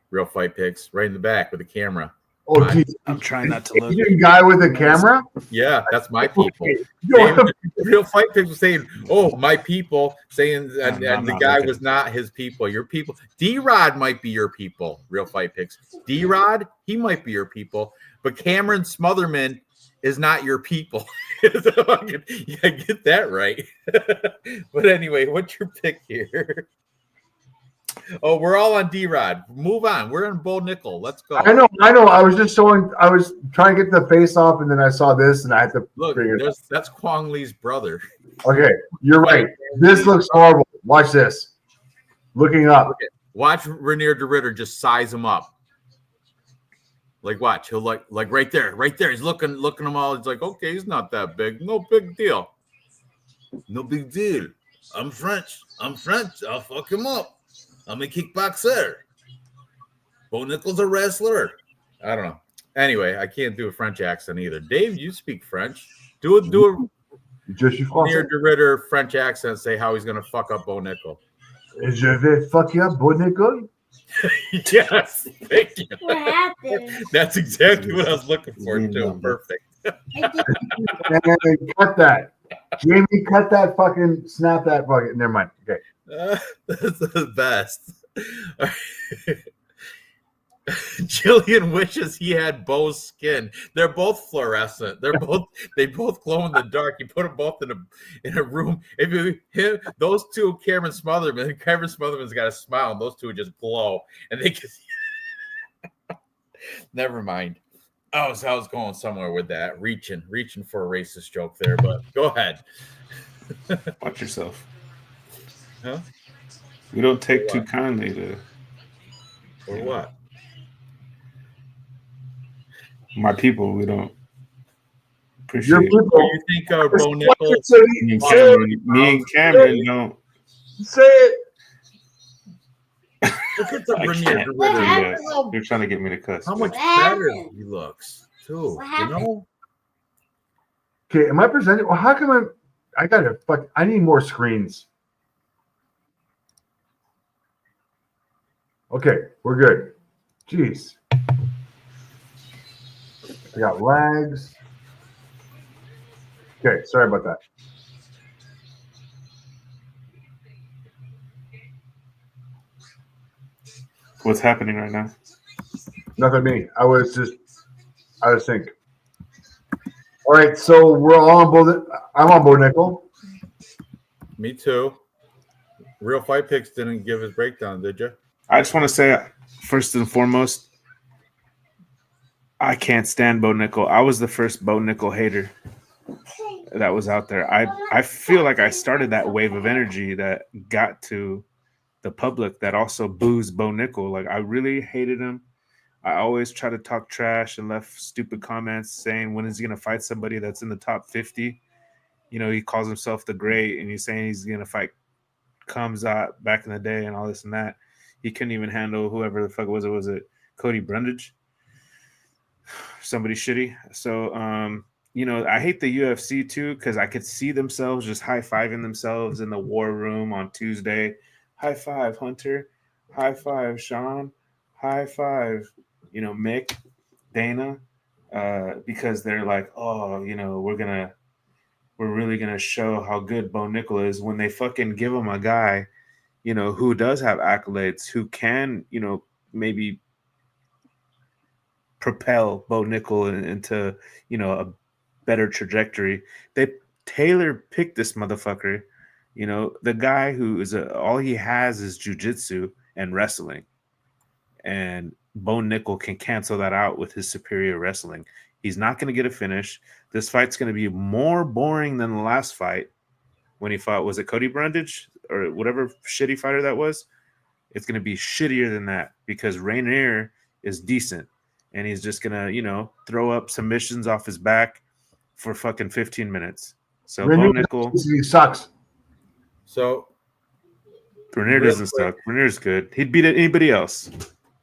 Real Fight Picks right in the back with the camera. Oh, geez. I'm trying not to look. Asian guy with a camera? Yeah, that's my people. Yo, Real Fight Picks was saying, "Oh, my people," saying, and the guy looking. was not his people. Your people. D-Rod might be your people. Real Fight Picks. D-Rod, he might be your people, but Cameron Smotherman is not your people. Yeah, get that right. But anyway, what's your pick here? Oh, we're all on D-Rod. Move on. We're in Bo Nickel. Let's go. I know. I was just showing. I was trying to get the face off, and then I saw this, and I had to Look, figure it out. that's Kwong Lee's brother. Okay, you're right. This looks horrible. Watch this. Looking up. Okay. Watch Rainier de Ritter just size him up. Watch. He'll like right there. He's looking them all. He's like, okay, he's not that big. No big deal. No big deal. I'm French. I'll fuck him up. I'm a kickboxer. Bo Nickel's a wrestler. I don't know. Anyway, I can't do a French accent either. Dave, you speak French. Do a Rainier de Ritter French accent. Say how he's gonna fuck up Bo Nickel. Je vais fuck you up, Bo Nickel. Yes, thank you. What happened? That's exactly what I was looking for too. Perfect. And cut that. Jamie, cut that fucking, snap that fucking. Never mind. Okay. That's the best. Jillian wishes he had Bo's skin. They're both fluorescent. They both glow in the dark. You put them both in a room. Those two, Cameron Smotherman's got a smile, and those two would just glow. And they can never mind. I was going somewhere with that, reaching for a racist joke there, but go ahead. Watch yourself. Huh? We don't take too kindly to. Or what? My people, we don't appreciate. Your people. You think Bo Nickel? Me and Cameron don't. Say it. Look at the I Rainier can't de do Ritter. that. You're trying to get me to cuss. How much What better happened? he looks too. What You happened? know? Okay, am I presenting? Well, how come I gotta fuck? I need more screens. Okay, we're good. Jeez. I got lags. Okay, sorry about that. What's happening right now? Nothing me. I was thinking. All right, so we're all on both. I'm on Bo Nickel. Me too. Real Fight Picks didn't give his breakdown, did you? I just want to say, first and foremost, I can't stand Bo Nickel. I was the first Bo Nickel hater that was out there. I feel like I started that wave of energy that got to the public that also boos Bo Nickel. Like, I really hated him. I always try to talk trash and left stupid comments saying, when is he going to fight somebody that's in the top 50? You know, he calls himself the great, and he's saying he's going to fight Kamzat back in the day and all this and that. He couldn't even handle whoever the fuck was it. Was it Cody Brundage? Somebody shitty. So, you know, I hate the UFC too, because I could see themselves just high-fiving themselves in the war room on Tuesday. High five, Hunter. High five, Sean. High five, you know, Mick, Dana, because they're like, oh, you know, we're really gonna show how good Bo Nickel is, when they fucking give him a guy, you know, who does have accolades, who can, you know, maybe propel Bo Nickel into, you know, a better trajectory. They tailor picked this motherfucker, you know, the guy who is all he has is jiu-jitsu and wrestling. And Bo Nickel can cancel that out with his superior wrestling. He's not going to get a finish. This fight's going to be more boring than the last fight when he fought, was it Cody Brundage or whatever shitty fighter that was? It's going to be shittier than that, because Rainier is decent, and he's just going to, you know, throw up submissions off his back for fucking 15 minutes. So Bo Nickel, he sucks. So Rainier doesn't suck. Rainier's good. He'd beat anybody else.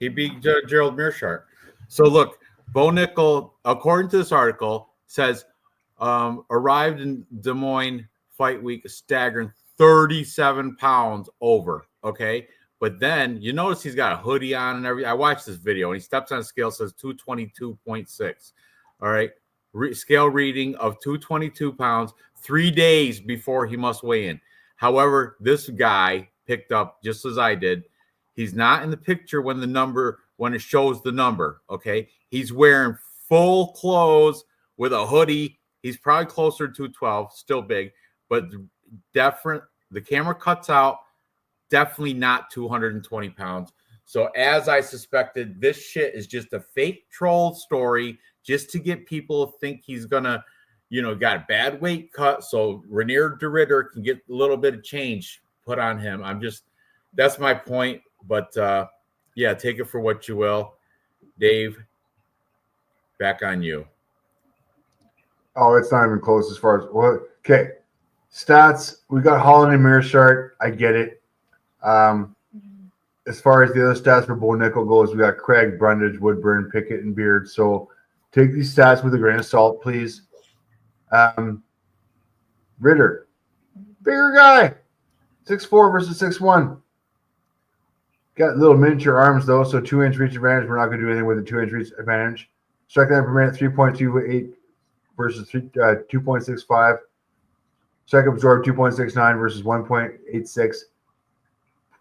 He beat Gerald Mearshart. So look, Bo Nickel, according to this article, says arrived in Des Moines fight week, staggering 37 pounds over. Okay. But then you notice he's got a hoodie on and everything. I watched this video, and he steps on a scale, says 222.6. All right. Scale reading of 222 pounds 3 days before he must weigh in. However, this guy picked up, just as I did, he's not in the picture when it shows the number. Okay. He's wearing full clothes with a hoodie. He's probably closer to 212, still big, but different. The camera cuts out. Definitely not 220 pounds. So as I suspected, this shit is just a fake troll story just to get people to think he's going to, you know, got a bad weight cut. So Rainier DeRitter can get a little bit of change put on him. That's my point. But yeah, take it for what you will. Dave, back on you. Oh, it's not even close as far as okay. Stats, we got Holland and Mearshart. I get it. As far as the other stats for Bo Nickel goes, we got Craig, Brundage, Woodburn, Pickett, and Beard. So take these stats with a grain of salt, please. Ritter, bigger guy, 6'4" versus 6'1". Got little miniature arms though, so 2-inch reach advantage. We're not going to do anything with a 2-inch reach advantage. Strike time per minute 3.28 versus 2.65. Strike absorb 2.69 versus 1.86.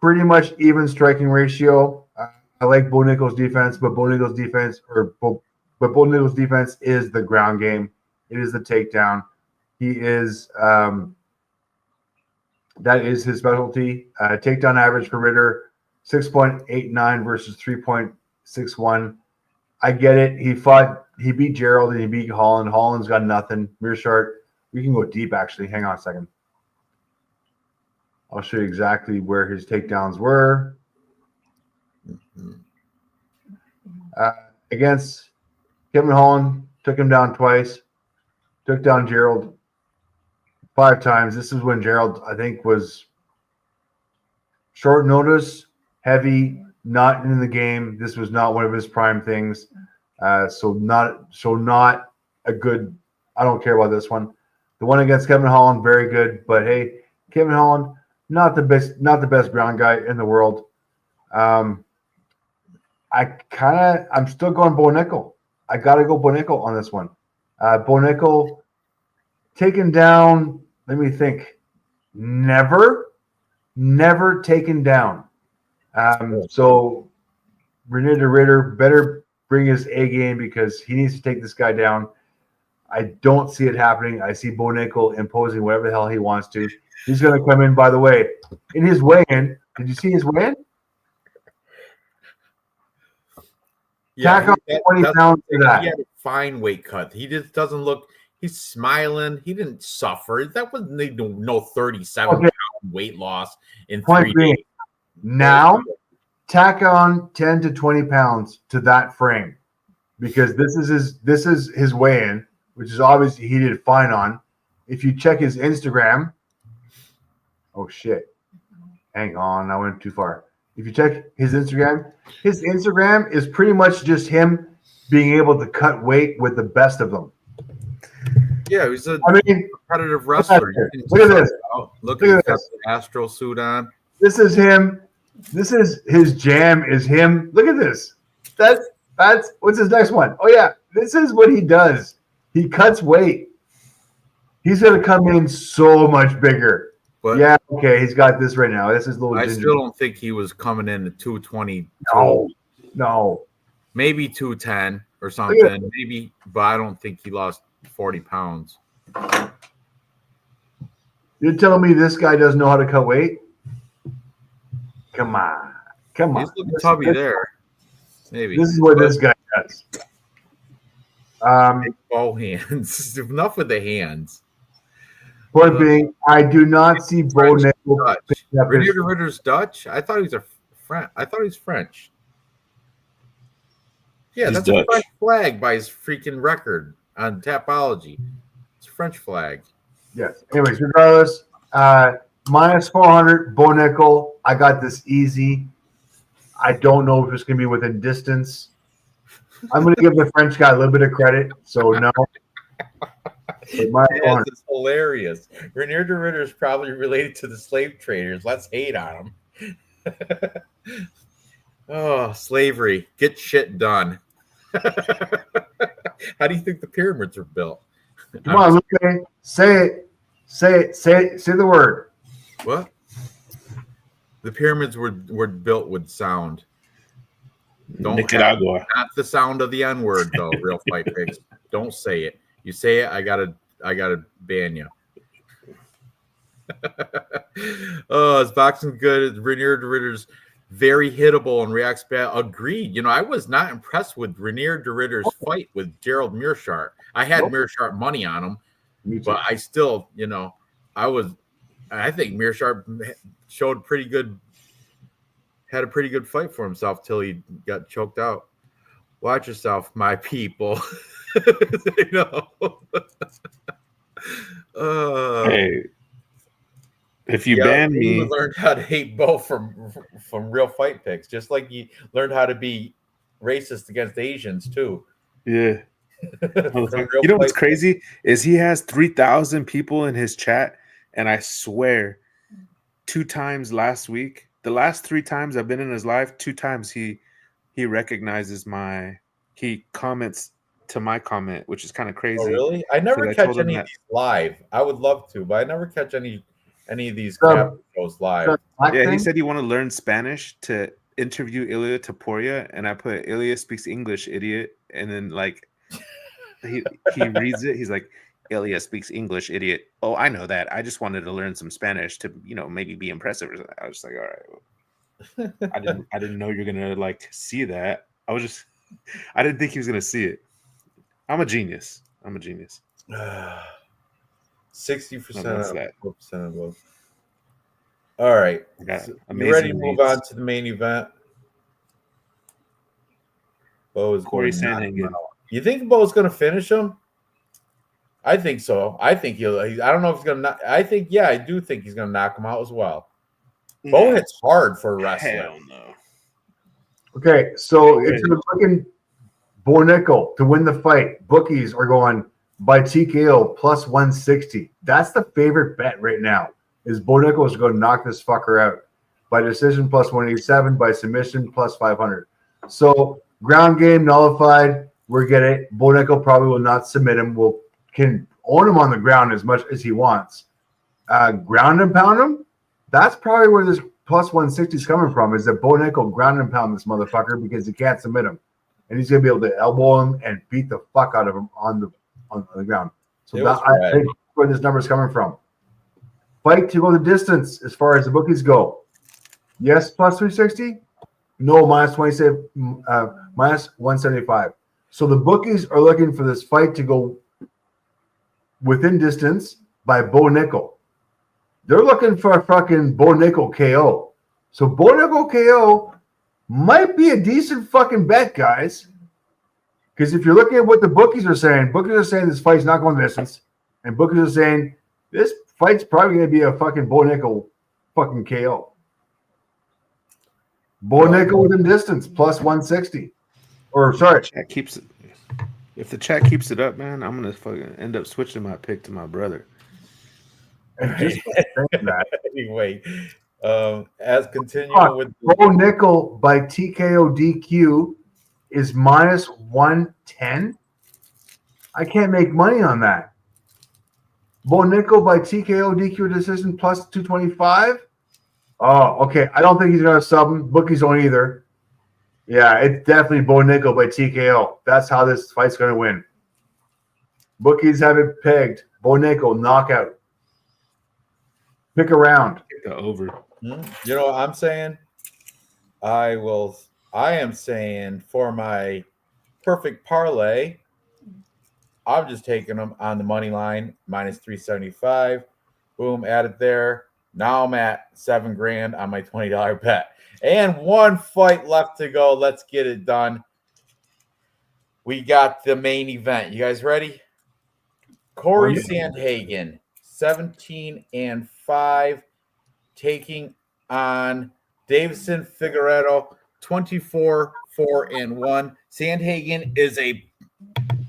Pretty much even striking ratio. I like Bo Nickel's defense, but Bo Nickel's defense is the ground game. It is the takedown. He is that is his specialty. Takedown average for Ritter 6.89 versus 3.61. I get it. He beat Gerald and he beat Holland. Holland's got nothing. Mearshart, we can go deep actually. Hang on a second. I'll show you exactly where his takedowns were. Against Kevin Holland, took him down twice. Took down Gerald 5 times. This is when Gerald, I think, was short notice, heavy, not in the game. This was not one of his prime things. So not a good. I don't care about this one. The one against Kevin Holland, very good. But hey, Kevin Holland, not the best ground guy in the world. I'm still going Bo Nickel. I got to go Bo Nickel on this one. Bo Nickel taken down. Let me think. Never taken down. So Renier de Ritter better bring his A game because he needs to take this guy down. I don't see it happening. I see Bo Nickel imposing whatever the hell he wants to. He's going to come in, by the way, in his weigh-in. Did you see his weigh-in? Yeah, Tack on 20 pounds to that. He had a fine weight cut. He just doesn't look. He's smiling. He didn't suffer. That wasn't no 37-pound weight loss in Point 3 being, days. now tack on 10 to 20 pounds to that frame because this is his weigh-in, which is obviously he did fine on. If you check his Instagram, oh shit, hang on, I went too far. If you check his Instagram is pretty much just him being able to cut weight with the best of them. Yeah, he's a competitive look wrestler. Look at this. Look at this. The Astro suit on. This is him. This is his jam. Is him. Look at this. That's what's his next one? Oh yeah, this is what he does. He cuts weight. He's gonna come in so much bigger. But yeah, okay, he's got this right now. This is little. I ginger. still don't think he was coming in at 220. No. Maybe 210 or something. Maybe, but I don't think he lost 40 pounds. You're telling me this guy doesn't know how to cut weight? Come on. He's looking tubby there. Maybe. This is what this guy does. Ball hands. Enough with the hands. Point being, I do not see Bo Nickel. Renier de Ritter's Dutch? I thought he was French. Yeah, He's that's Dutch. a French flag by his freaking record on Tapology. It's a French flag. Yes. Anyways, regardless, minus 400, Bo Nickel. I got this easy. I don't know if it's going to be within distance. I'm going to give the French guy a little bit of credit. So, no. Yes, it's hilarious. Renier de Ritter is probably related to the slave traders. Let's hate on him. Oh, slavery. Get shit done. How do you think the pyramids are built? Come on, Lupe. Say it. Say the word. What? The pyramids were built with sound. Nicaragua. Not the sound of the N-word, though, real fight pigs. Don't say it. You say it, I gotta ban you. Oh, is boxing good? Renier de Ritter's very hittable and reacts bad. Agreed. I was not impressed with Renier de Ritter's fight with Gerald Meerschaert. I had Meerschaert money on him, but I still, I think Meerschaert showed had a pretty good fight for himself till he got choked out. Watch yourself, my people. Hey, if you ban me, you learned how to hate Bo from real fight picks, just like you learned how to be racist against Asians too. Yeah. You know what's crazy is he has 3,000 people in his chat, and I swear, 2 times last week, the last 3 times I've been in his live, 2 times he recognizes he comments to my comment, which is kind of crazy. Oh, really? I never catch any of these live. I would love to, but I never catch any of these shows live. Yeah, he said you want to learn Spanish to interview Ilya Taporia, and I put Ilya speaks English, idiot, and then like he reads it. He's like, Ilya speaks English, idiot. Oh, I know that. I just wanted to learn some Spanish to maybe be impressive or something. I was just like, all right. I didn't know you're gonna like see that. I didn't think he was gonna see it. I'm a genius. 60%, 4% of both. All right. You ready to move on to the main event? Bo is Corey going to knock him Sandhagen. out. You think Bo's going to finish him? I think so. I think I don't know if he's going to. I do think he's going to knock him out as well. Yeah. Bo hits hard for a wrestler. Hell no. Okay, so if you're looking Bo Nickel to win the fight, bookies are going by TKO plus 160. That's the favorite bet right now. Is Bo Nickel is going to knock this fucker out by decision plus 187, by submission plus 500. So ground game nullified. We're getting it. Bo Nickel probably will not submit him. Can own him on the ground as much as he wants. Ground and pound him. That's probably where this plus 160 is coming from. Is that Bo Nickel ground and pound this motherfucker because he can't submit him, and he's gonna be able to elbow him and beat the fuck out of him on the ground. So I think where this number is coming from. Fight to go the distance as far as the bookies go. Yes, plus 360. No, minus 27, minus 175. So the bookies are looking for this fight to go within distance by Bo Nickel. They're looking for a fucking Bo Nickel KO. So Bo Nickel KO might be a decent fucking bet, guys. Because if you're looking at what the bookies are saying this fight's not going the distance. And bookies are saying this fight's probably going to be a fucking Bo Nickel fucking KO. Bo Nickel within distance, plus 160. Or, sorry. If the chat keeps it up, man, I'm going to fucking end up switching my pick to my brother. Anyway, as continuing with Bo Nickel by TKO DQ is minus 110. I can't make money on that. Bo Nickel by TKO DQ decision plus 225. Oh, okay. I don't think he's gonna sub him. Bookies don't either. Yeah, it's definitely Bo Nickel by TKO. That's how this fight's gonna win. Bookies have it pegged. Bo Nickel knockout. Pick a round. The over. You know what I'm saying? I am saying for my perfect parlay, I'm just taking them on the money line, minus 375. Boom, add it there. Now I'm at $7,000 on my $20 bet. And one fight left to go. Let's get it done. We got the main event. You guys ready? Corey Sandhagen, 17-5, taking on Davison Figueiredo, 24-4-1. Sandhagen is a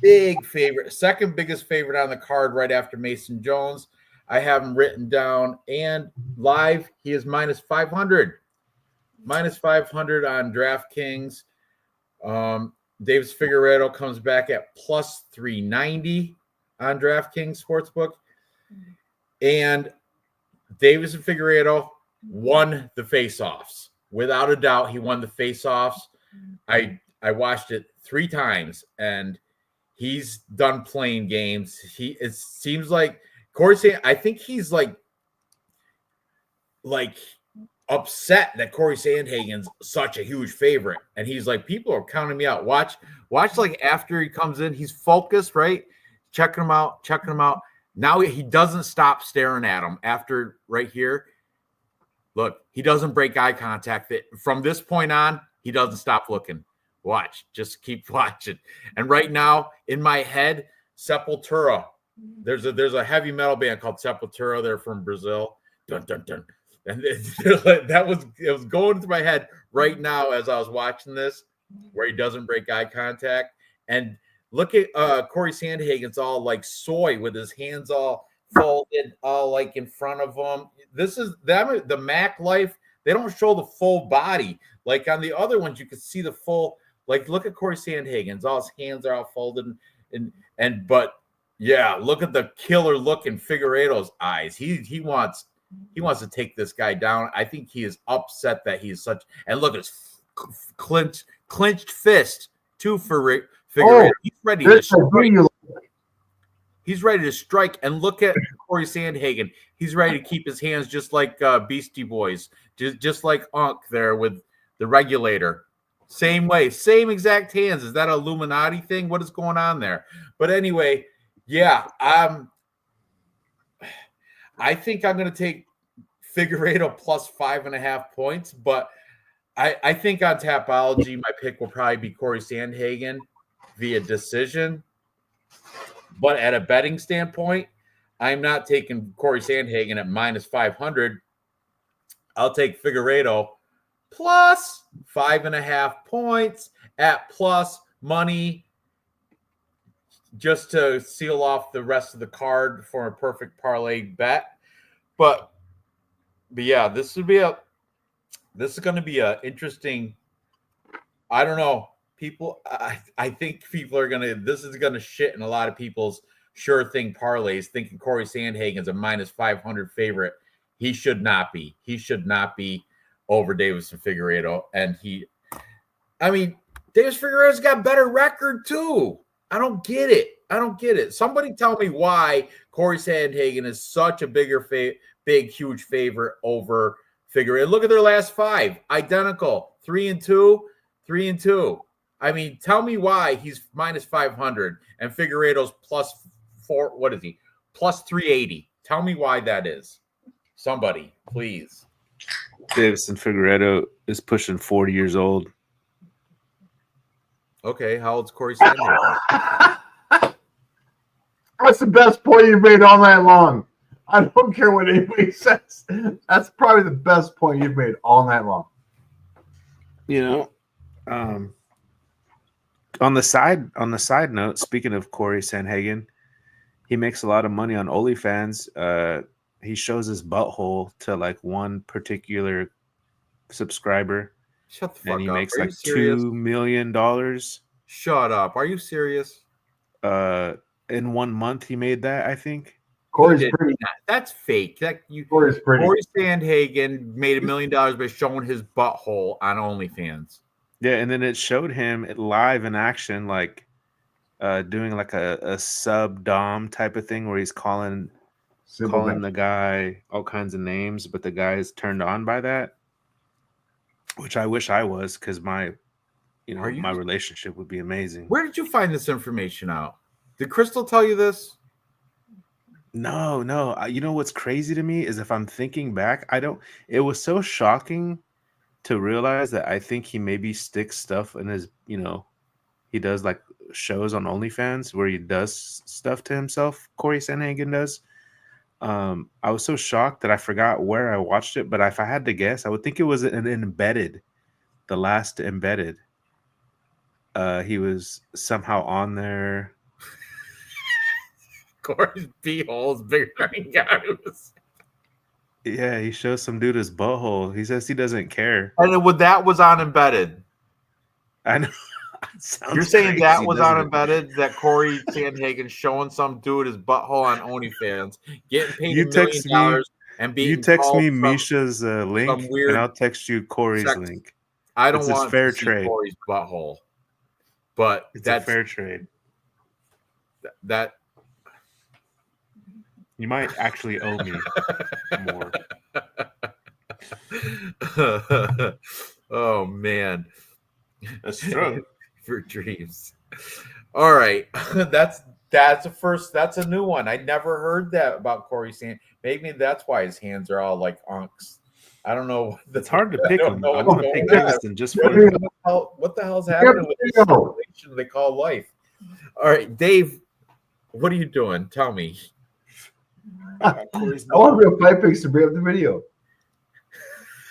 big favorite, second biggest favorite on the card right after Mason Jones. I have him written down and live. He is minus 500. Minus 500 on DraftKings. Davis Figueiredo comes back at plus 390 on DraftKings Sportsbook. And Davis and Figueiredo won the face-offs. Without a doubt, he won the face-offs. I watched it 3 times, and he's done playing games. It seems like Corey, I think he's like upset that Corey Sandhagen's such a huge favorite. And he's like, people are counting me out. Watch like after he comes in, he's focused, right? Checking him out. Now he doesn't stop staring at him after right here. Look, he doesn't break eye contact. From this point on, he doesn't stop looking. Watch. Just keep watching. And right now, in my head, Sepultura. There's a heavy metal band called Sepultura. They're from Brazil. Dun, dun, dun. And it was going through my head right now as I was watching this, where he doesn't break eye contact. And look at Corey Sandhagen's all like soy with his hands all folded, all like in front of him. This is them, the Mac Life. They don't show the full body. Like on the other ones, you can see the full. Like look at Corey Sandhagen's. All his hands are all folded, but yeah, look at the killer look in Figueiredo's eyes. He wants to take this guy down. I think he is upset that he is such. And look at his clenched fist too for Figueiredo. He's ready to strike. He's ready to strike. And look at Corey Sandhagen. He's ready to keep his hands just like Beastie Boys, just like Unk there with the regulator. Same way, same exact hands. Is that an Illuminati thing? What is going on there? But anyway, yeah, I think I'm going to take Figueiredo plus 5.5 points, but I think on Tapology, my pick will probably be Corey Sandhagen via decision. But at a betting standpoint, I'm not taking Corey Sandhagen at minus 500. I'll take Figueiredo plus 5.5 points at plus money just to seal off the rest of the card for a perfect parlay bet. But yeah, this is going to be an interesting I don't know. People, I think people are this is gonna shit in a lot of people's sure thing parlays, thinking Corey Sandhagen's a minus 500 favorite. He should not be. He should not be over Davis and Figueiredo. And Davis Figueiredo's got better record too. I don't get it. Somebody tell me why Corey Sandhagen is such a huge favorite over Figueiredo. Look at their last 5, identical, 3-2, 3-2. Tell me why he's minus 500 and Figueiredo's plus 4. What is he? Plus 380. Tell me why that is. Somebody, please. Davis and Figueiredo is pushing 40 years old. Okay, how old's Corey Sandhagen? That's the best point you've made all night long. I don't care what anybody says. That's probably the best point you've made all night long. On the side note, speaking of Corey Sandhagen, he makes a lot of money on OnlyFans. He shows his butthole to like one particular subscriber. Shut the fuck up. And he makes Are like $2 million. Shut up. Are you serious? In 1 month he made that, I think. Corey's pretty. That's fake. Corey's pretty. Corey Sandhagen made $1 million by showing his butthole on OnlyFans. Yeah, and then it showed him live in action, like doing like a sub dom type of thing where he's calling the guy all kinds of names, but the guy is turned on by that, which I wish I was, because my relationship would be amazing. Where did you find this information out? Did Crystal tell you this? No. You know what's crazy to me is, if I'm thinking back, it was so shocking to realize that I think he maybe sticks stuff in his, he does like shows on OnlyFans where he does stuff to himself. Corey Sandhagen does. I was so shocked that I forgot where I watched it, but if I had to guess, I would think it was an Embedded, the last Embedded. He was somehow on there. Corey's beehole is bigger than Garu's. Yeah, he shows some dude his butthole. He says he doesn't care. And that was on Embedded. I know. You're saying crazy, that was on Embedded? That Corey Sandhagen showing some dude his butthole on OnlyFans, getting paid $1 million and being. You text me Misha's link, and I'll text you Corey's link. I don't want fair to see trade. Corey's butthole, but that's a fair trade. That you might actually owe me more. Oh man, that's true. For dreams. All right, that's a first. That's a new one. I never heard that about Corey Sand. Maybe that's why his hands are all like unks. I don't know. It's hard to pick them. I want to pick Davidson just for what the hell's happening with this situation they call life? All right, Dave, what are you doing? Tell me. I want to be a fight picks to bring up the video.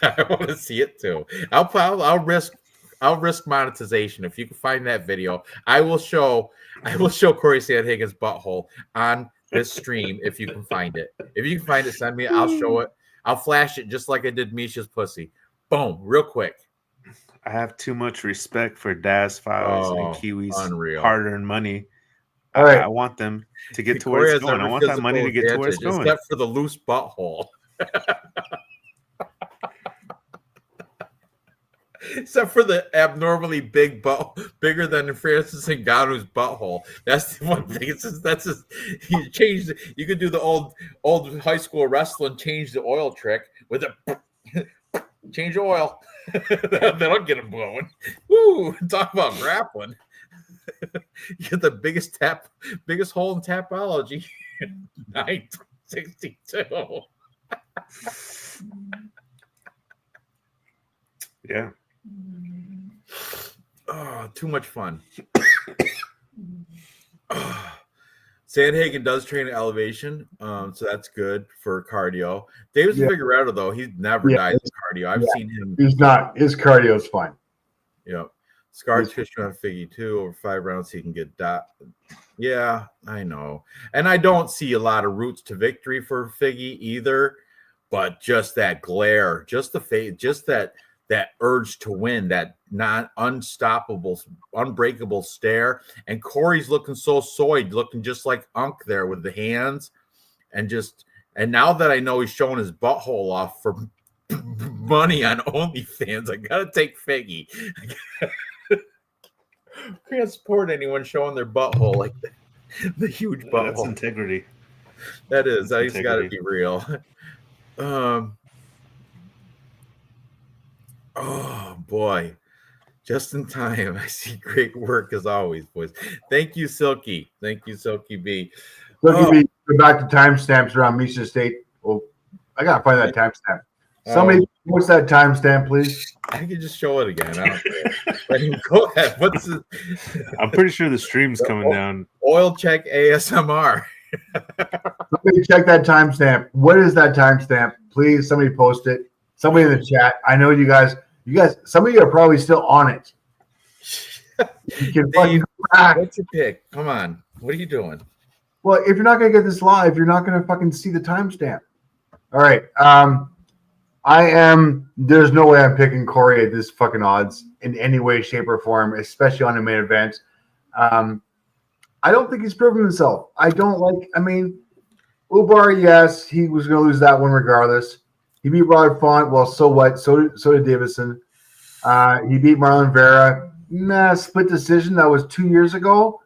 I want to see it too. I'll risk monetization if you can find that video. I will show Corey Sandhagen's butthole on this stream if you can find it. If you can find it, send me. I'll show it. I'll flash it just like I did Misha's pussy. Boom, real quick. I have too much respect for Daz Files and Kiwi's hard-earned money. All right. I want them to get to where it's going. I want that money to get to where it's going. Except for the loose butthole. Except for the abnormally big butt, bigger than Francis Ngannou's butthole. That's the one thing. You changed. You could do the old high school wrestling, change the oil trick with a change the oil. That'll get him blowing. Woo! Talk about grappling. Get the biggest hole in Tapology. 962. Yeah. Oh, too much fun. Sandhagen does train at elevation, so that's good for cardio. Davis Figueiredo, though, he's never died in cardio. I've seen him. He's not. His cardio is fine. Yeah. Scar tissue on Figgy too. Over 5 rounds, he can get that. Yeah, I know. And I don't see a lot of routes to victory for Figgy either. But just that glare, just the face, just that that urge to win, that unstoppable, unbreakable stare. And Corey's looking so soyed, looking just like Unk there with the hands, and now that I know he's showing his butthole off for money on OnlyFans, I gotta take Figgy. Can't support anyone showing their butthole like that. The huge butthole. That's integrity. That is. That's He's got to be real. Oh boy, just in time. I see great work as always, boys. Thank you, Silky. Thank you, Silky B. Silky B, go back to timestamps around Misha State. Oh, I gotta find that timestamp. Somebody, what's that timestamp, please? I can just show it again. I don't care. Go ahead. What's the? I'm pretty sure the stream's coming down. Oil check ASMR. Somebody check that timestamp. What is that timestamp? Please, somebody post it. Somebody in the chat. I know you guys. Some of you are probably still on it. You can Dave, what's your pick? Come on. What are you doing? Well, if you're not gonna get this live, you're not gonna fucking see the timestamp. All right. There's no way I'm picking Corey at this fucking odds in any way, shape, or form, especially on the main event. I don't think he's proven himself. Ubar, yes, he was going to lose that one regardless. He beat Rod Font. Well, so what? So did Davison. He beat Marlon Vera. Split decision. That was 2 years ago.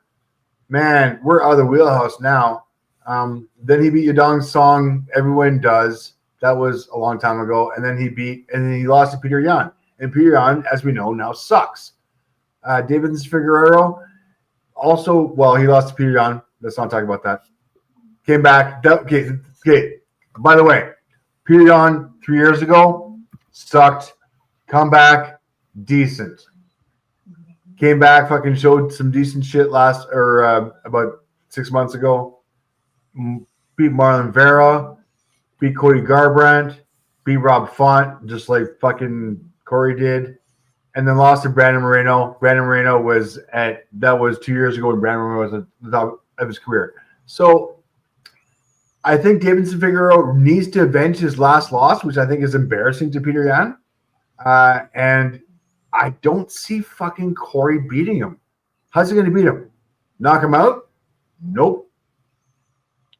Man, we're out of the wheelhouse now. Then he beat Yadong Song. Everyone does. That was a long time ago. And then he lost to Peter Yan. And Peter Yan, as we know, now sucks. Davidson Figueiredo, also, he lost to Peter Yan. Let's not talk about that. Came back. Okay. By the way, Peter Yan 3 years ago sucked. Come back, decent. Came back, fucking showed some decent shit about 6 months ago. Beat Marlon Vera. Beat Cody Garbrandt, beat Rob Font, just like fucking Corey did, and then lost to Brandon Moreno. Brandon Moreno that was 2 years ago when Brandon Moreno was at the top of his career. So I think Davidson Figueiredo needs to avenge his last loss, which I think is embarrassing to Peter Yan. And I don't see fucking Corey beating him. How's he going to beat him? Knock him out? Nope.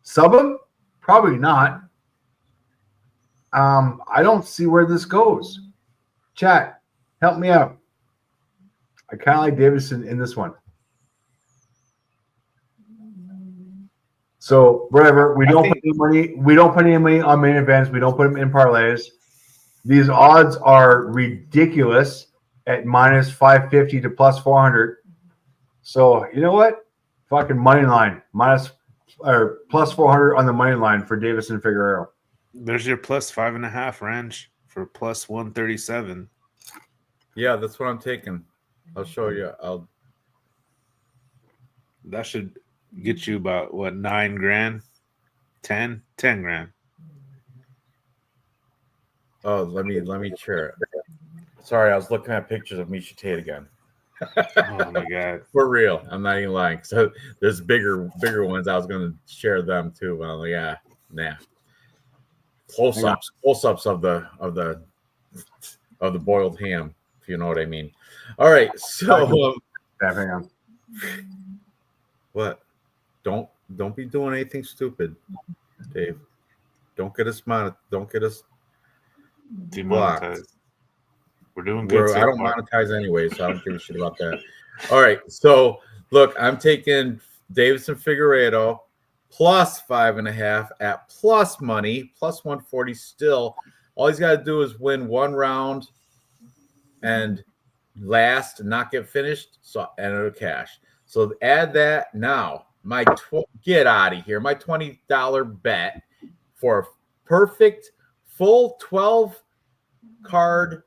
Sub him? Probably not. I don't see where this goes. Chat, help me out. I kind of like Davison in this one. So whatever. We don't put any money. We don't put any money on main events. We don't put them in parlays. These odds are ridiculous at minus 550 to plus 400. So you know what? Fucking money line plus 400 on the money line for Davison Figueiredo. There's your plus 5.5, Ranj, for plus 137. Yeah, that's what I'm taking. I'll show you. That should get you about what, 9 grand? 10 grand. Oh, let me share it. Sorry, I was looking at pictures of Misha Tate again. Oh my god. For real. I'm not even lying. So there's bigger ones. I was gonna share them too, but I'm like, nah. Close-ups of the boiled ham, if you know what I mean. All right, so hang on. What? Don't be doing anything stupid, Dave. Don't get us demonetized. We're doing good. I don't monetize anyway, so I don't give a shit about that. All right, so look, I'm taking Davidson Figueiredo plus 5.5 at plus money, plus 140 still. All he's got to do is win one round and last and not get finished, and it'll cash. So add that now. Get out of here. My $20 bet for a perfect full 12 card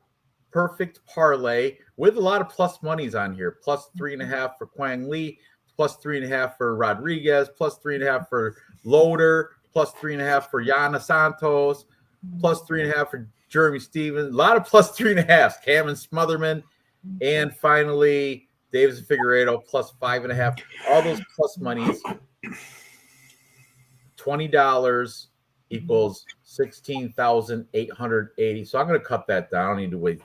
perfect parlay with a lot of plus monies on here. Plus 3.5 for Quang Lee, plus 3.5 for Rodriguez, plus 3.5 for Loader, plus 3.5 for Yana Santos, plus 3.5 for Jeremy Stevens. A lot of plus 3.5s. Cameron Smotherman, and finally Davidson Figueiredo plus 5.5. All those plus monies. $20 equals 16,880. So I'm going to cut that down. I don't need to wait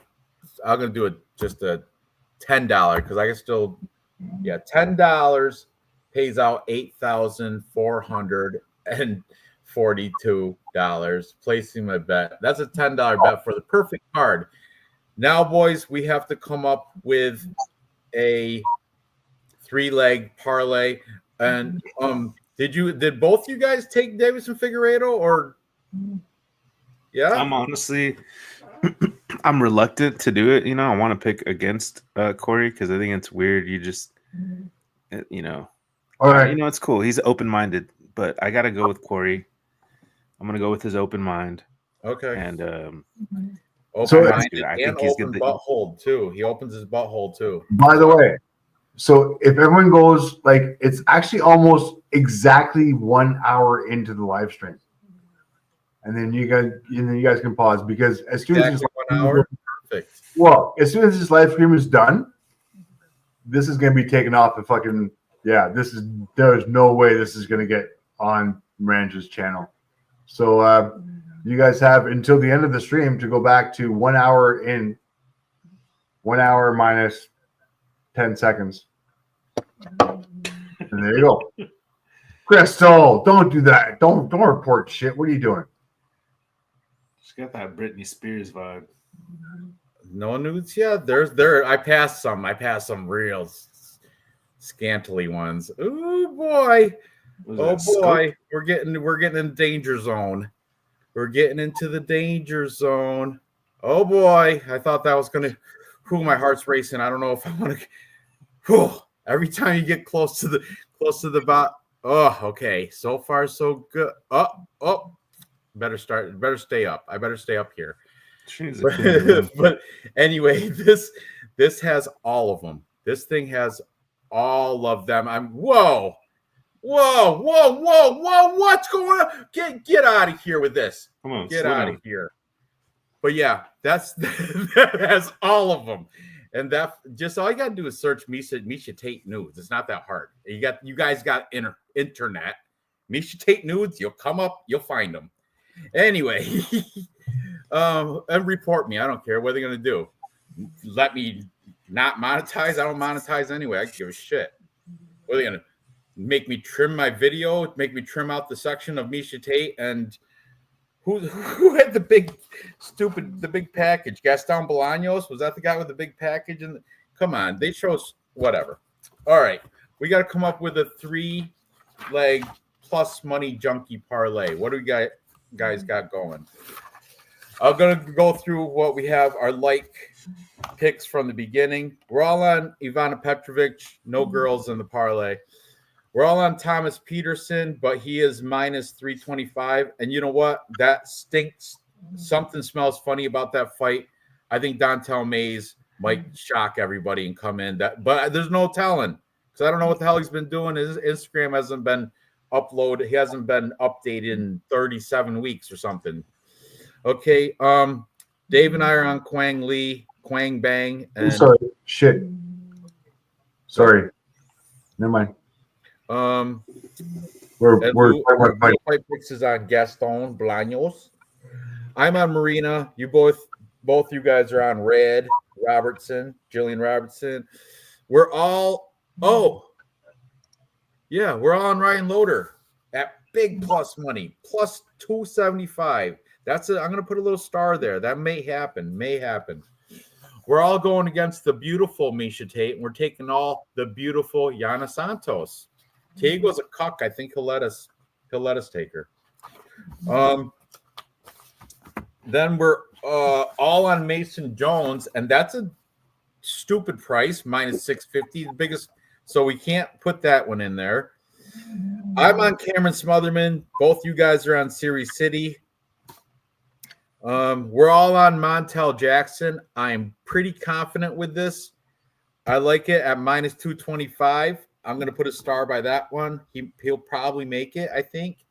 I'm gonna do just a $10 because I can still, $10 pays out $8,442. Placing my bet. That's a $10 bet for the perfect card. Now, boys, we have to come up with a 3-leg parlay. And did both you guys take Davis and Figueiredo, or yeah? I'm honestly, I'm reluctant to do it. I want to pick against Corey because I think it's weird. You just, All right. it's cool. He's open-minded, but I got to go with Corey. I'm gonna go with his open mind. Okay. And open-minded I and think he's open good. butthole too. He opens his butthole too. By the way, so if everyone goes it's actually almost exactly 1 hour into the live stream, and then you guys can pause because as soon as 1 hour, perfect. Well, as soon as this live stream is done, this is going to be taken off the fucking there's no way this is going to get on Ranj's channel. So you guys have until the end of the stream to go back to 1 hour in 1 hour minus 10 seconds. And there you go. Crystal, don't do that. Don't report shit. What are you doing? She's got that Britney Spears vibe. No nudes yet. I passed some real scantily ones. Ooh boy. Oh boy. We're getting in danger zone. We're getting into the danger zone. Oh boy. I thought that was gonna my heart's racing. I don't know if I want to every time you get close to the bot. Oh, okay. So far so good. Better stay up. I better stay up here. But anyway, this has all of them. This thing has all of them. Whoa, what's going on? Get out of here with this. Come on, get out of here. But yeah, that has all of them. And that just all you gotta do is search Misha Tate nudes. It's not that hard. You guys got internet. Misha Tate nudes, you'll come up, you'll find them. Anyway, and report me. I don't care what they're gonna do. Let me not monetize. I don't monetize anyway. I give a shit. What are they gonna make me trim my video? Make me trim out the section of Misha Tate? And who had the big package? Gaston Bolaños? Was that the guy with the big package? And come on, they chose whatever. All right, we got to come up with a 3-leg plus money junkie parlay. What do we guys got going? I'm gonna go through what we have. Our picks from the beginning. We're all on Ivana Petrovic. No girls in the parlay. We're all on Thomas Peterson, but he is minus 325. And you know what? That stinks. Something smells funny about that fight. I think Dontel Mays might shock everybody and come in. But there's no telling because I don't know what the hell he's been doing. His Instagram hasn't been uploaded. He hasn't been updated in 37 weeks or something. Okay. Dave and I are on Quang Bang. And sorry. Shit. Sorry. Never mind. We're fight picks is on Gaston Bolaños. I'm on Marina. You both you guys are on Red Jillian Robertson. We're all we're all on Ryan Loader at big plus money, plus 275. I'm gonna put a little star there. That may happen. We're all going against the beautiful Misha Tate, and we're taking all the beautiful Yana Santos. Tiego's a cuck. I think he'll let us take her. Then we're all on Mason Jones, and that's a stupid price, minus 650, the biggest. So we can't put that one in there. I'm on Cameron Smotherman. Both you guys are on Series City. We're all on Montel Jackson. I'm pretty confident with this. I like it at minus 225. I'm going to put a star by that one. He'll probably make it, I think.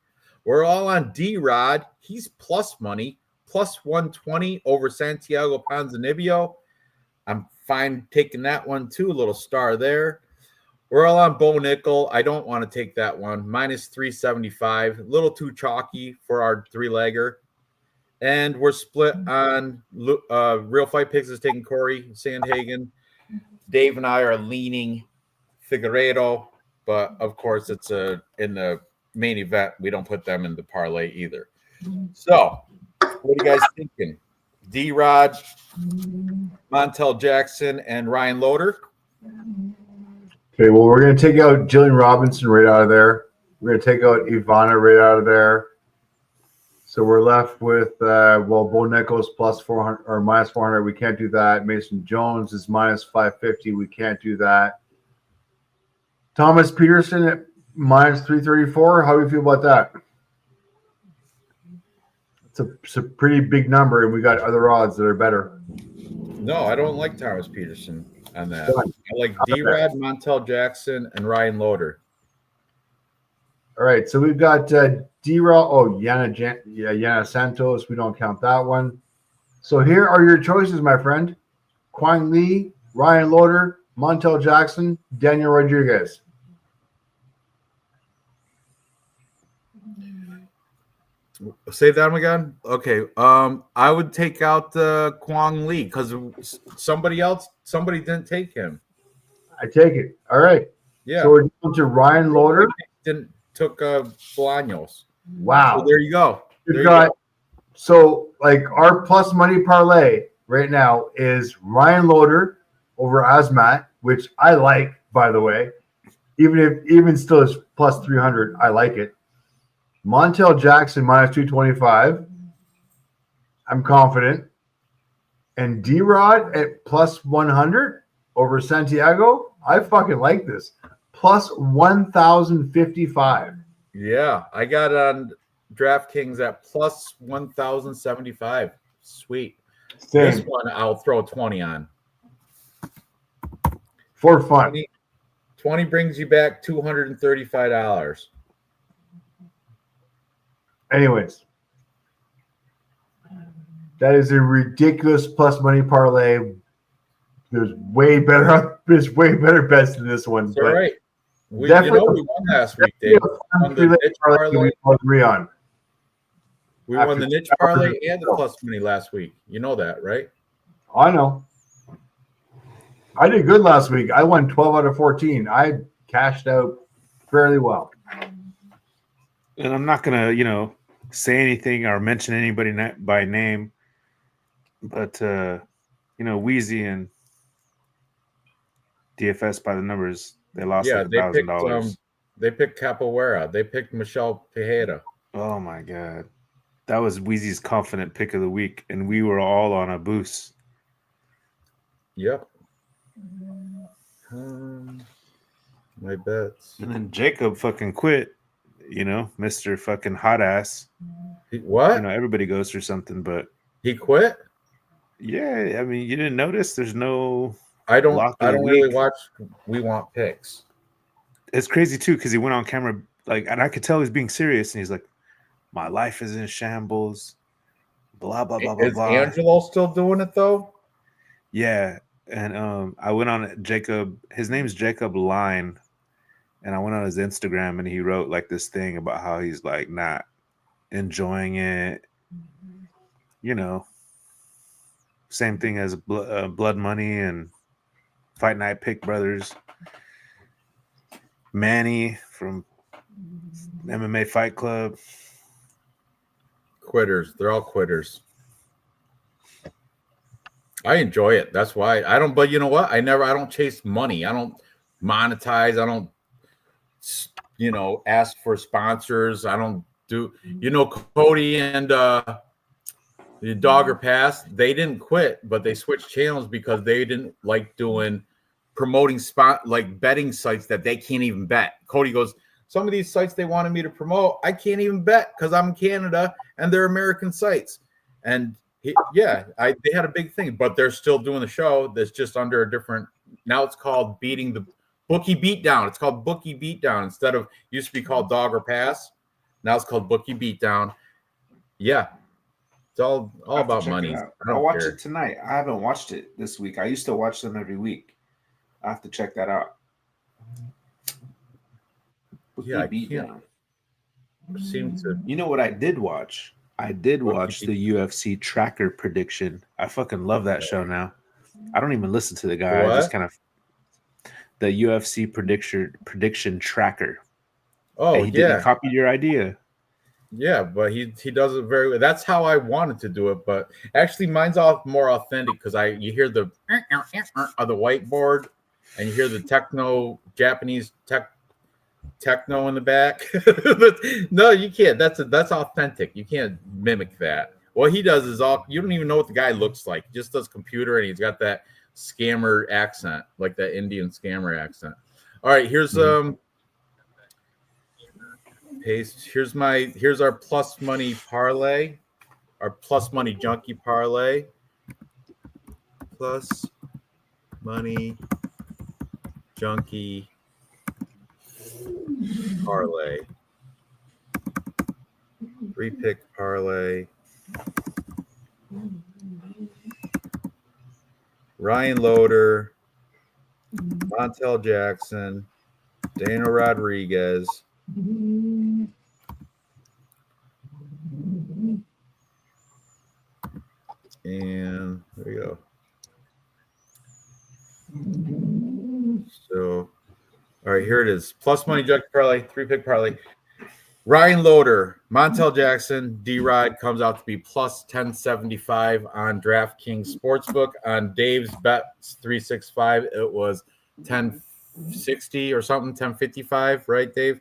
We're all on D-Rod. He's plus money, plus 120 over Santiago Ponzinibbio. I'm fine taking that one too. A little star there. We're all on Bo Nickel. I don't want to take that one. Minus 375. A little too chalky for our 3-legger. And we're split on Real Fight Pigs is taking Corey Sandhagen. Dave and I are leaning Figueiredo, but of course it's in the main event. We don't put them in the parlay either. So, what are you guys thinking? D-Rod, Montel Jackson, and Ryan Loader? Okay, well, we're going to take out Jillian Robinson right out of there. We're going to take out Ivana right out of there. So we're left with, Bo Nichols plus 400 or minus 400. We can't do that. Mason Jones is minus 550. We can't do that. Thomas Peterson at minus 334. How do you feel about that? It's a pretty big number, and we got other odds that are better. No, I don't like Thomas Peterson on that. I like D-Rod, Montel Jackson, and Ryan Loader. All right, so we've got D-Rod. Oh, Yana Santos. We don't count that one. So here are your choices, my friend. Kwang Lee, Ryan Loader, Montel Jackson, Daniel Rodriguez. Say that again. Okay. I would take out Kwang Lee because somebody didn't take him. I take it. All right. Yeah. So we're going to Ryan Loader. Took Bolaños. Wow. So there you go. So like our plus money parlay right now is Ryan Loader over Asmat, which I like, by the way. Even still is plus 300, I like it. Montel Jackson minus 225. I'm confident. And D-Rod at plus 100 over Santiago. I fucking like this. Plus 1,055. Yeah, I got it on DraftKings at plus 1,075. Sweet. Same. This one I'll throw 20 on. For fun. 20 brings you back $235. Anyways, that is a ridiculous plus money parlay. There's way better bets than this one. It's all right. We definitely, we won last week, Dave. We won the niche parlay. We won the niche parlay and the plus money last week. You know that, right? I know. I did good last week. I won 12 out of 14. I cashed out fairly well. And I'm not gonna, say anything or mention anybody by name, but Wheezy and DFS by the numbers, they lost like $1,000. They picked Capoeira. They picked Michelle Tejeda. Oh my god, that was Wheezy's confident pick of the week, and we were all on a boost. Yep. My bets. And then Jacob fucking quit. Mr. fucking hot ass. What? Everybody goes through something, but he quit. Yeah, I mean, you didn't notice. There's no. I don't really watch. We want picks. It's crazy too because he went on camera and I could tell he's being serious, and he's like, "My life is in shambles." Blah blah blah blah blah. Is Angelo still doing it though? Yeah, and I went on Jacob. His name's Jacob Line. And I went on his Instagram and he wrote like this thing about how he's like not enjoying it. Same thing as Blood Money and Fight Night Pick Brothers. Manny from MMA Fight Club. Quitters. They're all quitters. I enjoy it. That's why I don't. But you know what? I don't chase money. I don't monetize. I don't. Ask for sponsors. I don't do. Cody and the Dogger Pass. They didn't quit, but they switched channels because they didn't like promoting betting sites that they can't even bet. Cody goes, some of these sites they wanted me to promote, I can't even bet because I'm in Canada and they're American sites. And they had a big thing, but they're still doing the show. That's just under a different. Now it's called Beating the Bookie Beatdown. It's called Bookie Beatdown instead of used to be called Dog or Pass. Now it's called Bookie Beatdown. Yeah, it's all about money. I'll watch it tonight. I haven't watched it this week. I used to watch them every week. I have to check that out. I can't seem to. You know what I did watch? I did watch the UFC tracker prediction. I fucking love that show now. I don't even listen to the guy. I just kind of the UFC prediction tracker. Oh, he yeah. He copied your idea. Yeah, but he does it very well. That's how I wanted to do it, but actually mine's more authentic because you hear the of the whiteboard and you hear the Japanese techno in the back. No, you can't. That's authentic. You can't mimic that. What he does is you don't even know what the guy looks like. He just does computer and he's got that scammer accent, like that Indian scammer accent. All right, here's paste. Here's our plus money parlay, our plus money junkie parlay. Plus money junkie parlay. 3-pick parlay. Ryan Loader, Montel Jackson, Daniel Rodriguez, and there we go. So, all right, here it is. Plus money junkie parlay, 3-pick parlay. Ryan Loader, Montel Jackson, D-Rod comes out to be plus 1075 on DraftKings Sportsbook. On Dave's Bets 365, it was 1060 or something, 1055, right, Dave?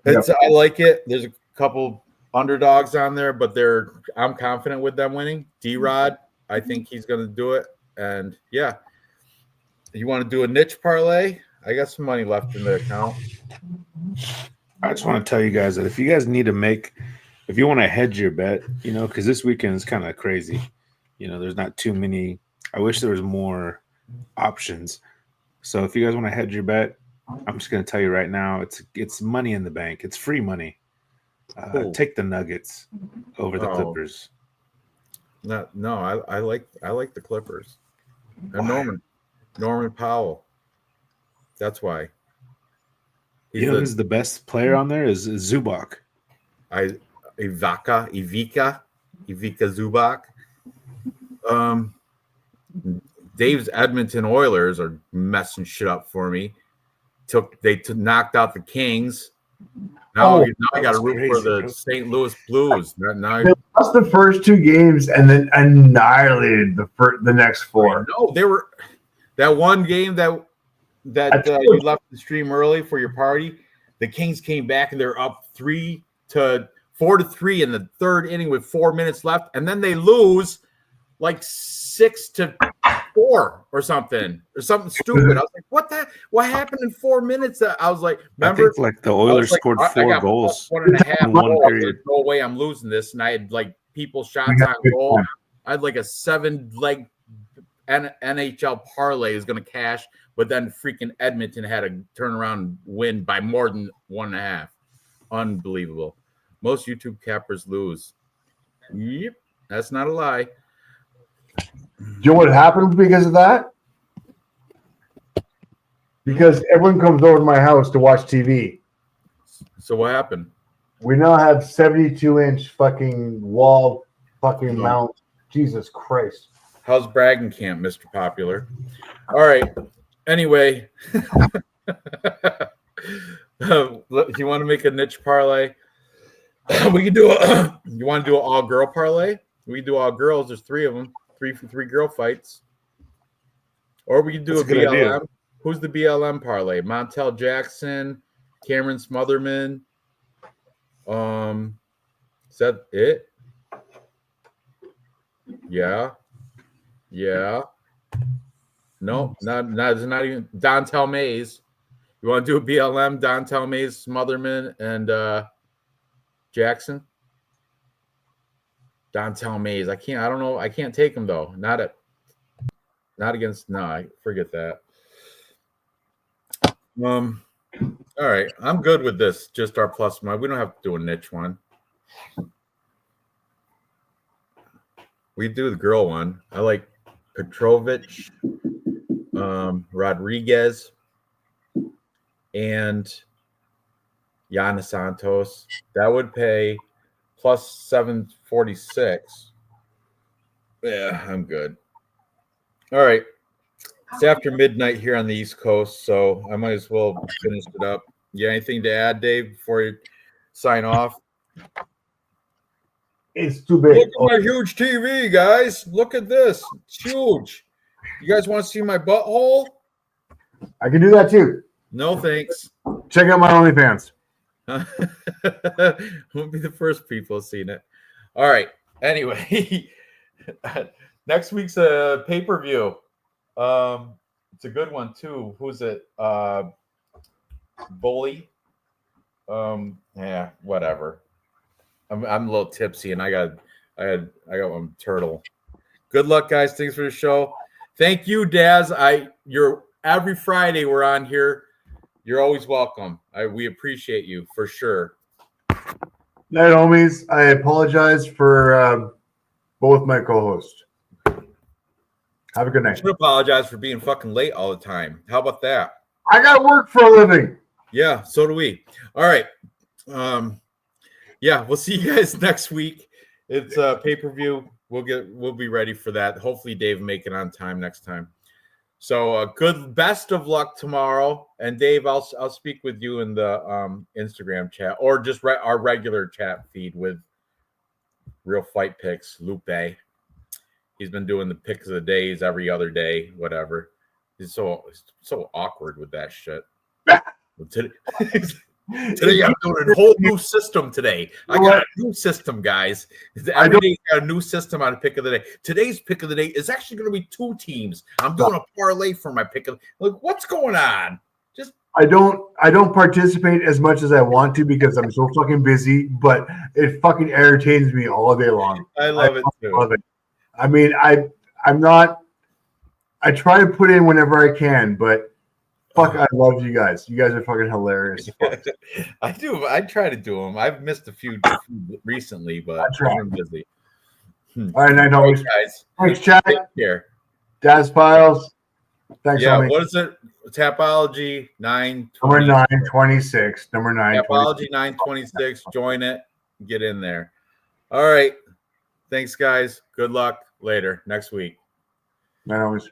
Yep. I like it. There's a couple underdogs on there, but I'm confident with them winning. D-Rod, I think he's going to do it. And, yeah, you want to do a niche parlay? I got some money left in the account. I just want to tell you guys that if you guys need to if you want to hedge your bet, because this weekend is kind of crazy. There's not too many. I wish there was more options. So if you guys want to hedge your bet, I'm just going to tell you right now, it's money in the bank. It's free money. Take the Nuggets over the Clippers. No, I like the Clippers. And Norman Powell. That's why. Who's the best player on there is Zubac. Ivica Zubac. Dave's Edmonton Oilers are messing shit up for me. They knocked out the Kings. Now I got to root for the St. Louis Blues. They lost the first 2 games and then annihilated the next 4. No, they were that one game that you left the stream early for your party. The Kings came back and they're up 4-3 in the 3rd inning with 4 minutes left, and then they lose like 6-4 or something stupid. I was like, what happened in 4 minutes? I was like, remember, I think the Oilers scored 4 goals 1.5 in one period. No way I'm losing this, and I had like people shots on goal. I had like a 7-leg NHL parlay is going to cash, but then freaking Edmonton had to turn around and win by more than 1.5. Unbelievable. Most YouTube cappers lose. Yep, that's not a lie. Do you know what happened because of that? Because everyone comes over to my house to watch TV. So what happened? We now have 72-inch fucking wall fucking mount. Jesus Christ. How's bragging camp, Mr. Popular? All right. Anyway, you want to make a niche parlay? We can do you want to do an all-girl parlay? We can do all girls. There's 3 of them. 3 girl fights. Or we can do a BLM. Idea. Who's the BLM parlay? Montel Jackson, Cameron Smotherman. Is that it? Yeah. No, not even Dontel Mays. You want to do a BLM? Dontel Mays, Smotherman, and Jackson. Dontel Mays. I don't know. I can't take him though. Not against. No, I forget that. All right. I'm good with this. Just our plus money. We don't have to do a niche one. We do the girl one. I like Petrovich, Rodriguez, and Yana Santos. That would pay plus 746. Yeah, I'm good. All right. It's after midnight here on the East Coast, so I might as well finish it up. You got anything to add, Dave, before you sign off? It's too Look big. at my huge TV, guys. Look at this. It's huge. You guys want to see my butthole? I can do that too. No, thanks. Check out my OnlyFans. Won't be the first people seeing it. All right. Anyway, next week's a pay-per-view. It's a good one too. Who's it? Bully. Yeah, whatever. I'm a little tipsy, and I got one turtle. Good luck, guys. Thanks for the show. Thank you, Daz. You're every Friday we're on here. You're always welcome. We appreciate you for sure. Night, homies. I apologize for both my co-hosts. Have a good I night. should apologize for being fucking late all the time. How about that? I got work for a living. Yeah, so do we. All right. Yeah, we'll see you guys next week. It's a pay-per-view. We'll be ready for that. Hopefully Dave will make it on time next time. So best of luck tomorrow. And Dave, I'll speak with you in the Instagram chat or just our regular chat feed with Real Fight Picks, Lupe. He's been doing the picks of the days every other day, whatever. He's so awkward with that shit. Today I'm doing a whole new system today. I got a new system, guys. Every day I got a new system on a pick of the day. Today's pick of the day is actually going to be 2 teams. I'm doing a parlay for my pick of what's going on? I don't participate as much as I want to because I'm so fucking busy, but it fucking entertains me all day long. I love it too. Love it. I mean, I try to put in whenever I can, but fuck, I love you guys. You guys are fucking hilarious. I do. I try to do them. I've missed a few recently, but I'm busy. All right, night, homies. Guys. Thanks, chat. Take care. Daz Files. Thanks, yeah, homie. what is it? Tapology 9. Number 926. Number 9. Tapology 926. Join it. Get in there. All right. Thanks, guys. Good luck later next week. Night, homies.